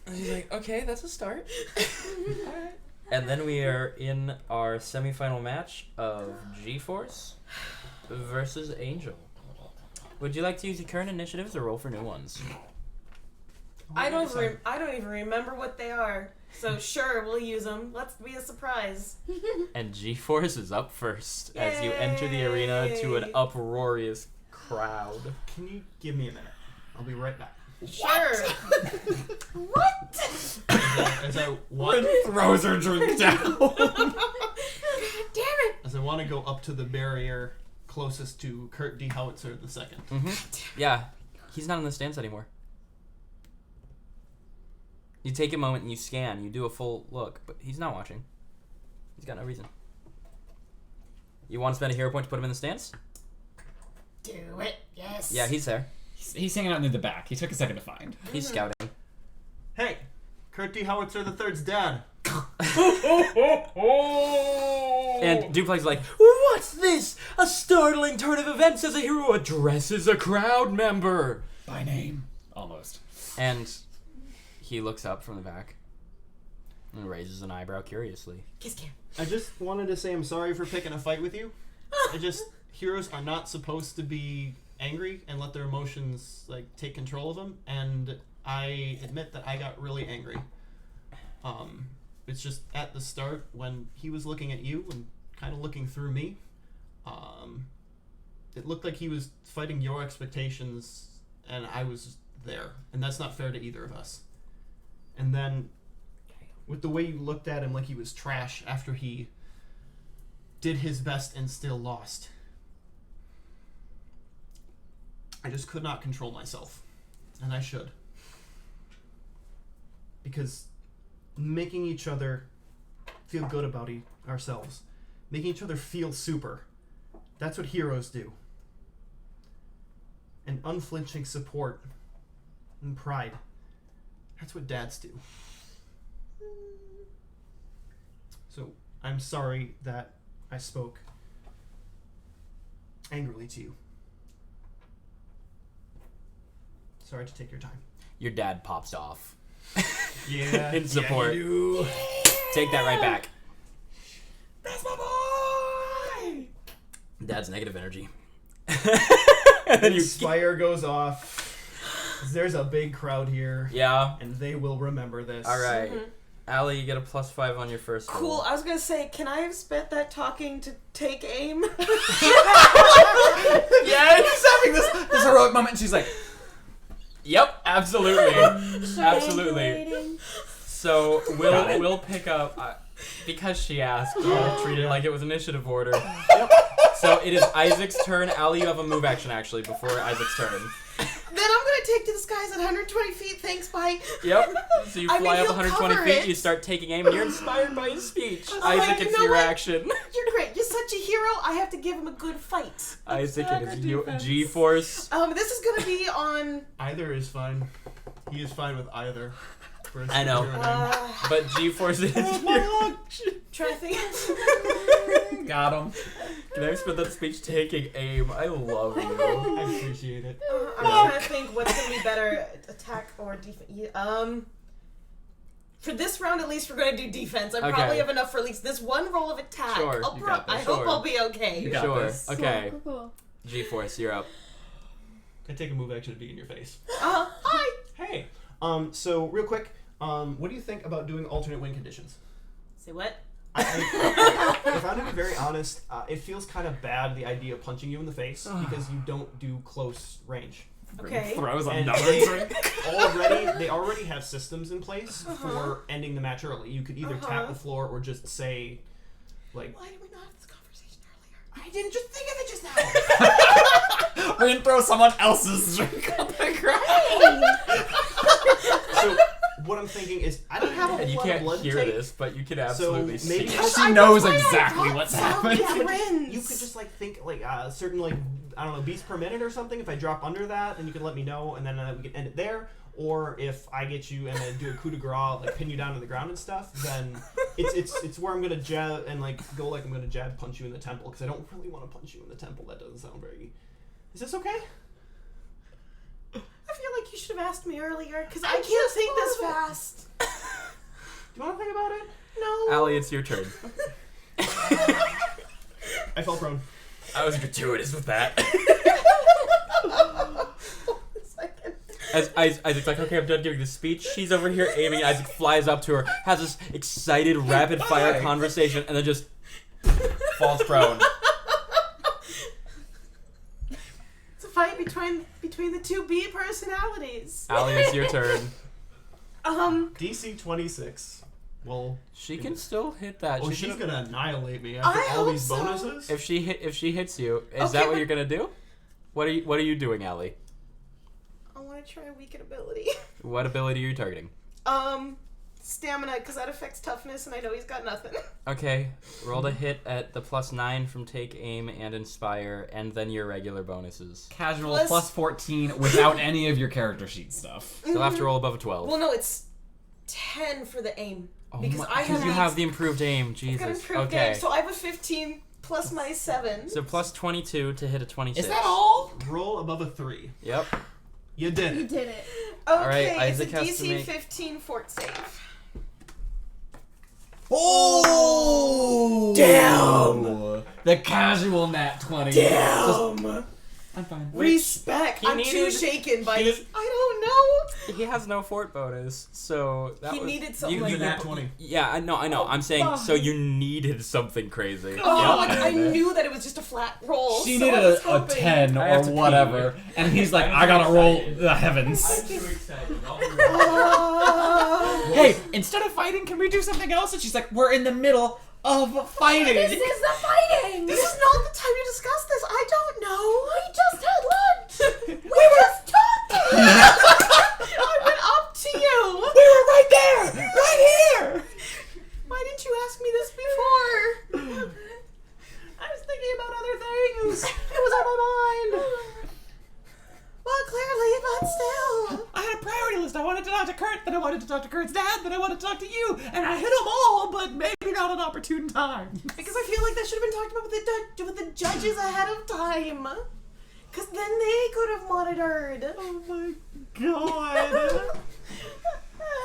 And he's like, okay, that's a start. Alright. And then we are in our semifinal match of G-Force versus Angel. Would you like to use your current initiatives or roll for new ones? I don't even remember what they are. So sure, we'll use them. Let's be a surprise. And G-Force is up first as you enter the arena to an Yay. uproarious crowd. Can you give me a minute? I'll be right back. Sure. What? As I want, Throws her drink down. Damn it. as I want to go up to the barrier closest to Kurt D. Howitzer II. Yeah, he's not in the stands anymore. You take a moment and you scan. You do a full look, but he's not watching. He's got no reason. You want to spend a hero point to put him in the stands? Do it. Yes. Yeah, he's there. He's hanging out near the back. He took a second to find. He's scouting. Hey, Kurt D. Howitzer III's dad. And Duplex is like, what's this? A startling turn of events as a hero addresses a crowd member. By name. Almost. And he looks up from the back and raises an eyebrow curiously. Kiss cam. I just wanted to say I'm sorry for picking a fight with you. Heroes are not supposed to be angry and let their emotions take control of them, and I admit that I got really angry. It's just at the start when he was looking at you and kind of looking through me. It looked like he was fighting your expectations, and I was there, and that's not fair to either of us. And then, with the way you looked at him like he was trash after he did his best and still lost, I just could not control myself. And I should. Because making each other feel good about ourselves, making each other feel super, that's what heroes do. And unflinching support and pride, that's what dads do. So I'm sorry that I spoke angrily to you. Sorry to take your time. Your dad pops off. Yeah. In support. Yeah, you do. Take that right back. That's my boy. Dad's negative energy. And then fire goes off. There's a big crowd here. Yeah. And they will remember this. All right. Allie, you get a +5 on your first roll. Cool. I was gonna say, can I have spent that talking to take aim? Yeah, he's having this heroic moment, and she's like, Yep, absolutely. Absolutely. Triangulating. So Got it. we'll pick up because she asked. I'll treat it like it was initiative order. So it is Isaac's turn. Allie, you have a move action actually before Isaac's turn. Then I'm gonna take to the skies at 120 feet. Thanks, bye. Yep. So you I mean, fly up he'll 120 cover feet. it. You start taking aim, and you're inspired by his speech. Oh, Isaac, you it's know your what? action. You're great. You're such a hero. I have to give him a good fight. Isaac, it is you. G-force. This is gonna be on. Either is fine. He is fine with either. I know. But G-force is your action. Try to think. got him. Can I spend that speech taking aim? I love you. I appreciate it. I'm trying to think what's gonna be better, attack or defense. For this round at least, we're gonna do defense. I Okay. probably have enough for at least this one roll of attack. Sure, you got this. I hope Sure. I'll be okay. You got Sure. this. Okay. Cool. G-force, you're up. I take a move action to be in your face. Hi. Hey. So real quick, what do you think about doing alternate win conditions? Say what? If I'm to be very honest, it feels kind of bad, the idea of punching you in the face, because you don't do close range. Okay. Throws And another drink. they already have systems in place for ending the match early. You could either tap the floor or just say, like, Why did we not have this conversation earlier? I didn't just think of it just now. We're gonna throw someone else's drink on the ground. So what I'm thinking is, I don't have a And you lot of can't blood to hear take. this, but you can absolutely So maybe- see. She knows exactly what's Sound happening. friends. You could just like think like certain like I don't know beats per minute or something. If I drop under that, then you can let me know, and then we can end it there. Or if I get you and then do a coup de grace, like pin you down to the ground and stuff, then it's where I'm gonna jab and like go like I'm gonna jab punch you in the temple, because I don't really want to punch you in the temple. That doesn't sound very. Is this okay? I feel like you should have asked me earlier, because I can't think this fast. Do you want to think about it? No. Allie, it's your turn. I fell prone. I was gratuitous with that. As Isaac's like, okay, I'm done giving this speech. She's over here aiming. Isaac flies up to her, has this excited, rapid-fire conversation, and then just falls prone. It's a fight between the two B personalities. Allie, it's your turn. DC 26. Well, She can still hit that. oh, She she's should've- gonna annihilate me after I all hope these so. bonuses. If she hits you, is Okay, that what but- you're gonna do? What are you doing, Allie? I want to try a weaken ability. What ability are you targeting? Stamina, because that affects toughness, and I know he's got nothing. Okay, roll to hit at the +9 from Take Aim and Inspire, and then your regular bonuses. Casual Plus- plus 14 without any of your character sheet stuff. You'll have to roll above a 12. Well, no, it's 10 for the aim. Oh because my- I have you have the improved aim. Jesus. got improved Okay. aim, so I have a 15 plus my 7. So +22 to hit a 26. Is that all? Roll above a 3. Yep. You did You it. did it. Okay, Alright, it's a Isaac has to DC make- 15 fort save. Oh! Damn! The casual nat 20. Damn! I'm fine. Respect! he I'm too needed- shaken by he- this. I don't know! He has no fort bonus, so that He was... needed something you, like you, that. 20. Yeah, I know. I'm saying, so you needed something crazy. Oh, Yep. like, I knew that it was just a flat roll. She so needed I was a hoping. 10 I have or to pee. whatever, and he's like, I gotta roll the heavens. too excited. Hey, instead of fighting, can we do something else? And she's like, we're in the middle of fighting. This is the fighting! This is not the time to discuss this. I don't know. We just had lunch! We were just talking. I went up to you. We were right there! Right here! Why didn't you ask me this before? I was thinking about other things. It was on my mind. Well, clearly, but still. I had a priority list. I wanted to talk to Kurt, then I wanted to talk to Kurt's dad, then I wanted to talk to you, and I hit them all, but maybe not an opportune time. Because I feel like that should have been talked about with the judges ahead of time. Because then they could have monitored. Oh my god.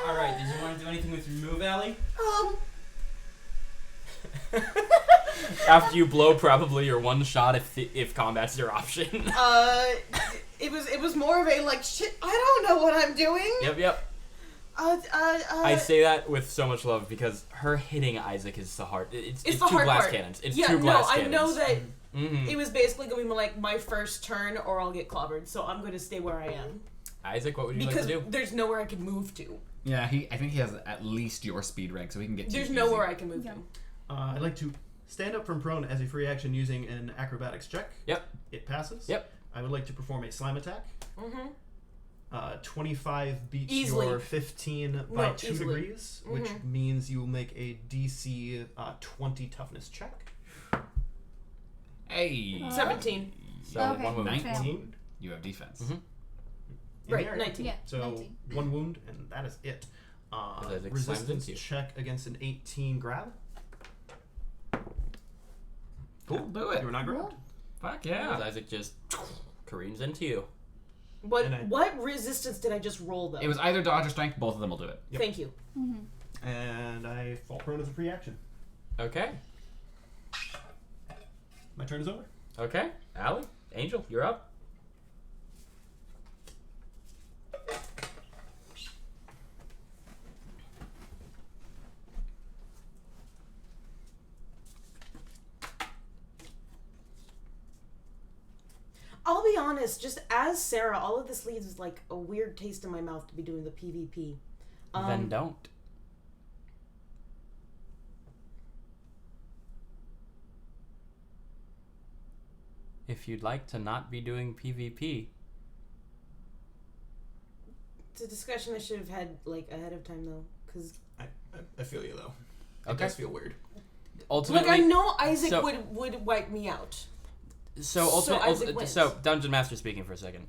Alright, did you want to do anything with your move, Allie? After you blow probably your one shot if combat's your option. It was more of a like shit. I don't know what I'm doing. Yep. I say that with so much love because her hitting Isaac is the hard. It's the two hard blast part. cannons. It's Yeah, two no, blast I cannons. know that Mm-hmm. it was basically going to be like my first turn, or I'll get clobbered. So I'm going to stay where I am Isaac, what would you because like to do? there's nowhere I can move to. Yeah, I think he has at least your speed rank, so he can get to There's you nowhere easy. I can move Yeah. to. I'd like to stand up from prone as a free action using an acrobatics check. Yep. It passes. Yep. I would like to perform a slime attack. Mm-hmm. 25 beats Easily. your 15 by No, 2 easily. degrees, which Mhm. means you will make a DC 20 toughness check. Hey. 17. So Okay. one wound. 19. You have defense. Mhm. In Right, the area. 19. Yeah, So 19. 1 wound, and that is it. Isaac slams Resistance into you. check against an 18 grab. Cool, do it. You were not grabbed. Fuck As yeah. Isaac just careens into you. And I- What resistance did I just roll though? It was either dodge or strength, both of them will do it. Yep. Thank you. And I fall prone as a free action. Okay. My turn is over. Okay. Allie, Angel, you're up. honest, just as Sarah, all of this leaves like a weird taste in my mouth to be doing the PvP. Then don't. If you'd like to not be doing PvP, It's a discussion I should have had like ahead of time though, because I feel you though. It Okay. does feel weird. ultimately, like I know Isaac so- would wipe me out. So wins. Dungeon Master speaking for a second.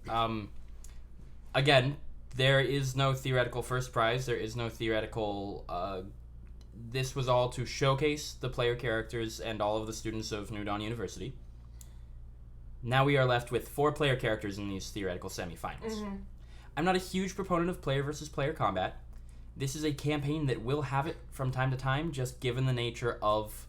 Again, there is no theoretical first prize. There is no theoretical. This was all to showcase the player characters and all of the students of New Dawn University. Now we are left with 4 player characters in these theoretical semifinals. Mm-hmm. I'm not a huge proponent of player versus player combat. This is a campaign that will have it from time to time, just given the nature of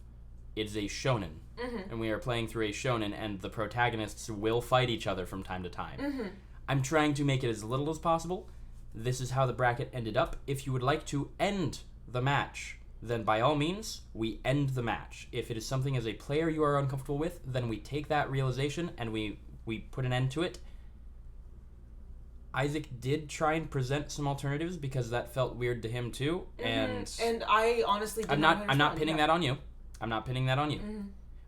it is a shonen. Mm-hmm. And we are playing through a shonen, and the protagonists will fight each other from time to time. Mm-hmm. I'm trying to make it as little as possible. This is how the bracket ended up. If you would like to end the match, then by all means, we end the match. If it is something as a player you are uncomfortable with, then we take that realization and we put an end to it. Isaac did try and present some alternatives because that felt weird to him too, and I honestly did I'm not pinning that. that on you. I'm not pinning that on you. Mm-hmm.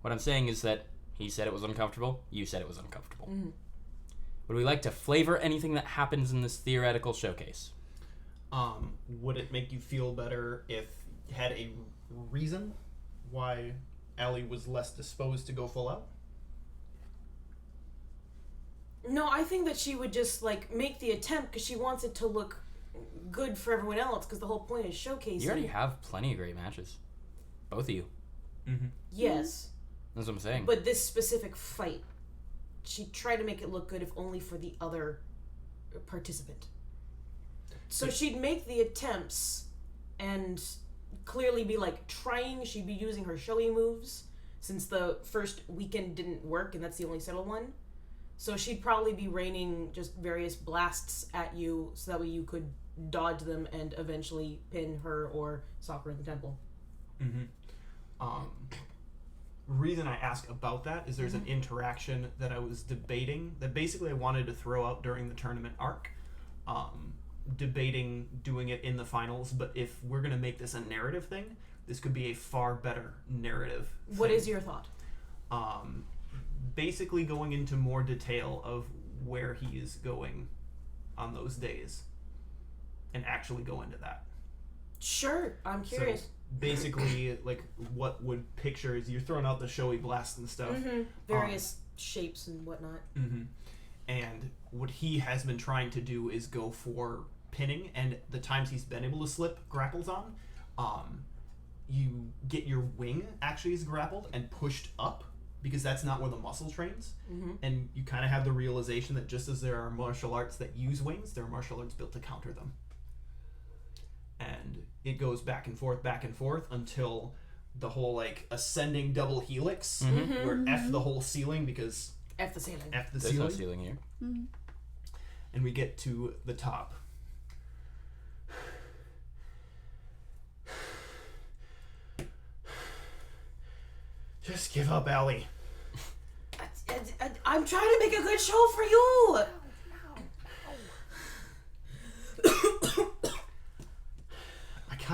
What I'm saying is that he said it was uncomfortable. You said it was uncomfortable. Mm-hmm. Would we like to flavor anything that happens in this theoretical showcase? Would it make you feel better if you had a reason why Allie was less disposed to go full out? No, I think that she would just like make the attempt because she wants it to look good for everyone else. Because the whole point is showcasing. You already have plenty of great matches. Both of you. Mm-hmm. Yes, That's what I'm saying. but this specific fight, she tried to make it look good, if only for the other participant. So she'd make the attempts and clearly be like trying. She'd be using her showy moves since the first weekend didn't work, and that's the only settled one. So she'd probably be raining just various blasts at you so that way you could dodge them and eventually pin her or stop her in the temple. Mm-hmm. Reason I ask about that is there's an interaction that I was debating that basically I wanted to throw out during the tournament arc. Debating doing it in the finals, but if we're going to make this a narrative thing, this could be a far better narrative What thing. is your thought? Basically going into more detail of where he is going on those days and actually go into that. Sure, I'm curious. So basically, like, what would pictures, you're throwing out the showy blast and stuff. Various shapes and whatnot. Mm-hmm. And what he has been trying to do is go for pinning, and the times he's been able to slip grapples on, you get your wing actually is grappled and pushed up, because that's not where the muscle trains. And you kind of have the realization that just as there are martial arts that use wings, there are martial arts built to counter them. And it goes back and forth until the whole like ascending double helix, where F the whole ceiling, because F the ceiling. F the There's ceiling, no ceiling here. and we get to the top. Just give up, Allie. I'm trying to make a good show for you.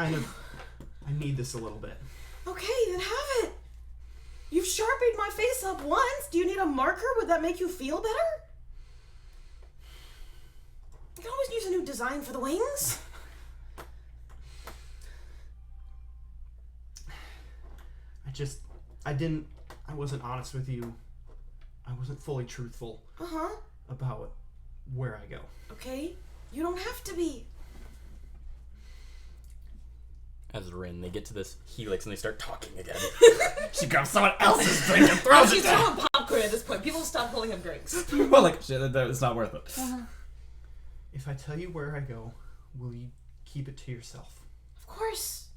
I need this a little bit. Okay, then have it. You've sharpened my face up once. Do you need a marker? Would that make you feel better? I can always use a new design for the wings. I wasn't honest with you. I wasn't fully truthful about where I go. Okay, you don't have to be. As Rin, they get to this helix and they start talking again. She grabs someone else's drink and throws She's it down. throwing popcorn at this point. People stop holding him drinks. Well, like, shit, it's not worth it. If I tell you where I go, will you keep it to yourself? Of course.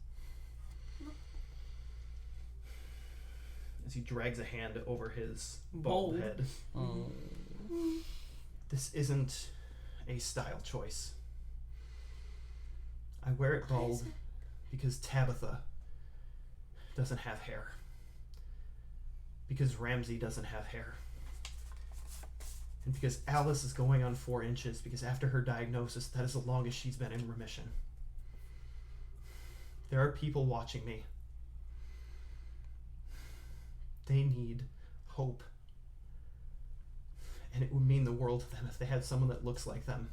As he drags a hand over his Bald. bald head. This isn't a style choice. I wear it bald because Tabitha doesn't have hair. Because Ramsey doesn't have hair. And because Alice is going on 4 inches, because after her diagnosis, that is the longest she's been in remission. There are people watching me. They need hope. And it would mean the world to them if they had someone that looks like them,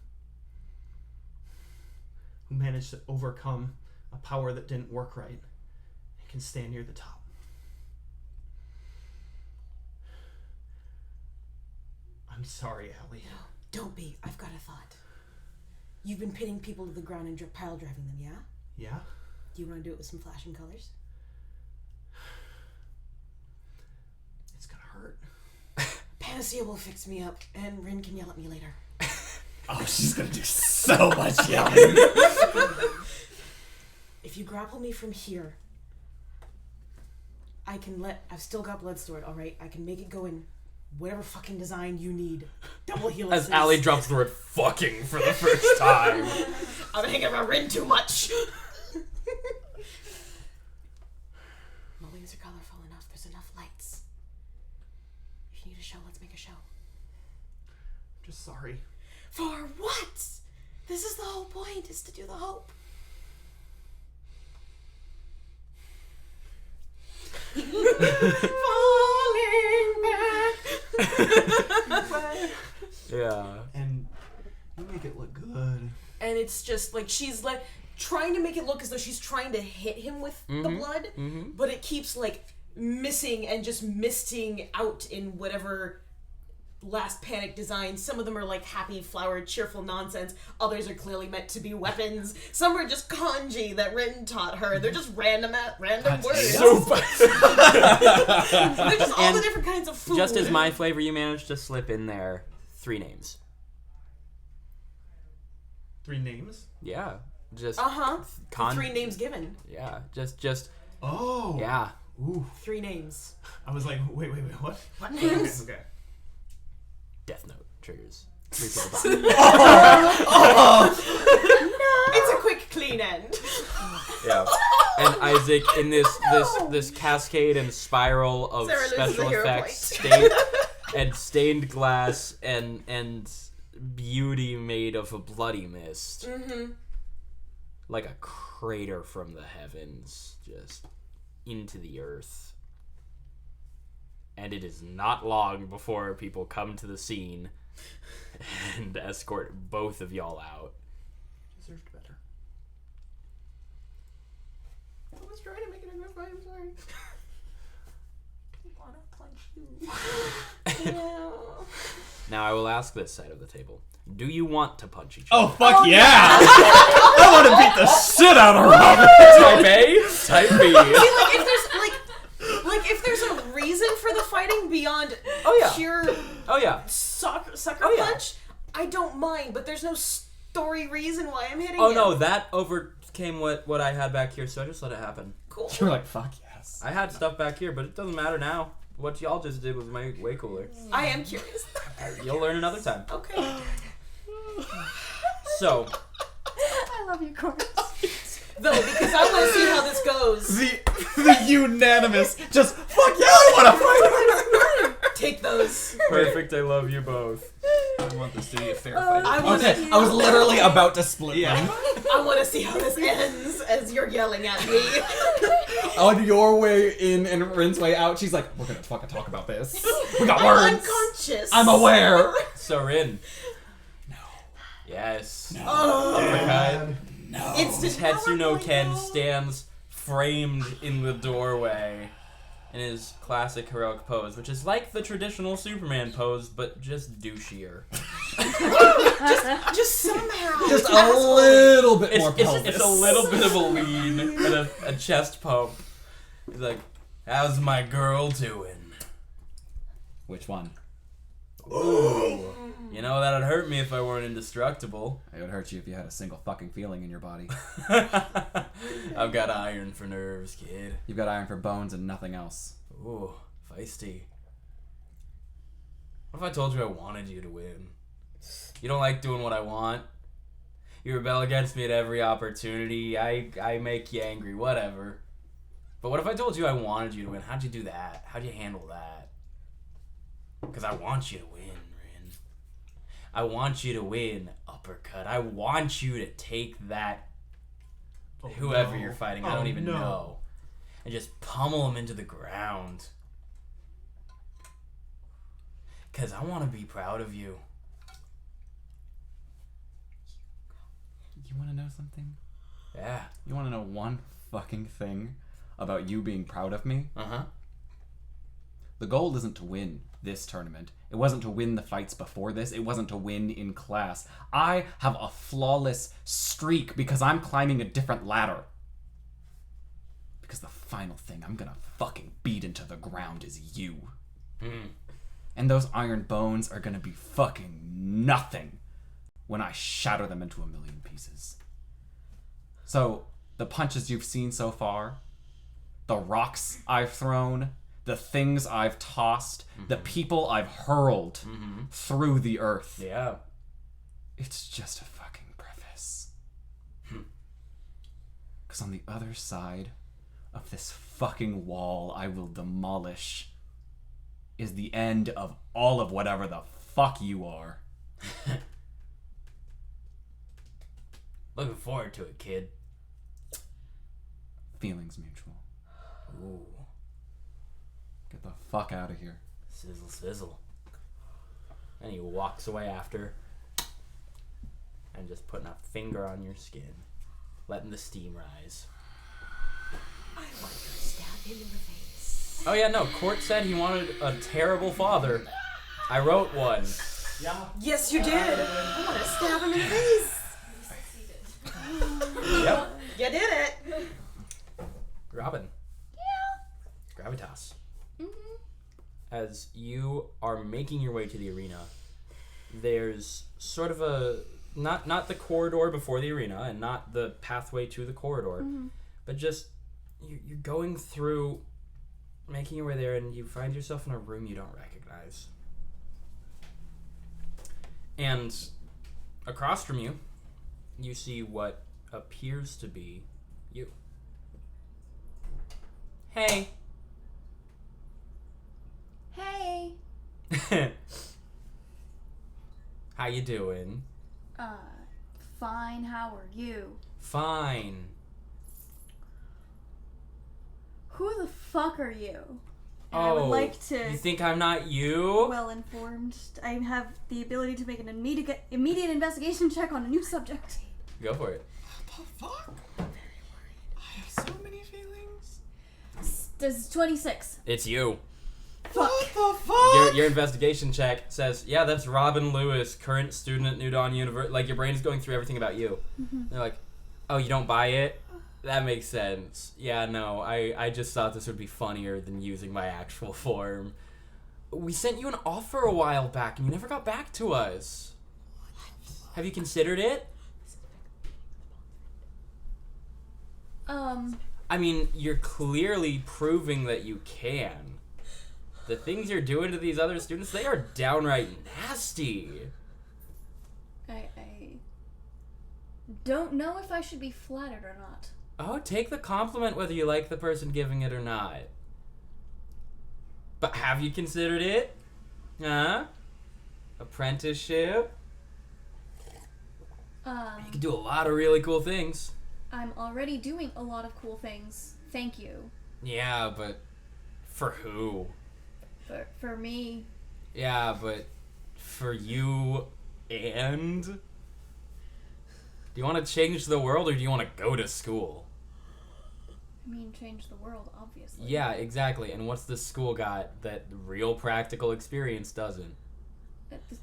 who managed to overcome a power that didn't work right and can stand near the top. I'm sorry, Allie. No, don't be. I've got a thought. You've been pinning people to the ground and pile driving them, yeah? Yeah? Do you want to do it with some flashing colors? It's gonna hurt. Panacea will fix me up, and Rin can yell at me later. Oh, she's gonna do so much yelling. If you grapple me from here, I've still got blood stored, alright? I can make it go in whatever fucking design you need. Double helices. As Allie drops the word fucking for the first time. I'm hanging around Rin too much. My wings are colorful enough. There's enough lights. If you need a show, let's make a show. I'm just sorry. For what? This is the whole point, is to do the hope. Falling back. Yeah. And you make it look good. And it's just like she's like trying to make it look as though she's trying to hit him with the blood, but it keeps like missing and just misting out in whatever last panic design. Some of them are like happy, flowered, cheerful nonsense. Others are clearly meant to be weapons. Some are just kanji that Rin taught her. They're just random words. So They're just all the different kinds of food. Just as my flavor, you managed to slip in there 3 names. 3 names? Yeah. Just The 3 names given. Yeah. Just Oh. yeah. Ooh. 3 names. I was like, wait, what? What names? Okay. Death Note triggers. 3 people die. It's a quick, clean end. Yeah. And Isaac, in this cascade and spiral of Sarah loses special a hero effects, point. stained glass and beauty made of a bloody mist. Mm-hmm. Like a crater from the heavens, just into the earth. And it is not long before people come to the scene and escort both of y'all out. Deserved better. I was trying to make it a good fight, I'm sorry. I want to punch you. Yeah. Now I will ask this side of the table. Do you want to punch each other? Oh, fuck yeah! I want to beat the shit out of Robin! Type A? Type B. See, like, if there's a reason for the fighting beyond pure sucker punch, I don't mind, but there's no story reason why I'm hitting him. No, that overcame what I had back here, so I just let it happen. Cool. You're like, fuck yes. I had stuff back here, but it doesn't matter now. What y'all just did was way cooler. I am curious. You'll learn another time. Okay. So, I love you, Corpse. Though, because I want to see how this goes. The unanimous, just, fuck yeah, I want to fight! Take those. perfect, I love you both. I want this to be a fair fight. I want to. I was literally about to split them. I want to see how this ends as you're yelling at me. On your way in and Rin's way out, she's like, we're gonna fucking talk about this. We got I'm words. unconscious. I'm aware. So, Rin. No. Yes. No. Okay. No. Tetsuno Ken stands framed in the doorway in his classic heroic pose, which is like the traditional Superman pose, but just douchier. just somehow. Just a little bit more pelvis. It's a little bit of a lean and a chest pump. He's like, how's my girl doing? Which one? Ooh. You know, that'd hurt me if I weren't indestructible. It would hurt you if you had a single fucking feeling in your body. I've got iron for nerves, kid. You've got iron for bones and nothing else. Ooh, feisty. What if I told you I wanted you to win? You don't like doing what I want. You rebel against me at every opportunity. I make you angry, whatever. But what if I told you I wanted you to win? How'd you do that? How'd you handle that? Because I want you to win, Rin. I want you to win. Uppercut. I want you to take that whoever you're fighting. I don't even know. And just pummel him into the ground. Because I want to be proud of you. You want to know something? Yeah. You want to know one fucking thing about you being proud of me? Uh-huh. The goal isn't to win this tournament. It wasn't to win the fights before this. It wasn't to win in class. I have a flawless streak because I'm climbing a different ladder. Because the final thing I'm gonna fucking beat into the ground is you. And those iron bones are gonna be fucking nothing when I shatter them into a million pieces. So, the punches you've seen so far, the rocks I've thrown, the things I've tossed, the people I've hurled through the earth. Yeah. It's just a fucking preface. Because on the other side of this fucking wall I will demolish is the end of all of whatever the fuck you are. Looking forward to it, kid. Feelings mutual. Ooh. Get the fuck out of here. Sizzle, sizzle. And he walks away after. And just putting a finger on your skin. Letting the steam rise. I want to stab him in the face. Oh yeah, no. Court said he wanted a terrible father. I wrote one. Yeah. Yes, you did. I want to stab him in the face. Yep. You did it. Robin. Yeah. Gravitas. As you are making your way to the arena, there's sort of a not the corridor before the arena and not the pathway to the corridor, but just you're going through, making your way there, and you find yourself in a room you don't recognize. And across from you, you see what appears to be you. Hey. Hey. How you doing? Fine, how are you? Fine. Who the fuck are you? And Oh, I would like to... You think I'm not you? Well informed. I have the ability to make an immediate investigation check on a new subject. Go for it. What the fuck? I'm very worried. I have so many feelings. Does 26. It's you. Fuck. What the fuck? Your investigation check says, yeah, that's Robin Lewis, current student at New Dawn University. Like, your brain is going through everything about you. They're like, oh, you don't buy it? That makes sense. Yeah, no, I just thought this would be funnier than using my actual form. We sent you an offer a while back, and you never got back to us. Have you considered it? I mean, you're clearly proving that you can. The things you're doing to these other students, they are downright nasty. I don't know if I should be flattered or not. Oh, take the compliment whether you like the person giving it or not. But have you considered it? Huh? Apprenticeship? You can do a lot of really cool things. I'm already doing a lot of cool things. Thank you. Yeah, but for who? For me. Yeah, but for you and? Do you want to change the world or do you want to go to school? I mean, change the world, obviously. Yeah, exactly. And what's the school got that real practical experience doesn't?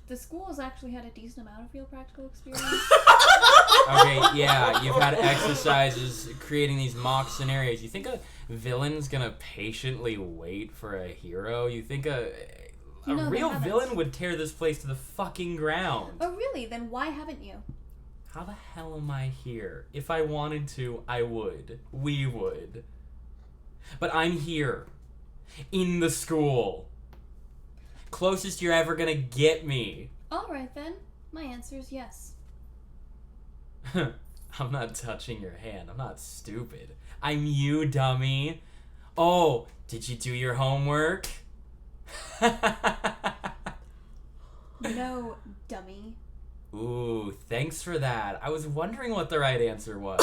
The school has actually had a decent amount of real practical experience. Okay, yeah, you've had exercises creating these mock scenarios. You think a villain's gonna patiently wait for a hero? You think a No, they real haven't. villain would tear this place to the fucking ground? Oh, really? Then why haven't you? How the hell am I here? If I wanted to, I would. We would. But I'm here. In the school. Closest you're ever gonna get me. Alright then. My answer is yes. I'm not touching your hand. I'm not stupid. I'm you, dummy. Oh, did you do your homework? No, dummy. Ooh, thanks for that. I was wondering what the right answer was.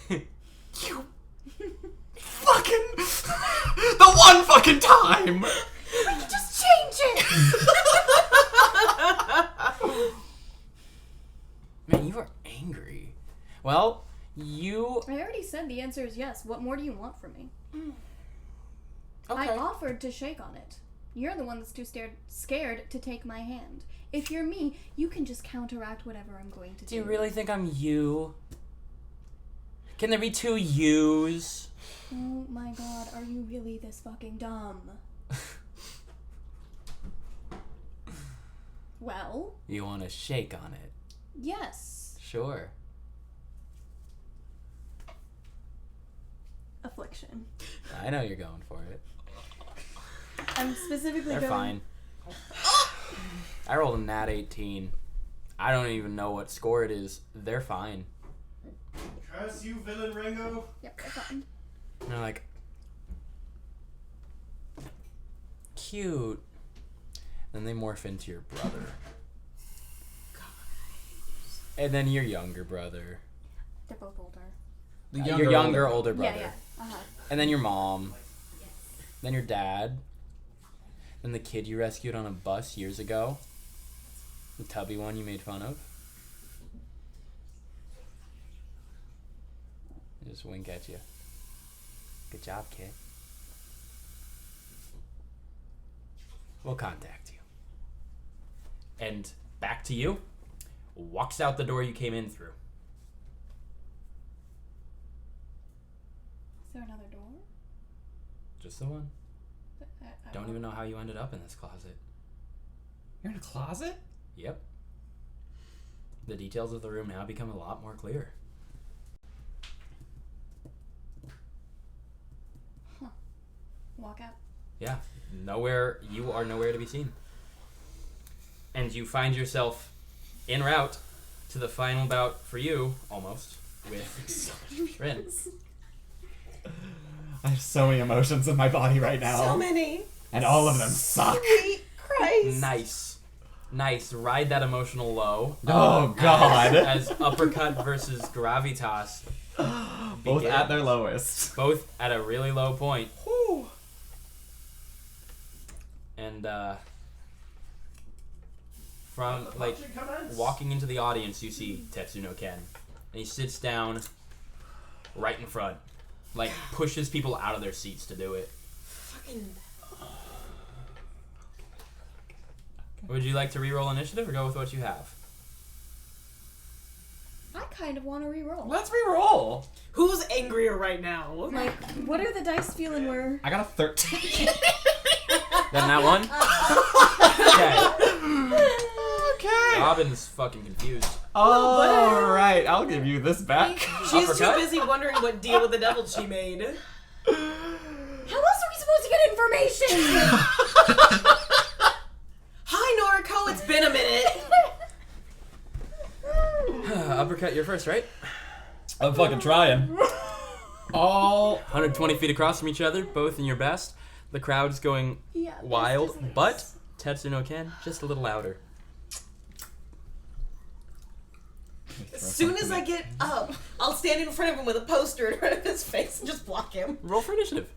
You fucking... The one fucking time! We can just change it! Man, you are angry. Well, you... I already said the answer is yes. What more do you want from me? Okay. I offered to shake on it. You're the one that's too scared to take my hand. If you're me, you can just counteract whatever I'm going to do. Do you really think I'm you? Can there be two yous? Oh my god, are you really this fucking dumb? Well, You want to shake on it? yes. Sure. Affliction. I know you're going for it. I'm specifically They're going... fine. I rolled a nat 18. I don't even know what score it is. They're fine. Curse you, villain Rango. Yep, they're fine. And they're like, cute. Then they morph into your brother. And then your younger brother. They're both older. Your younger, older brother. Yeah, yeah. Uh-huh. And then your mom. Then your dad. Then the kid you rescued on a bus years ago. The tubby one you made fun of. I just wink at you. Good job, kid. We'll contact you. And back to you. Walks out the door you came in through. Is there another door? Just the one. I Don't even know how you ended up in this closet. You're in a closet? Yep. The details of the room now become a lot more clear. Walk out. Yeah. You are nowhere to be seen. And you find yourself en route to the final bout for you, almost, with Rin. I have so many emotions in my body right now. So many. And all of them suck. Sweet Christ. Nice. Ride that emotional low. Oh, God. As uppercut versus gravitas. Both begin. at their lowest. Both at a really low point. Whew. And, from, like, walking into the audience, you see Tetsuno Ken. And he sits down right in front. Like, pushes people out of their seats to do it. Fucking. Would you like to re-roll initiative or go with what you have? I kind of want to re-roll. Let's re-roll. Who's angrier right now? Like, what are the dice feeling where... I got a 13. Then that one? Okay. Robin's fucking confused. All right, I'll give you this back. She's Uppercut? too busy wondering what deal with the devil she made. How else are we supposed to get information? Hi, Noriko. It's been a minute. Uppercut, you're first, right? I'm fucking trying. All 120 feet across from each other, both in your best. The crowd's going Yeah, wild, but Tetsuno Ken, just a little louder. As soon as I get up, I'll stand in front of him with a poster in front of his face and just block him. Roll for initiative.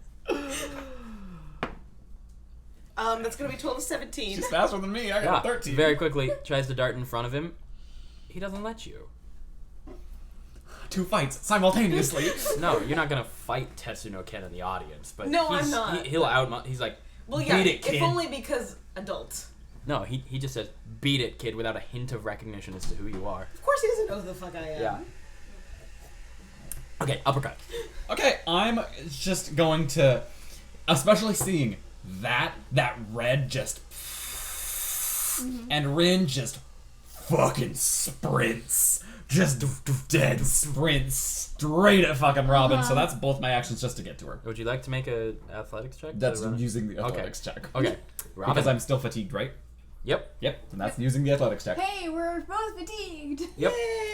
That's gonna be 12 to 17. She's faster than me. I got a 13. Very quickly, tries to dart in front of him. He doesn't let you. 2 fights simultaneously. No, you're not gonna fight Tetsuno Ken in the audience, but No, I'm not. He'll he's like, Well, yeah, beat it, kid. if only because adult. No, he just says, beat it, kid, without a hint of recognition as to who you are. Of course he doesn't know who the fuck I am. Yeah. Okay, uppercut. Okay, I'm just going to, especially seeing that red just, and Rin just fucking sprints. Just dead sprints straight at fucking Robin. So that's both my actions just to get to her. Would you like to make a athletics check? That's to run? using the athletics check. Okay. Robin. Because I'm still fatigued, right? Yep. Yep, and that's using the athletics check. Hey, we're both fatigued. Yep.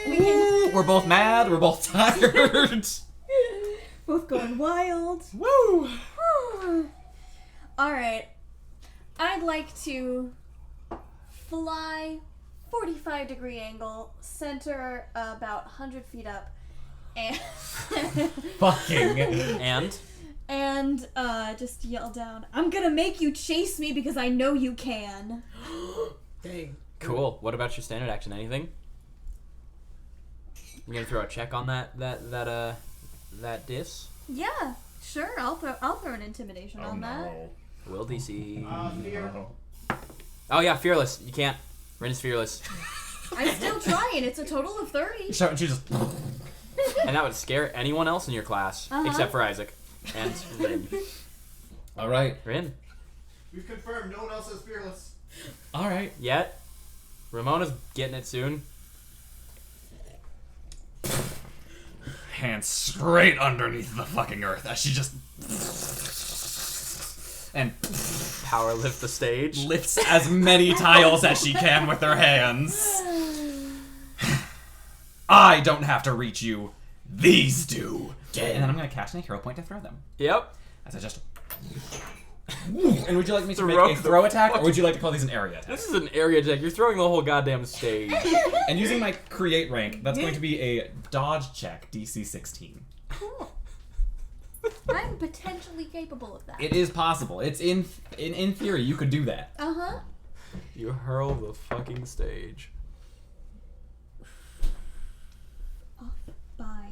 Ooh, we're both mad, we're both tired. Both going wild. Woo! Alright. I'd like to fly 45-degree angle, center about 100 feet up, and Fucking. And just yell down, "I'm gonna make you chase me because I know you can." Dang. cool. What about your standard action? Anything? You gonna throw a check on that diss? Yeah, sure. I'll throw an intimidation on that. Will DC. Fear. Oh yeah, fearless. You can't. Rin is fearless, I'm still trying. It's a total of 30. So she just. and that would scare anyone else in your class except for Isaac and Rin. All right. Rin. We've confirmed no one else is fearless. All right. Yet. Ramona's getting it soon. Hands straight underneath the fucking earth as she just. And Power lift the stage. lifts as many tiles as she can with her hands. I don't have to reach you. These do. And then I'm going to cast a hero point to throw them. Yep. As I just. And would you like me to make Throw a the throw attack, or would you like to call these an area attack? This is an area check. You're throwing the whole goddamn stage. And using my create rank, that's going to be a dodge check, DC 16. Cool. I'm potentially capable of that. It is possible. It's in theory, you could do that. Uh-huh. You hurl the fucking stage. Off by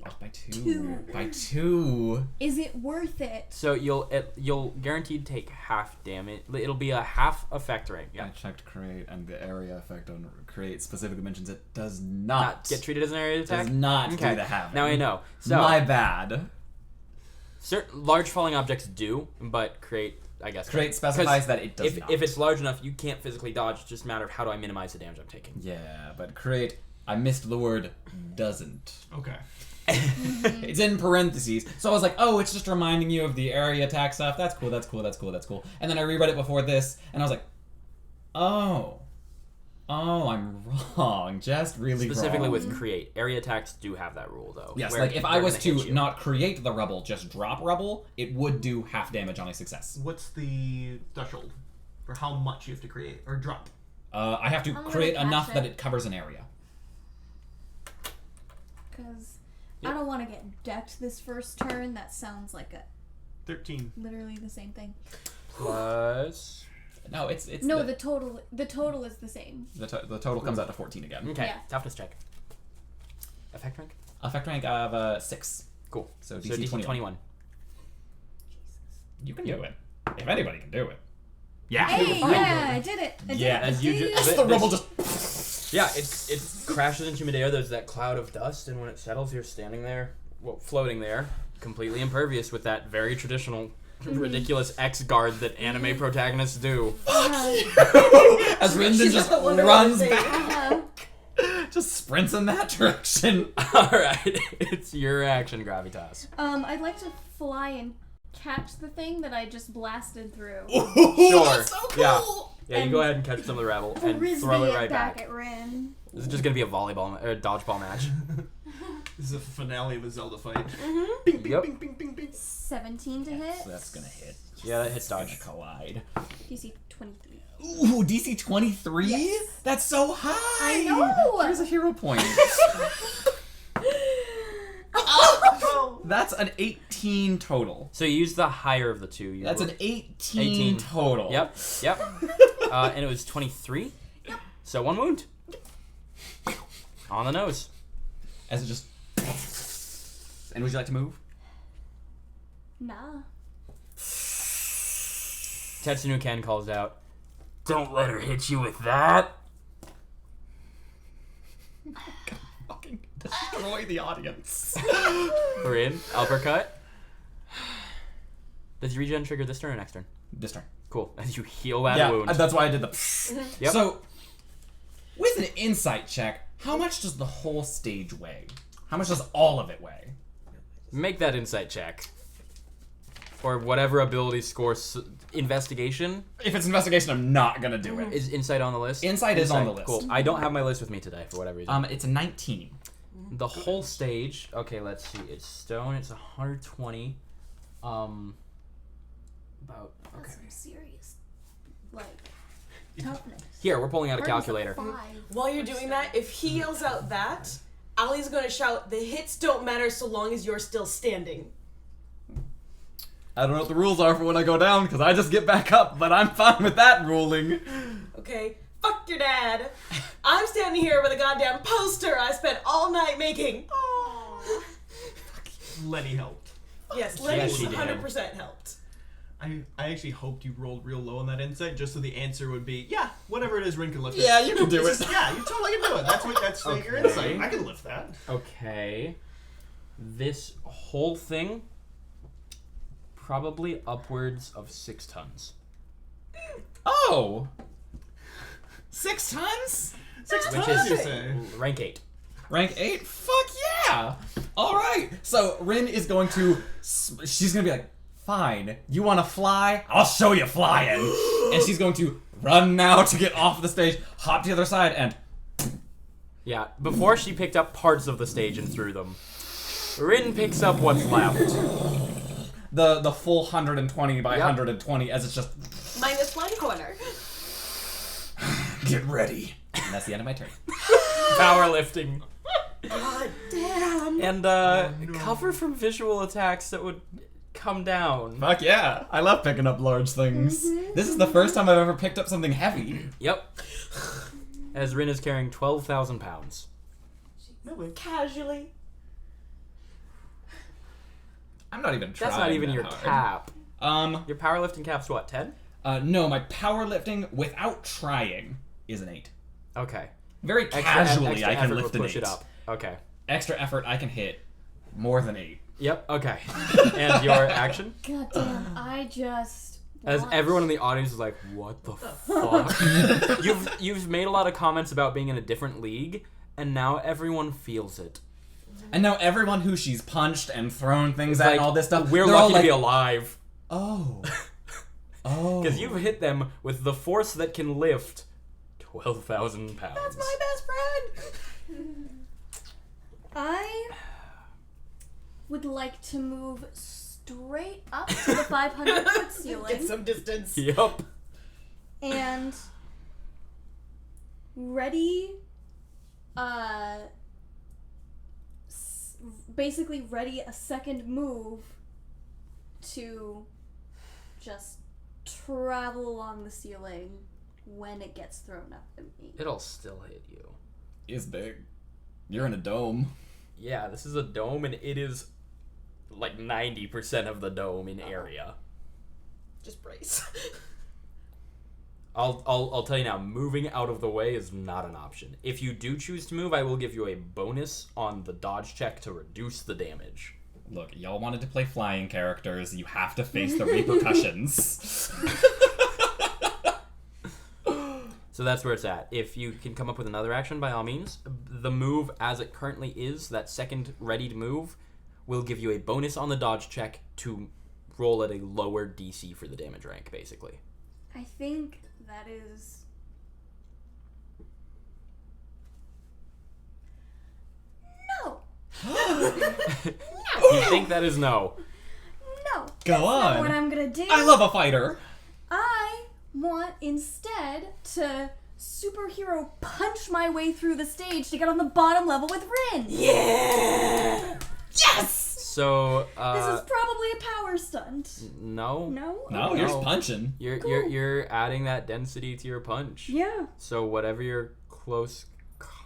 Off by 2. Two. By 2. Is it worth it? So you'll guaranteed take half damage. It'll be a half effect rank. I Yeah. checked create, and the area effect on create specifically mentions it does not Not get treated as an area attack. does not Okay. do the halving. Now I know. So My bad. certain large falling objects do, but create, I guess. Create specifies that it does not. If it's large enough, you can't physically dodge. It's just a matter of how do I minimize the damage I'm taking. Yeah, but create, I missed the word doesn't. Okay. It's in parentheses. So I was like, oh, it's just reminding you of the area attack stuff. That's cool, that's cool, that's cool, that's cool. And then I reread it before this, and I was like, oh, I'm wrong. Just really Specifically wrong. with create. Area attacks do have that rule, though. Yes, where like if I they're was gonna hit to you. not create the rubble, just drop rubble, it would do half damage on a success. What's the threshold for how much you have to create or drop? I have to I'm gonna create catch enough it. that it covers an area. Because Yep. I don't want to get decked this first turn. That sounds like 13. literally the same thing. Plus. No, it's No, the total is the same. the total comes out to 14 again. Okay, Yeah. toughness check. Effect rank? Effect rank of 6. Cool. So So DC, DC 21. You can do it. If anybody can do it. Hey, yeah, I did it. I did Yeah, it. as you do- Just the rubble just. Yeah, it crashes into midair. There's that cloud of dust, and when it settles, you're standing there, well, floating there, completely impervious with that very traditional, ridiculous X guard that anime protagonists do. As Rinden She's just not the one who runs wants to back. Just sprints in that direction. All right, it's your action, Gravitas. I'd like to fly and catch the thing that I just blasted through. Sure. That's so cool. Yeah, you And go ahead and catch some of the rabble and Frisbee throw it right back back. at Rin. This is just gonna be a volleyball or a dodgeball match. This is a finale of a Zelda fight. Mm-hmm. Bing, bing, Yep. bing, bing, bing, bing. 17 to hit. So that's gonna hit. Yeah, that hits Gonna dodge. collide. DC 23. Ooh, DC 23? Yes. That's so high! I know! Here's a hero point. That's an 18 total. So you use the higher of the two. You That's were- an 18, 18. total. Yep. And it was 23. Yep. So one wound. On the nose. As it just. And would you like to move? Nah. Tetsunu Ken calls out, "Don't let her hit you with that." Fucking destroy the audience. We're in. Uppercut. Does regen trigger this turn or next turn? This turn. Cool. As you heal that Yeah, wound. that's why I did the. Yep. So, with an insight check, how much does the whole stage weigh? How much does all of it weigh? Make that insight check. Or whatever ability score. Investigation? If it's investigation, I'm not gonna do it. Is insight on the list? Insight is on the list. Cool. I don't have my list with me today for whatever reason. It's a 19. The whole stage. Okay, let's see. It's stone. It's 120. About. Okay. That's some serious, like, Toughness. Here, we're pulling out a Hardness of calculator. 5. While you're doing that, if he yells out that, Allie's gonna shout, "The hits don't matter so long as you're still standing." I don't know what the rules are for when I go down, because I just get back up, but I'm fine with that ruling. Okay? Fuck your dad. I'm standing here with a goddamn poster I spent all night making. Oh. Lenny helped. Yes, Lenny she did. 100% helped. I actually hoped you rolled real low on that insight, just so the answer would be, yeah, whatever it is, Rin can lift it. Yeah, you can do It's it. just- yeah, you totally can do it. That's Okay. your insight. I can lift that. Okay. This whole thing, probably upwards of 6 tons. Oh! 6 tons? 6 Which tons, you is say? rank 8. Rank 8? Fuck yeah! Alright, so Rin is going to... She's gonna be like, fine, you wanna fly? I'll show you flying! And she's going to run now to get off the stage, hop to the other side, and... Yeah, before she picked up parts of the stage and threw them, Rin picks up what's left. The full 120 by Yep. 120 as it's just... Minus one corner. Get ready. And that's the end of my turn. Powerlifting. God damn. And cover from visual attacks that would come down. Fuck yeah, I love picking up large things. This is the first time I've ever picked up something heavy. Yep. As Rin is carrying 12,000 pounds. Casually. I'm not even trying. That's not even that your hard. cap. Um, Your powerlifting cap's what, 10? no, my powerlifting without trying is an 8. Okay. Very casually, I can effort lift will an push 8. it up. Okay. Extra effort, I can hit more than 8. Yep, okay. And your action? God damn, I just. As want- everyone in the audience is like, what the fuck? You've made a lot of comments about being in a different league, and now everyone feels it. And now everyone who she's punched and thrown things at Like, and all this stuff, we're they're all lucky like, to be alive. oh. Oh. Because you've hit them with the force that can lift 12,000 pounds. That's my best friend. I would like to move straight up to the 500-foot ceiling Get some distance. Yup. and ready, basically ready a second move to just travel along the ceiling when it gets thrown up at me. It'll still hit you. It's big. You're in a dome. Yeah, this is a dome, and it is like 90% of the dome in area. Just brace. I'll tell you now, moving out of the way is not an option. If you do choose to move, I will give you a bonus on the dodge check to reduce the damage. Look, y'all wanted to play flying characters. You have to face the repercussions. So that's where it's at. If you can come up with another action, by all means. The move, as it currently is, that second readied move, will give you a bonus on the dodge check to roll at a lower DC for the damage rank, basically. I think that is... No! You think that is no. No! Go That's not on. what I'm gonna do. I love a fighter. I want instead to superhero punch my way through the stage to get on the bottom level with Rin. Yeah. Yes! So, This is probably a power stunt. no. No? No, you're just punching. You're adding that density to your punch. Yeah. So whatever your close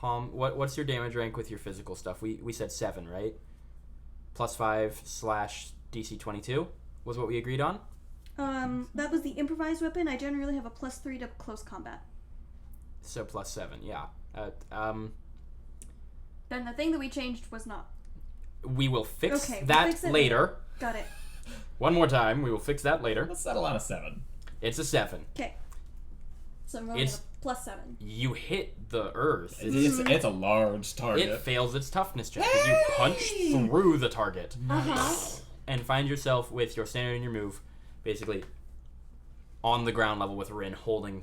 what's your damage rank with your physical stuff? We said 7, right? +5 / DC 22 was what we agreed on. That was the improvised weapon. I generally have a +3 to close combat. So +7, yeah. Then the thing that we changed was not. We will fix Okay, we'll that fix it later. Got it. One more time, we will fix that later. Let's settle on a 7. It's a 7. Okay. So I'm rolling It's- a +7. You hit the earth. It's a large target. It fails its toughness check because you punch through the target Uh-huh. and find yourself with your standard and your move, basically on the ground level with Rin holding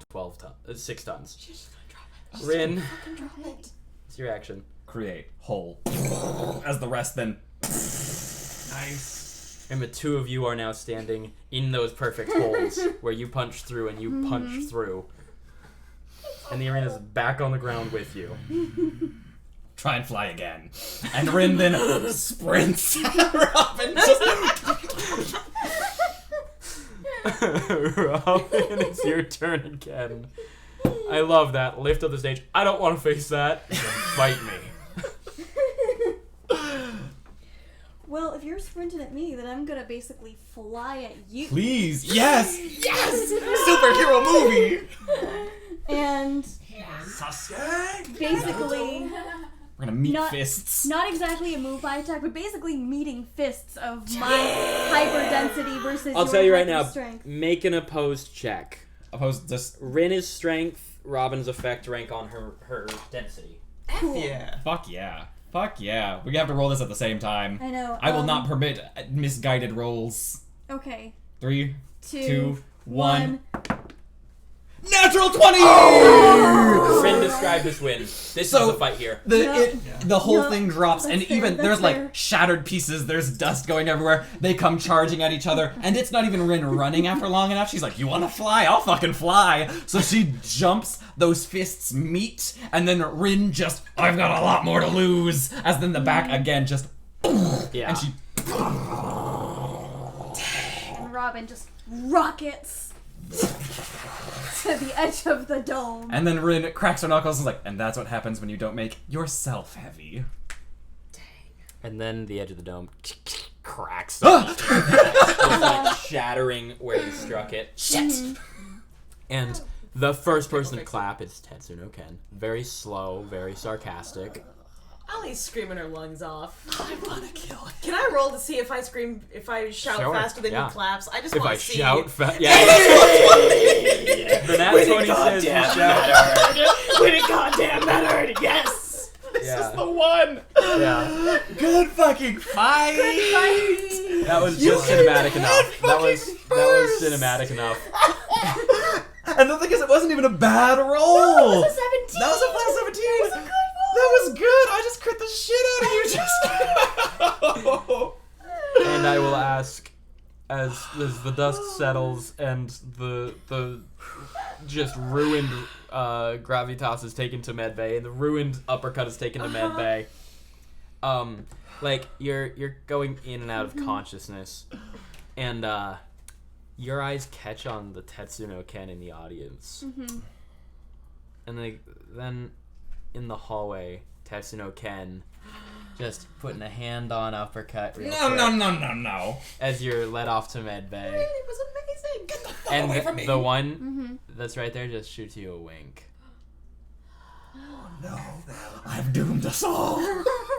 6 tons. Rin, it's your action. Create hole. As the rest then. Nice. And the two of you are now standing in those perfect holes where you punch through and you punch through. and the arena's back on the ground with you. Try and fly again. And Rin then sprints at Robin. Robin, it's your turn again. I love that. Lift up the stage. I don't want to face that. Fight me. Well, if you're sprinting at me, then I'm gonna basically fly at you. Please, yes! Yes! Superhero movie! And basically, We're gonna meet Not- fists. not exactly a move by attack, but basically meeting fists of my hyper density versus I'll your tell you right hyper now, strength. make an opposed check. Opposed to just Rin is strength, Robin's effect rank on her density. Cool. Yeah. fuck yeah. Fuck yeah. We have to roll this at the same time. I know. I will not permit misguided rolls. Okay. 3, Two, 2, 1. 1. Natural 20! Rin described this win. This is So- the fight here. The whole Yeah. thing drops, and That's fair, even that's there's fair. like shattered pieces. There's dust going everywhere. They come charging at each other, and it's not even Rin running after long enough. She's like, "You want to fly? I'll fucking fly!" So she jumps. Those fists meet, and then Rin just, "I've got a lot more to lose." As then the back again just, Yeah. and she And Robin just rockets to the edge of the dome. and then Rin cracks her knuckles and is like, "And that's what happens when you don't make yourself heavy." And then the edge of the dome cracks. Just like shattering where you struck it. Shit. And the first person to clap is Tetsuno Ken. Very slow, very sarcastic. Ollie's screaming her lungs off. I wanna kill it. Can I roll to see if I shout Sure, faster than yeah. he claps? I just If want I to see. shout yeah. The nat 20 says you shout. When it goddamn mattered, yes! This Yeah. is the one. Yeah. Good fucking fight. That was You just came cinematic in enough. That was first. cinematic enough. And the thing is, it wasn't even a bad roll. No, it was a 17. That was a plus 17. It was a good roll. That was good. I just crit the shit out of you just. And I will ask, as the dust settles and the just ruined gravitas is taken to medbay and the ruined uppercut is taken to medbay. Like you're going in and out of consciousness, and your eyes catch on the Tetsuno Ken in the audience, and then in the hallway, Tetsuno Ken just putting a hand on uppercut. Real quick No. As you're led off to medbay. It was amazing. Get the fuck And away from me. the one that's right there just shoots you a wink. No. I've doomed us all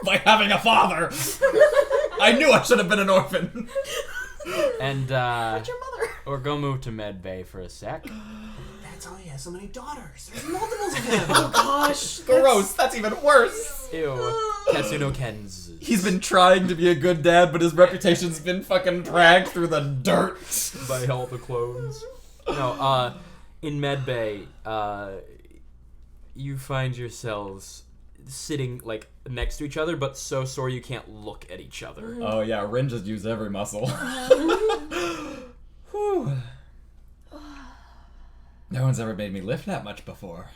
by having a father. I knew I should have been an orphan. And Where's your mother? we're gonna move to medbay for a sec. That's how he has so many daughters. There's multiples of him. Oh gosh. Gross. That's even worse. Ew. Tetsuno Ken's. He's been trying to be a good dad, but his reputation's been fucking dragged through the dirt. By all the clones. No, in medbay, you find yourselves sitting like next to each other, but so sore you can't look at each other. Oh yeah, Rin just used every muscle. Whew. No one's ever made me lift that much before.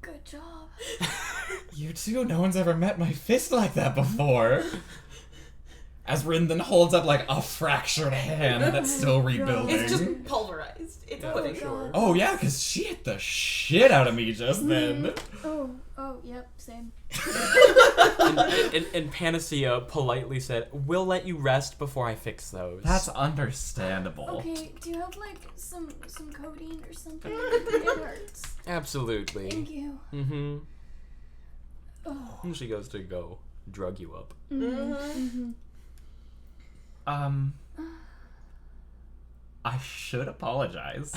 Good job. You too, no one's ever met my fist like that before. As Rin then holds up like a fractured hand that's still rebuilding. It's just pulverized. It's Yeah, pudding. for sure. Oh yeah, because she hit the shit out of me just then. Oh, yep, same. And Panacea politely said, "We'll let you rest before I fix those." That's understandable. Okay, do you have like some codeine or something? It hurts. Absolutely. Thank you. Mm-hmm. Oh. And she goes to go drug you up. I should apologize.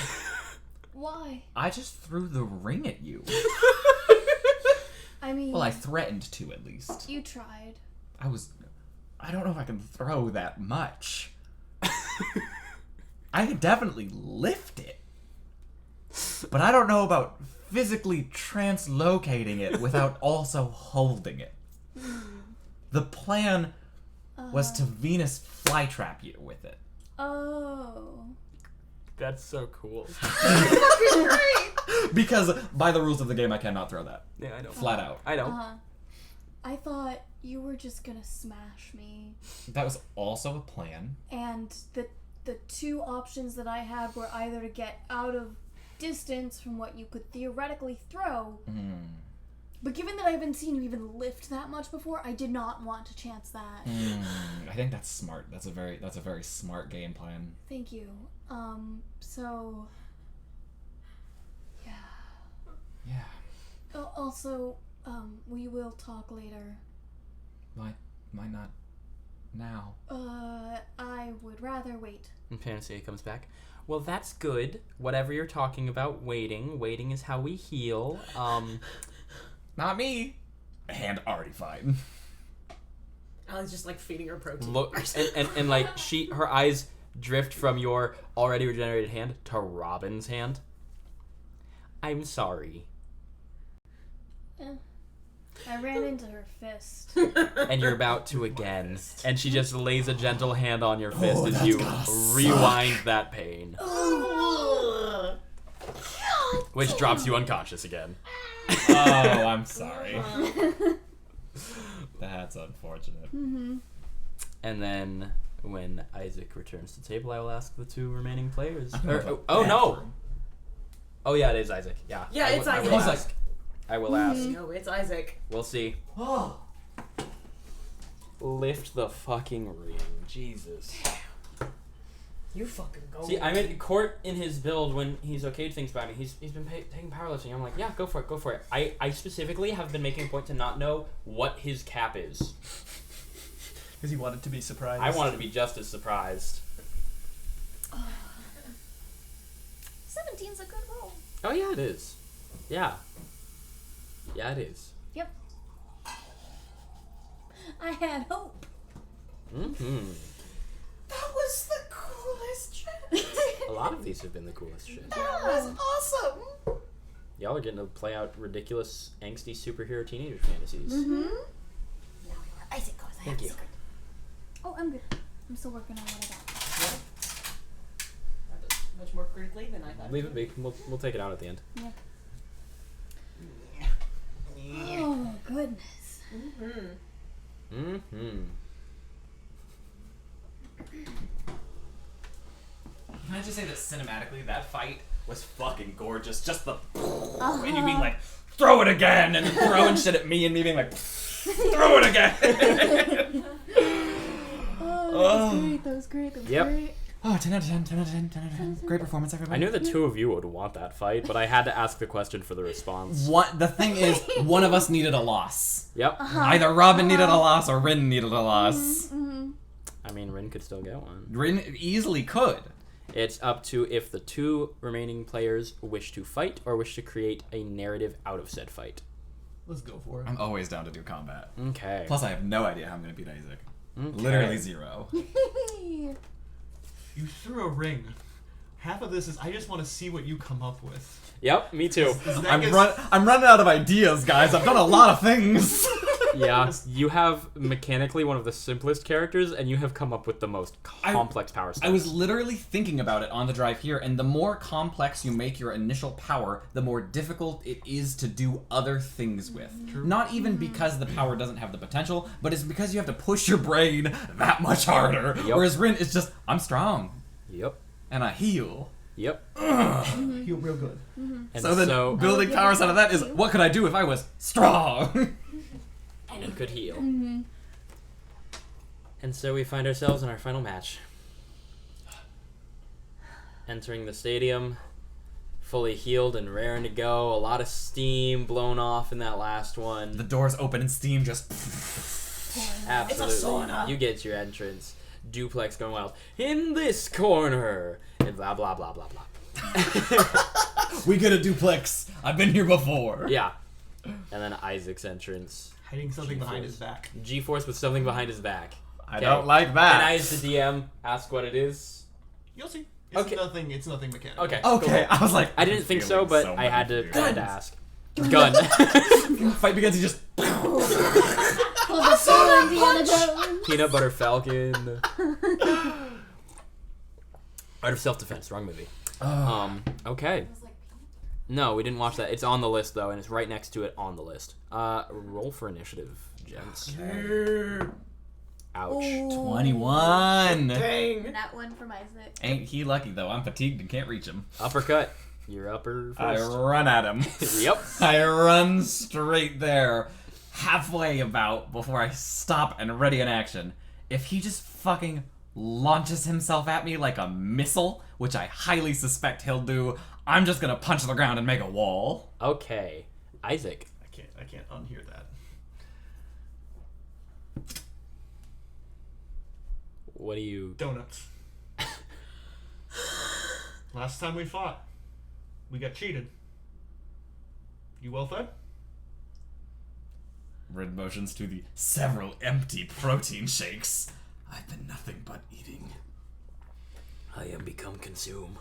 Why? I just threw the ring at you. I mean, Well, I threatened to at least. you tried. I don't know if I can throw that much. I can definitely lift it. But I don't know about physically translocating it without also holding it. The plan was to Venus flytrap you with it. Oh. That's so cool. Fucking great. Because by the rules of the game, I cannot throw that. Yeah, I know. Flat out. I know. I thought you were just gonna smash me. That was also a plan. And the two options that I had were either to get out of distance from what you could theoretically throw. But given that I haven't seen you even lift that much before, I did not want to chance that. I think that's smart. That's a very smart game plan. Thank you. So yeah. Yeah. Also, we will talk later. Why not now? I would rather wait. And Panacea comes back. Well, that's good. Whatever you're talking about, waiting. Waiting is how we heal. Not me. Hand already fine. I was just like feeding her protein. Look, and like her eyes drift from your already regenerated hand to Robin's hand. I'm sorry. I ran into her fist. And you're about to again. And she just lays a gentle hand on your fist as you rewind that pain. Which drops you unconscious again. Oh, I'm sorry. That's unfortunate. And then when Isaac returns to the table, I will ask the two remaining players. No! Oh yeah, it is Isaac. Yeah. Yeah, it's Isaac. I will ask. No, it's Isaac. We'll see. Lift the fucking ring. Jesus. You fucking go. See, I'm in court in his build when he's okayed things by me. He's been taking powerlifting. I'm like, yeah, go for it. I specifically have been making a point to not know what his cap is. Because he wanted to be surprised. I wanted to be just as surprised. 17's a good roll. Oh yeah, it is. Yeah. Yeah, it is. Yep. I had hope. That was the coolest shit. A lot of these have been the coolest shit. That was awesome. Y'all are getting to play out ridiculous, angsty superhero teenager fantasies. Isaac goes. Thank you. Oh, I'm good. I'm still working on what I got. That was much more critically than I thought. Leave it be. We'll take it out at the end. Yeah. Oh, goodness. Can I just say that cinematically, that fight was fucking gorgeous. Just the and you being like, throw it again, and throwing shit at me, and me being like, throw it again. That was great. Yep. Oh, 10 out of 10, 10 out of 10, 10 out of 10. Great performance, everybody. I knew the two of you would want that fight, but I had to ask the question for the response. The thing is, one of us needed a loss. Yep. Either Robin needed a loss or Rin needed a loss. I mean, Rin could still get one. Rin easily could. It's up to if the two remaining players wish to fight or wish to create a narrative out of said fight. Let's go for it. I'm always down to do combat. Okay. Plus, I have no idea how I'm going to beat Isaac. Okay. Literally zero. You threw a ring. Half of this is I just want to see what you come up with. Yep, me too. I'm running out of ideas, guys. I've done a lot of things. Yeah, you have mechanically one of the simplest characters, and you have come up with the most complex power style. I was literally thinking about it on the drive here, and the more complex you make your initial power, the more difficult it is to do other things with. True. Not even because the power doesn't have the potential, but it's because you have to push your brain that much harder. Yep. Whereas Rin is just, I'm strong, Yep. and I heal. Yep. Heal real good. And So then building Oh, powers out of that is, what could I do if I was strong? and it could heal. And so we find ourselves in our final match. Entering the stadium, fully healed and raring to go. A lot of steam blown off in that last one. The doors open and steam just... Absolutely. It's a sauna. You get your entrance. Duplex going wild. In this corner. And blah, blah, blah, blah, blah. We get a duplex. I've been here before. Yeah. And then Isaac's entrance. Hiding something behind G-force. his back. G-force with something behind his back. I Okay. don't like that. Can I, as the DM, ask what it is? You'll see. It's Okay. It's nothing mechanical. Okay. Okay, cool. I was like... I didn't think so, but I had to ask. Gun. Fight begins, he just... Oh, the soul Indiana Jones. Peanut Butter Falcon. Art of Self-Defense. Wrong movie. Okay. It was like No, we didn't watch that. It's on the list though, and it's right next to it on the list. Roll for initiative, gents. Ouch. Ooh. 21. Dang. That one from Isaac. Ain't he lucky though? I'm fatigued and can't reach him. Uppercut. You're upper I first. run at him. Yep. I run straight there, halfway about before I stop and ready in action. If he just fucking launches himself at me like a missile, which I highly suspect he'll do, I'm just gonna punch the ground and make a wall. Okay. Isaac. I can't unhear that. What do you... Donuts. Last time we fought, we got cheated. You well fed? Red motions to the several empty protein shakes. I've been nothing but eating. I am become consume.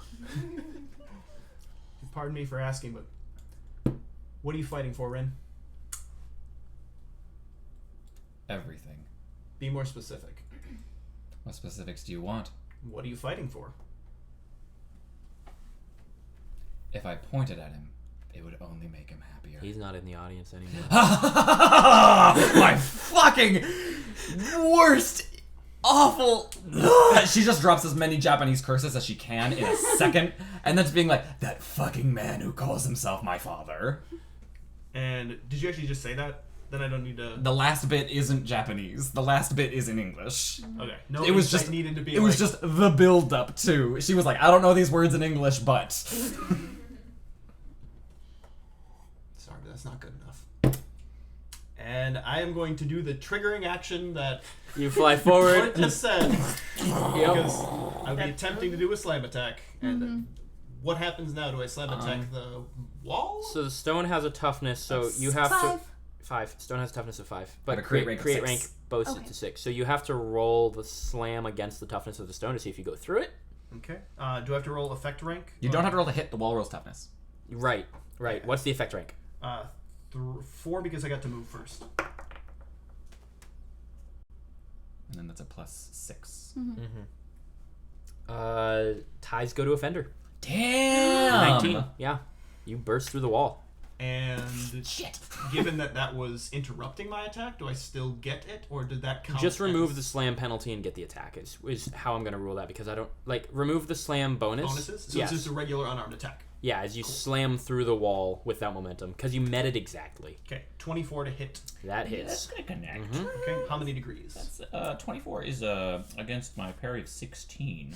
Pardon me for asking, but what are you fighting for, Rin? Everything. Be more specific. What specifics do you want? What are you fighting for? If I pointed at him, it would only make him happier. He's not in the audience anymore. My fucking worst, awful. She just drops as many Japanese curses as she can in a second, and then being like, that fucking man who calls himself my father. And did you actually just say that? Then I don't need to... The last bit isn't Japanese. The last bit is in English. Okay. No, It was insight just needed to be It was just the build up too. She was like, I don't know these words in English, but Sorry, but that's not good enough. And I am going to do the triggering action that You fly forward. Fort has said. Yep. Because I'll be attempting to do a slam attack. And what happens now? Do I slam attack the wall? So the stone has a toughness, so you have to... 5. Stone has a toughness of 5. But a create rank of 6. rank boasts Okay. it to 6. So you have to roll the slam against the toughness of the stone to see if you go through it. Okay. Do I have to roll effect rank? you don't have to roll to hit the wall rolls toughness. Right. What's the effect rank? 4 because I got to move first. And then that's a plus 6. Ties go to offender. Damn! 19. Yeah. You burst through the wall. And Shit. given that was interrupting my attack, do I still get it, or did that count? Just remove as the slam penalty and get the attack is how I'm going to rule that, because I don't... Like, remove the slam bonus. bonuses? So yes. it's just a regular unarmed attack. Yeah, as you slam through the wall without momentum, because you met it exactly. Okay, 24 to hit. That hits. gonna connect. Okay, how many degrees? That's 24 is against my parry of 16.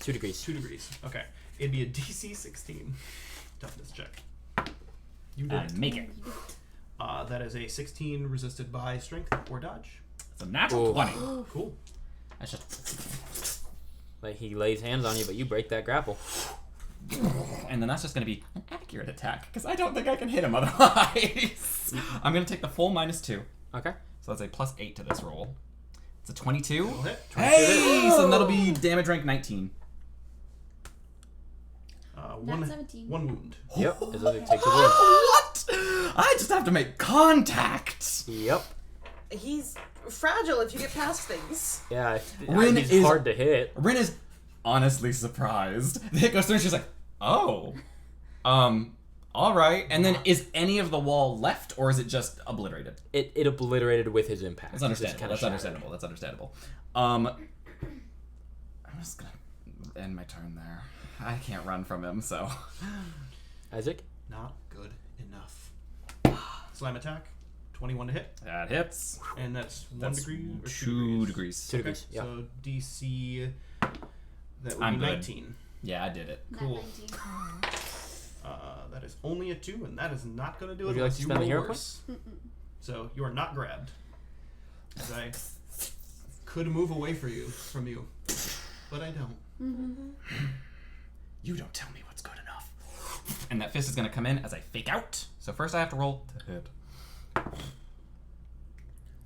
2 degrees. 2 degrees. Okay, it'd be a DC 16 toughness check. You did it. Make it. That is a 16 resisted by strength or dodge. It's a natural 20. Cool. That's just... Like, he lays hands on you, but you break that grapple. And then that's just going to be an accurate attack, because I don't think I can hit him otherwise. I'm going to take the full -2. Okay. So that's a +8 to this roll. It's a 22. That'll hit. Hey! So that'll be damage rank 19. Nat 17. 1 wound. Yep. As it takes a wound. What? I just have to make contact. Yep. He's fragile if you get past things. Yeah. Rin He's is- hard to hit. Rin is honestly surprised. The hit goes through and she's like, oh. Alright. And then is any of the wall left, or is it just obliterated? It obliterated with his impact. That's It's understandable. kinda That's shattered. understandable. That's understandable. I'm just gonna end my turn there. I can't run from him, so. Isaac? Not good enough. Slam attack. 21 to hit. That hits. And that's 1 That's degree or 2 degrees. 2 degrees. Yeah. So DC, that would I'm be good. 19. Yeah, I did it. Nat Cool. 19. That is only a 2, and that is not going to do it. Would you like unless to spend the roll hero worse. So you are not grabbed. As I could move away from you, but I don't. You don't tell me what's good enough. And that fist is going to come in as I fake out. So first I have to roll to hit.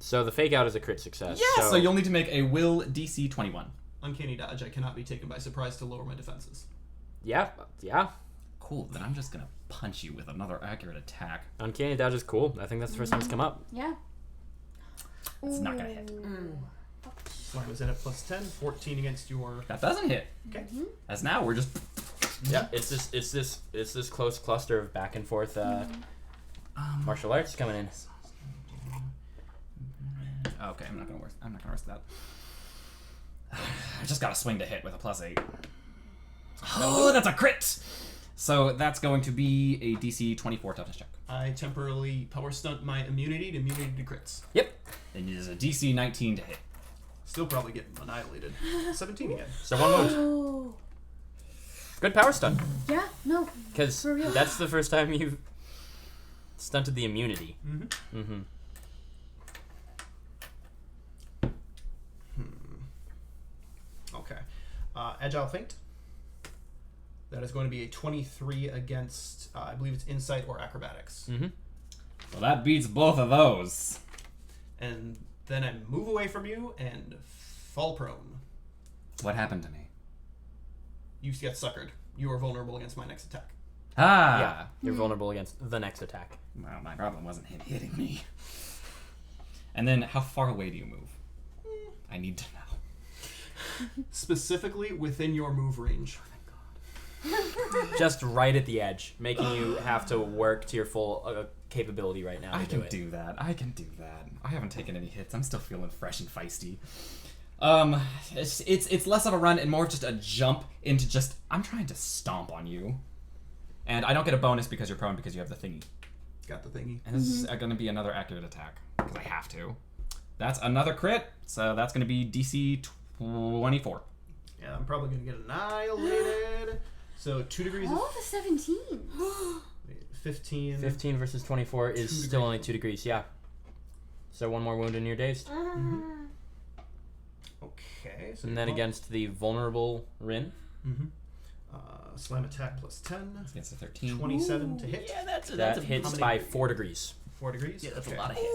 So the fake out is a crit success. Yeah, so you'll need to make a will DC 21. Uncanny dodge. I cannot be taken by surprise to lower my defenses. Yeah. Cool, then I'm just going to punch you with another accurate attack. Uncanny dodge is cool. I think that's the first time it's come up. Yeah. It's not going to hit. Slam is in at +10, 14 against your... That doesn't hit. Okay. As now we're just Yeah, it's this close cluster of back and forth martial arts coming in. Okay, I'm not gonna risk that. I just gotta swing to hit with a +8. Oh, that's a crit! So that's going to be a DC 24 toughness check. I temporarily power stunt my immunity to crits. Yep. And it is a DC 19 to hit. Still probably getting annihilated. 17 again. So one wound. Oh. Good power stunt. Yeah, no. Because For real. that's the first time you've stunted the immunity. Mm-hmm. Mm-hmm. Okay. Agile Feint. That is going to be a 23 against, I believe it's Insight or Acrobatics. Mm-hmm. Well, that beats both of those. And then I move away from you and fall prone. What happened to me? You get suckered. You are vulnerable against my next attack. Ah! Yeah, you're vulnerable against the next attack. Well, my problem wasn't him hitting me. And then, how far away do you move? I need to know. Specifically within your move range. Just right at the edge, making you have to work to your full capability right now. I to can do it. do that. I haven't taken any hits. I'm still feeling fresh and feisty. It's less of a run and more of just a jump into just, I'm trying to stomp on you. And I don't get a bonus because you're prone because you have the thingy. Got the thingy. And this is going to be another accurate attack because I have to. That's another crit, so that's going to be DC 24. Yeah, I'm probably going to get annihilated. So 2 degrees Oh, the 17. 15. 15 versus 24 is 2 still degrees. only 2 degrees, yeah. So one more wound and you're dazed. Okay. So And then against the vulnerable Rin. Mm-hmm. Slam attack plus 10. Against a 13. 27 to hit. Yeah, that's That a, hits how many by degrees? 4 degrees. 4 degrees? yeah, that's Okay. a lot of hit.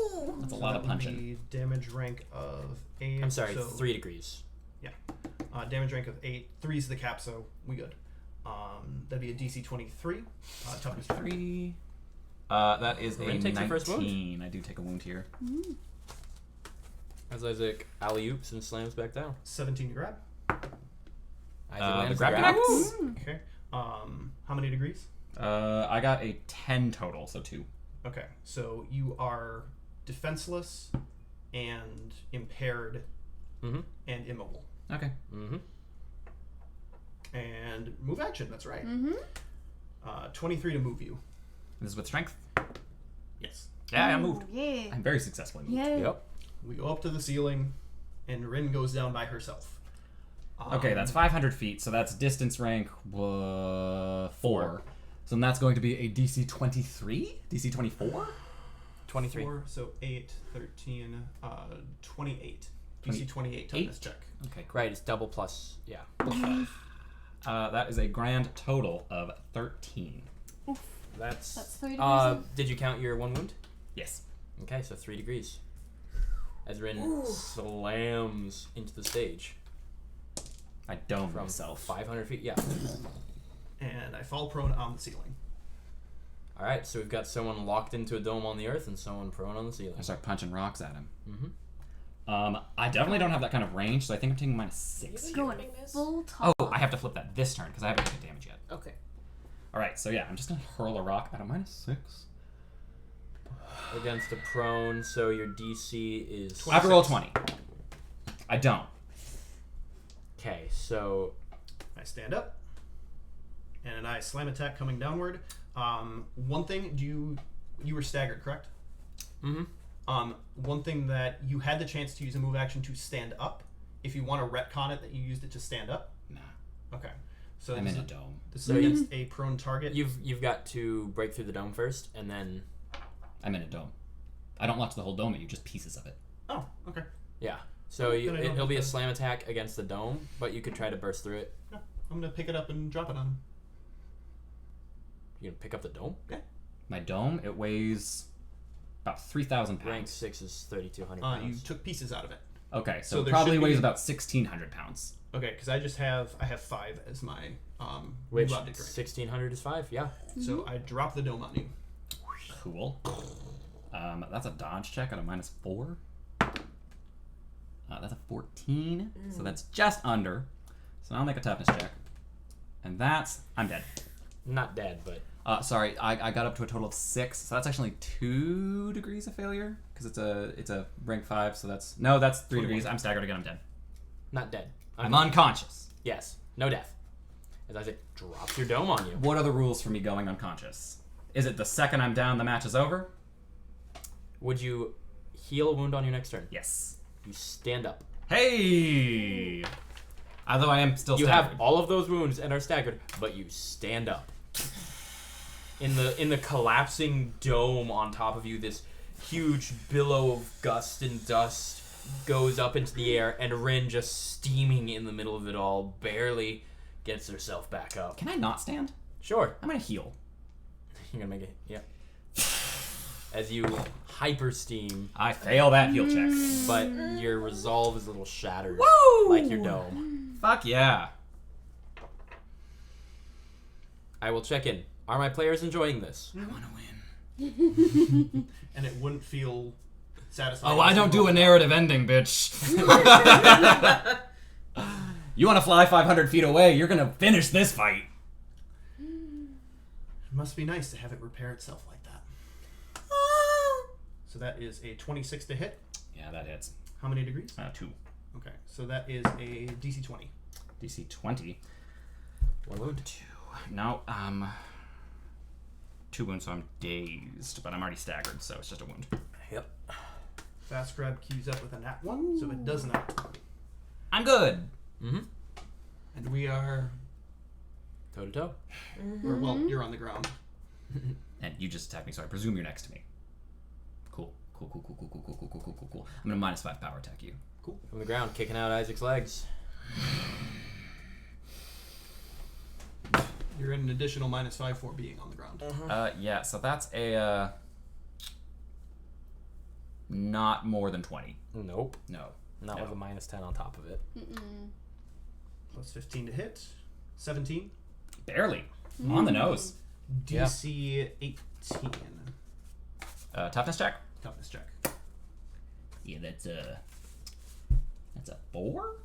That's a So lot that of would punching. be damage rank of 8. I'm sorry, so, 3 degrees. damage rank of 8. 3's the cap, so we good. That'd be a DC 23. Toughness check. 3. That is a Rin takes your first wound. 19. I do take a wound here. As Isaac alley-oops and slams back down. 17 to grab. Isaac The lands grab grab. connects. Okay. How many degrees? I got a 10 total, so 2. Okay, so you are defenseless and impaired Mm-hmm. and immobile. Okay. Mm-hmm. And move action, that's right. Mm-hmm. 23 to move you. This is with strength. Yes. Yeah, I moved. Yeah. I'm very successfully moved. Yeah. Yep. We go up to the ceiling, and Rin goes down by herself. Okay, that's 500 feet, so that's distance rank 4. So then that's going to be a DC 23? DC 24? 23. 4, so 8, 13, 28. DC 28 toughness check. Okay, cool. Right, it's double plus, yeah. That is a grand total of 13. That's 3 degrees. did you count your 1 wound? Yes. Okay, so 3 degrees. As Rin slams into the stage I dome from myself. 500 feet. Yeah. And I fall prone on the ceiling. All right, so we've got someone locked into a dome on the earth and someone prone on the ceiling. I start punching rocks at him. Mm-hmm. I definitely don't have that kind of range, so I think I'm taking -6. Going Doing this? full top. Oh, I have to flip that this turn because I haven't taken damage yet. Okay. Alright, so yeah, I'm just gonna hurl a rock at a -6. Against a prone, so your DC is... I have to roll 20. I don't. Okay, so... I stand up, and I slam attack coming downward. One thing, you were staggered, correct? Mm-hmm. One thing that you had the chance to use a move action to stand up. If you want to retcon it, that you used it to stand up. Nah. Okay. So I'm this in a is- dome. This So is against a prone target. You've got to break through the dome first, and then... I'm in a dome. I don't launch the whole dome at you, just pieces of it. Oh, okay. Yeah. So Then I don't it'll be a have to- slam attack against the dome, but you could try to burst through it. Yeah, I'm gonna pick it up and drop it on him. You can pick up the dome? My dome, it weighs about 3,000 Rank pounds. 6 is 3,200 You pounds. took pieces out of it. Okay, So so it there probably should be- weighs about 1,600 pounds. Okay, because I have 5 as my Which, move object range. 1,600 is 5, yeah. So I drop the dome on you. Cool. That's a dodge check at a -4. That's a 14. So that's just under. So I'll make a toughness check. And I'm dead. Not dead, but Sorry, I got up to a total of 6, so that's actually 2 degrees of failure because it's a rank 5, so that's 3 degrees. I'm staggered again. I'm dead. not dead. I'm unconscious. Yes, no death. As Isaac drops your dome on you. What are the rules for me going unconscious? Is it the second I'm down, the match is over? Would you heal a wound on your next turn? Yes. You stand up. Hey! Although I am still You staggered. have all of those wounds and are staggered, but you stand up. In the collapsing dome on top of you, this huge billow of gust and dust goes up into the air, and Rin, just steaming in the middle of it all, barely gets herself back up. Can I not stand? Sure. I'm gonna heal. You're gonna make it. Yep. As you hyper steam, I fail that heal check. but your resolve is a little shattered, Woo! like your dome. Fuck yeah. I will check in. Are my players enjoying this? I wanna win. And it wouldn't feel satisfying. Oh, I don't do a narrative ending, bitch. You wanna fly 500 feet away, you're gonna finish this fight. It must be nice to have it repair itself like that. So that is a 26 to hit. Yeah, that hits. How many degrees? 2. Okay, so that is a DC 20. DC 20. One wound. 2. No, 2 wounds, so I'm dazed, but I'm already staggered, so it's just a wound. Yep. Fast grab queues up with a nat 1, so it does not. I'm good. Mm-hmm. And we are, Toe to toe. or well, you're on the ground. And you just attacked me, so I presume you're next to me. Cool. I'm gonna -5 power attack you. From the ground, kicking out Isaac's legs. You're at an additional -5 for being on the ground. Yeah, so that's a, not more than 20. Nope. No. Not No. with a -10 on top of it. Plus 15 to hit. 17. Barely. On the nose. DC 18. Toughness check? Toughness check. Yeah, that's a 4?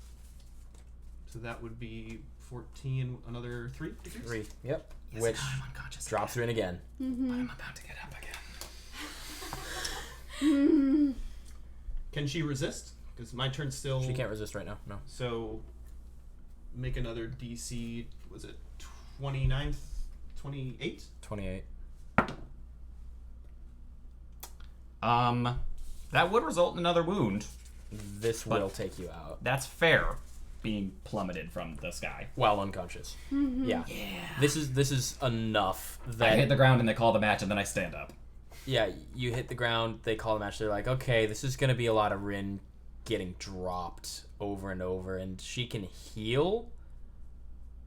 So that would be 14, another 3 degrees? 3. Yep. Yes, Which I'm unconscious drops her in again. but I'm about to get up again. Can she resist? Because my turn's still... She can't resist right now. No. So, make another DC, was it 29th? 28? 28. That would result in another wound. This will take you out. That's fair, being plummeted from the sky. While unconscious. Yeah. This is enough that I hit the ground and they call the match, and then I stand up. yeah, you hit the ground, they call the match, they're like, okay, this is gonna be a lot of Rin getting dropped over and over, and she can heal,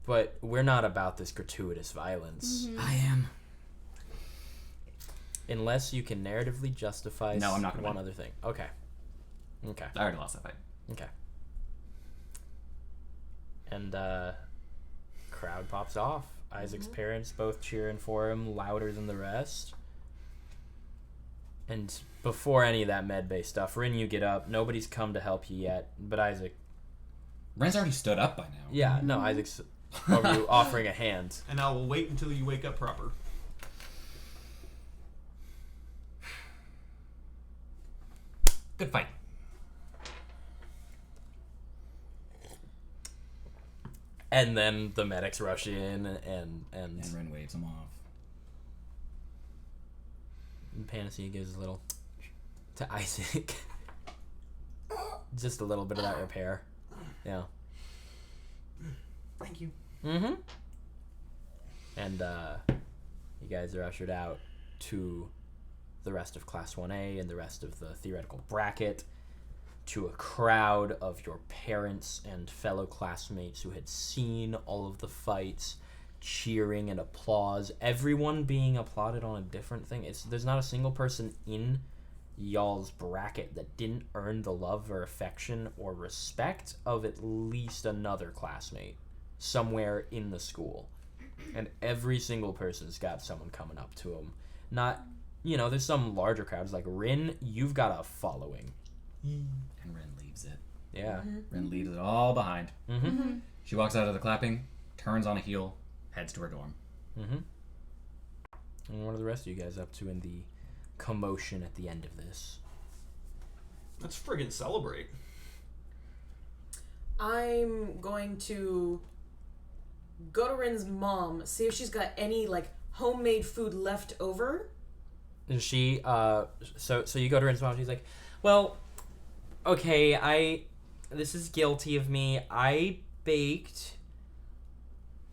but we're not about this gratuitous violence. I am. Unless you can narratively justify No, I'm not gonna one win. other thing. Okay. Okay. I already lost that fight. Okay. And crowd pops off. Isaac's parents both cheering for him louder than the rest. And before any of that med-based stuff, Rin, you get up. Nobody's come to help you yet, but Isaac... Ren's already stood up by now. Yeah, no, Isaac's over you offering a hand. And I will wait until you wake up proper. Good fight. And then the medics rush in, and And Ren waves him off. Panacea gives a little to Isaac. Just a little bit of that repair. Yeah. Thank you. Mm-hmm. And you guys are ushered out to the rest of Class 1A and the rest of the theoretical bracket, to a crowd of your parents and fellow classmates who had seen all of the fights, cheering and applause, everyone being applauded on a different thing. There's not a single person in y'all's bracket that didn't earn the love or affection or respect of at least another classmate somewhere in the school. And every single person's got someone coming up to them. Not, there's some larger crowds like Rin, you've got a following. And Ren leaves it. Yeah. Ren leaves it all behind. Mm-hmm. She walks out of the clapping, turns on a heel, heads to her dorm. Mm-hmm. And what are the rest of you guys up to in the commotion at the end of this? Let's friggin' celebrate. I'm going to go to Rin's mom, see if she's got any, like, homemade food left over. And she, so you go to Rin's mom, she's like, well, okay, this is guilty of me. I baked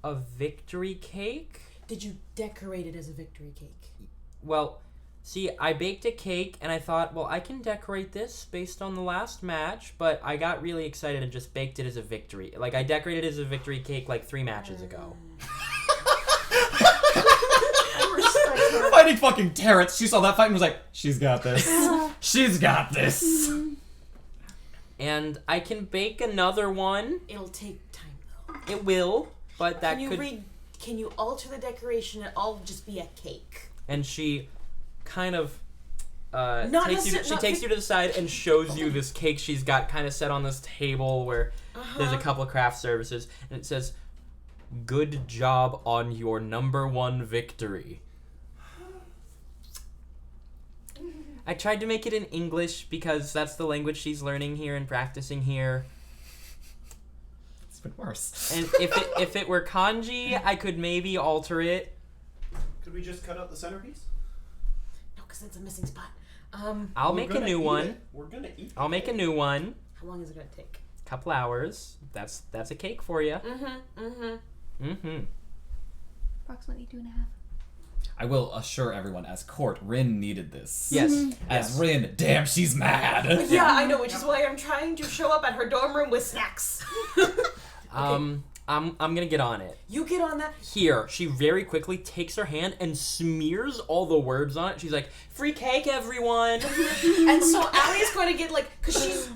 a victory cake. Did you decorate it as a victory cake? Well, see, I baked a cake, and I thought, well, I can decorate this based on the last match, but I got really excited and just baked it as a victory. Like, I decorated it as a victory cake, like, 3 matches ago. I respect her. Fighting fucking Terrence. She saw that fight and was like, she's got this. She's got this. And I can bake another one. It'll take time, though. It will, but that Can you alter the decoration and all just be a cake? And she kind of Not takes you to the side and shows you this cake she's got kind of set on this table where there's a couple of craft services, and it says, "Good job on your number 1 victory." I tried to make it in English because that's the language she's learning here and practicing here. It's been worse. And if it were kanji, I could maybe alter it. Could we just cut out the centerpiece? No, because that's a missing spot. I'll make a new one. We're gonna eat. I'll make a new one. How long is it gonna take? Couple hours. That's a cake for you. Approximately 2.5. I will assure everyone, as court, Rin needed this. Yes. As Rin, damn, she's mad. Yeah, I know, which is why I'm trying to show up at her dorm room with snacks. I'm gonna get on it. You get on that. Here, she very quickly takes her hand and smears all the words on it. She's like, "Free cake, everyone!" And so Allie's going to get, like, because she's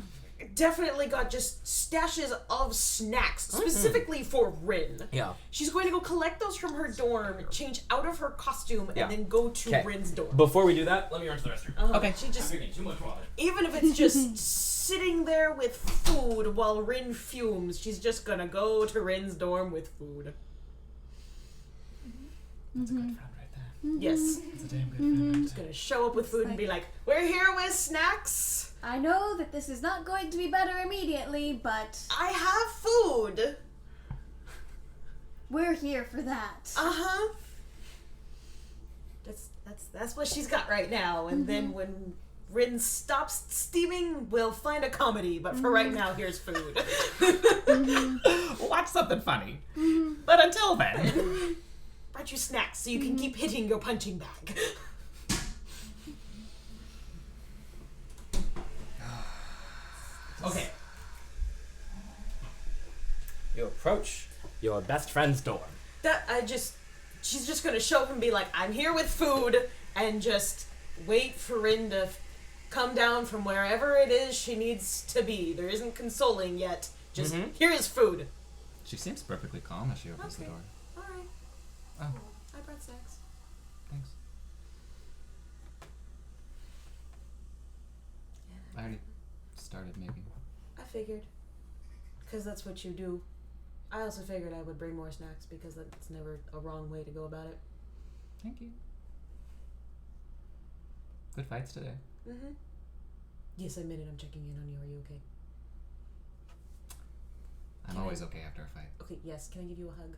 definitely got just stashes of snacks, specifically for Rin. Yeah. She's going to go collect those from her dorm, change out of her costume, Yeah. and then go to 'Kay. Rin's dorm. Before we do that, let me run to the restroom. Okay. She just, I'm drinking too much water. even if it's just sitting there with food while Rin fumes, she's just gonna go to Rin's dorm with food. That's a good friend right there. Yes. That's a damn good friend right She's gonna show up with food and be like, "We're here with snacks. I know that this is not going to be better immediately, but I have food." we're here for that. Uh-huh. That's what she's got right now. And then when Rin stops steaming, we'll find a comedy. But for right now, here's food. Watch something funny. But until then. Brought you snacks so you can keep hitting your punching bag. Okay. You approach your best friend's dorm. She's just gonna show up and be like, "I'm here with food," and just wait for Rin to come down from wherever it is she needs to be. There isn't consoling yet. Just, here is food. She seems perfectly calm as she opens the Okay. door. Alright. Oh, I brought snacks. thanks. I already started making. I figured. Because that's what you do. I also figured I would bring more snacks because that's never a wrong way to go about it. Thank you. Good fights today. Mm-hmm. Yes, I admit it. I'm checking in on you. Are you okay? I'm always okay after a fight. Okay, yes. Can I give you a hug?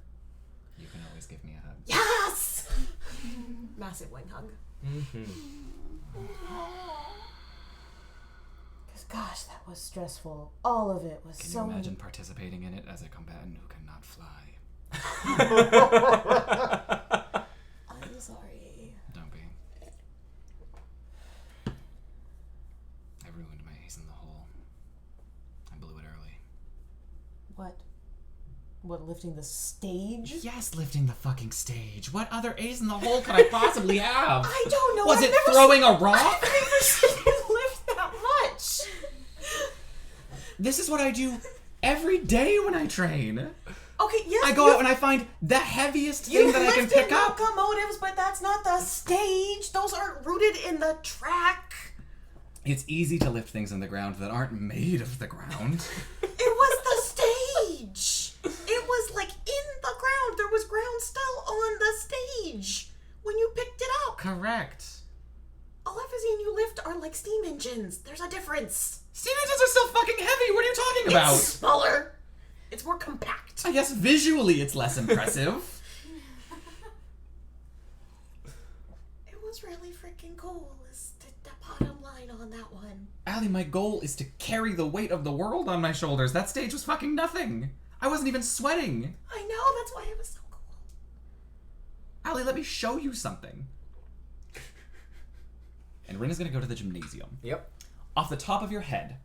You can always give me a hug. Yes! Massive wing hug. Because, gosh, that was stressful. All of it was Can so you imagine participating in it as a combatant who cannot fly? I'm sorry. Don't be. I ruined my ace in the hole. I blew it early. What? What, lifting the stage? Yes, lifting the fucking stage. What other ace in the hole could I possibly have? I don't know. Was I've it never throwing seen, a rock? I've never seen you lift that much. This is what I do every day when I train. Okay, yes. I go out and I find the heaviest thing that I can pick up. Locomotives, but that's not the stage. Those aren't rooted in the track. It's easy to lift things in the ground that aren't made of the ground. It was the stage. It was like in the ground. There was ground stuff. stage when you picked it up. Correct. Alephazine and you lift are like steam engines. There's a difference. Steam engines are still fucking heavy. What are you talking about? It's smaller. It's more compact. I guess visually it's less impressive. It was really freaking cool. Is the bottom line on that one. Allie, my goal is to carry the weight of the world on my shoulders. That stage was fucking nothing. I wasn't even sweating. I know, that's why it was so cool. Allie, let me show you something. And Rin is going to go to the gymnasium. Yep. Off the top of your head,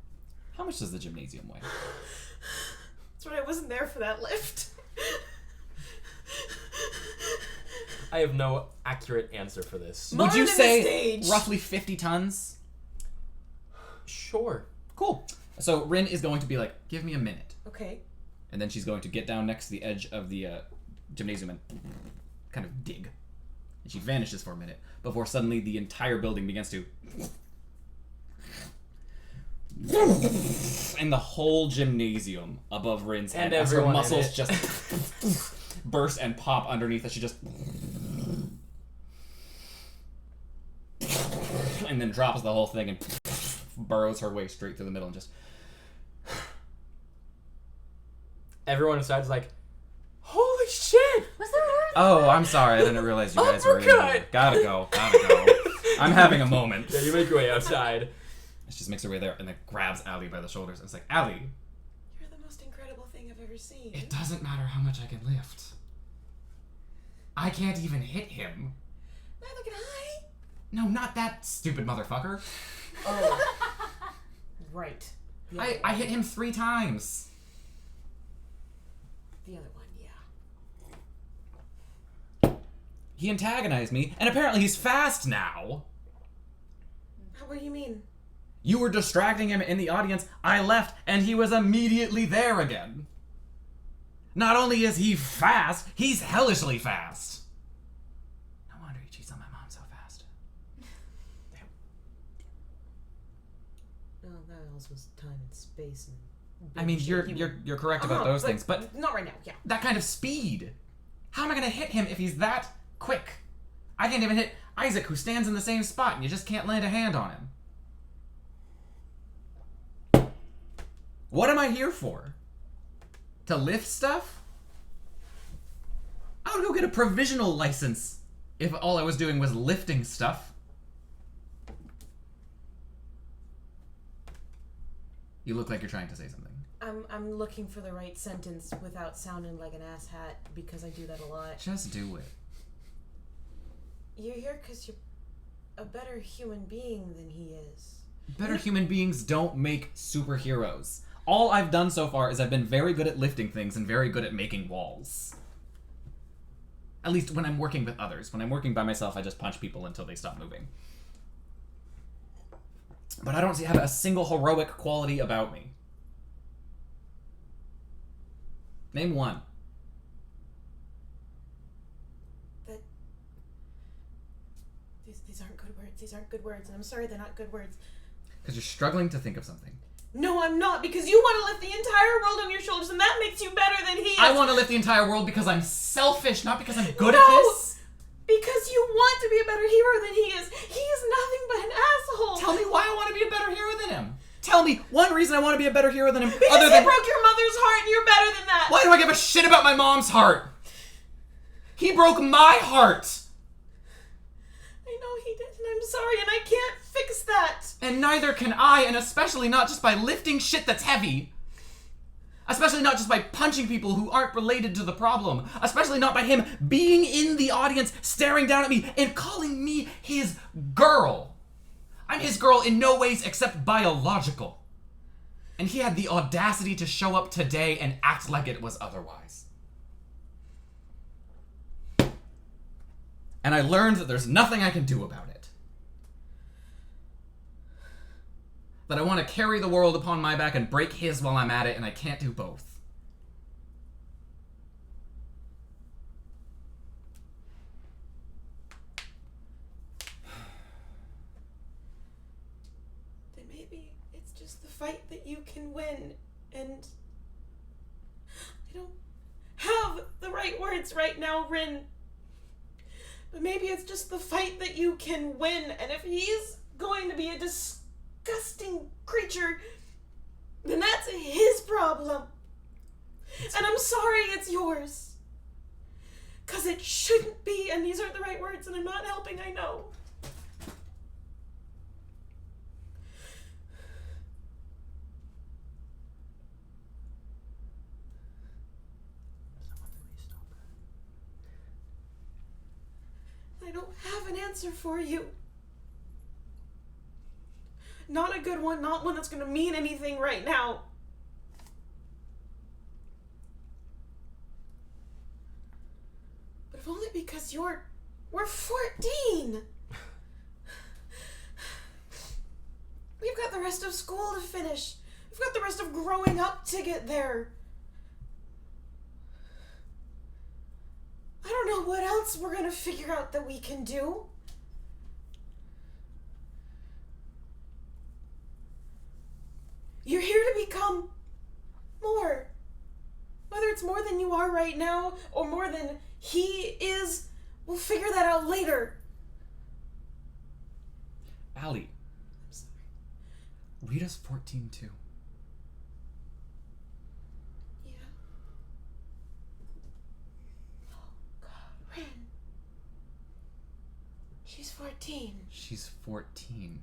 how much does the gymnasium weigh? That's right, I wasn't there for that lift. I have no accurate answer for this. Would you Modern say stage. roughly 50 tons? Sure. Cool. So Rin is going to be like, give me a minute. Okay. And then she's going to get down next to the edge of the gymnasium and kind of dig. And she vanishes for a minute before suddenly the entire building begins to... And the whole gymnasium above Rin's head And as her everyone in muscles it. just burst and pop underneath as she just... And then drops the whole thing and burrows her way straight through the middle and just... Everyone inside's like, holy shit! Was there an Oh, I'm sorry. I didn't realize you guys were in Uppercut! here. Gotta go. I'm having a moment. Yeah, you make your way outside. She just makes her way there and then grabs Allie by the shoulders and it's like, Allie, You're the most incredible thing I've ever seen. it doesn't matter how much I can lift. I can't even hit him. Neither can I. No, not that stupid motherfucker. Oh. Right. I hit him 3 times. The other one, yeah. He antagonized me, and apparently he's fast now. What do you mean? You were distracting him in the audience, I left, and he was immediately there again. Not only is he fast, he's hellishly fast. No wonder he cheats on my mom so fast. No, that also was time and space and... I mean, you're correct about those things, but not right now, yeah. that kind of speed. How am I gonna hit him if he's that quick? I can't even hit Isaac, who stands in the same spot, and you just can't land a hand on him. What am I here for? To lift stuff? I would go get a provisional license if all I was doing was lifting stuff. You look like you're trying to say something. I'm looking for the right sentence without sounding like an asshat because I do that a lot. Just do it. You're here because you're a better human being than he is. Better human beings don't make superheroes. All I've done so far is I've been very good at lifting things and very good at making walls. At least when I'm working with others. When I'm working by myself, I just punch people until they stop moving. But I don't have a single heroic quality about me. Name one. These aren't good words. These aren't good words, and I'm sorry they're not good words. Because you're struggling to think of something. No, I'm not, because you want to lift the entire world on your shoulders, and that makes you better than he is. I want to lift the entire world because I'm selfish, not because I'm good No! at this. Because you want to be a better hero than he is. He is nothing but an asshole. Tell me why I want to be a better hero than him. Tell me one reason I want to be a better hero than him. Because other he than broke your mother's heart, and you're better than that. why do I give a shit about my mom's heart? He broke my heart. I know he did, and I'm sorry, and I can't fix that. And neither can I, and especially not just by lifting shit that's heavy. Especially not just by punching people who aren't related to the problem. Especially not by him being in the audience, staring down at me, and calling me his girl. I'm his girl in no ways except biological. And he had the audacity to show up today and act like it was otherwise. And I learned that there's nothing I can do about it. That I want to carry the world upon my back and break his while I'm at it, and I can't do both. Then maybe it's just the fight that you can win, and I don't have the right words right now, Rin. But maybe it's just the fight that you can win, and if he's going to be a disgusting creature, then that's his problem. And I'm sorry it's yours. 'Cause it shouldn't be, and these aren't the right words, and I'm not helping, I know. I don't have an answer for you. Not a good one, not one that's gonna mean anything right now. But if only because we're 14. We've got the rest of school to finish. We've got the rest of growing up to get there. I don't know what else we're gonna figure out that we can do. You're here to become more. Whether it's more than you are right now or more than he is, we'll figure that out later. Allie. I'm sorry. Rita's 14 too. Yeah. Oh, God. Ren. She's 14. She's 14.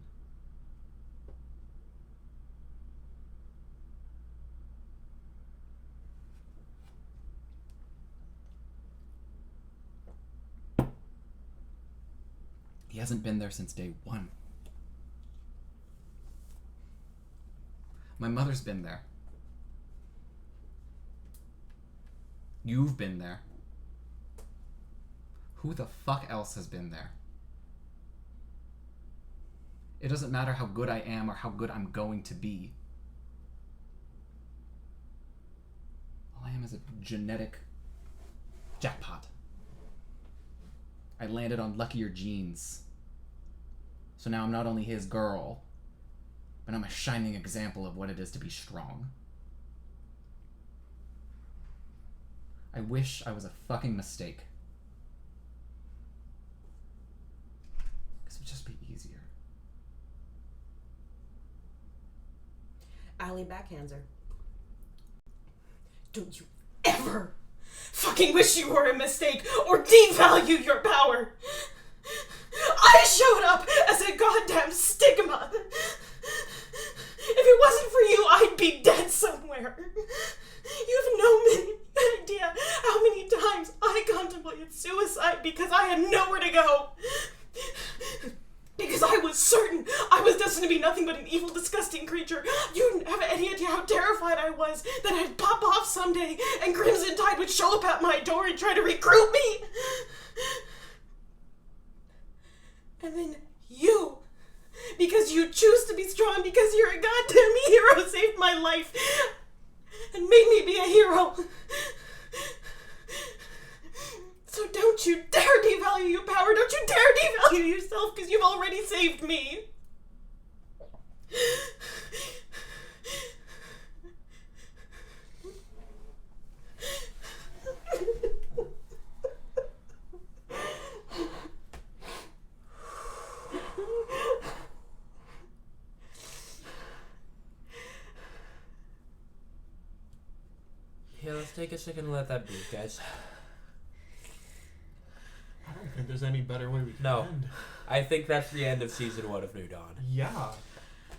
He hasn't been there since day one. My mother's been there. You've been there. Who the fuck else has been there? It doesn't matter how good I am or how good I'm going to be. All I am is a genetic jackpot. I landed on luckier genes. So now I'm not only his girl, but I'm a shining example of what it is to be strong. I wish I was a fucking mistake. Because it would just be easier. Allie backhands her. Don't you ever fucking wish you were a mistake or devalue your power. I showed up as a goddamn stigma. If it wasn't for you, I'd be dead somewhere. You have no idea how many times I contemplated suicide because I had nowhere to go. Because I was certain I was destined to be nothing but an evil, disgusting creature. You didn't have any idea how terrified I was that I'd pop off someday and Crimson Tide would show up at my door and try to recruit me. And then you, because you choose to be strong, because you're a goddamn hero, saved my life and made me be a hero. So don't you dare devalue your power. Don't you dare devalue yourself, because you've already saved me. Yeah, let's take a second and let that breathe, guys. I don't think there's any better way we can No. end. I think that's the end of season 1 of New Dawn. Yeah.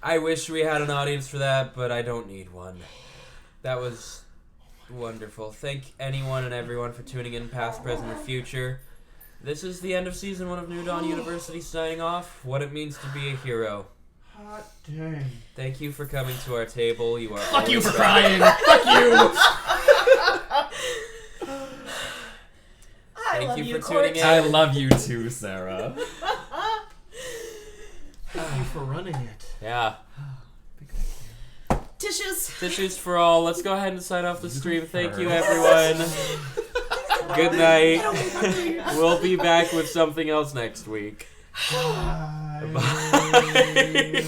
I wish we had an audience for that, but I don't need one. That was wonderful. Thank anyone and everyone for tuning in, past, present, or future. This is the end of season 1 of New Dawn University signing off. What it means to be a hero. Hot dang. Thank you for coming to our table. You are Fuck you always for crying! Fuck you! Thank you for tuning in. I love you too, Sarah. Thank you for running it. Yeah. Tissues. Tissues for all. Let's go ahead and sign off the stream. Thank you, everyone. Good night. We'll be back with something else next week. Bye. Bye.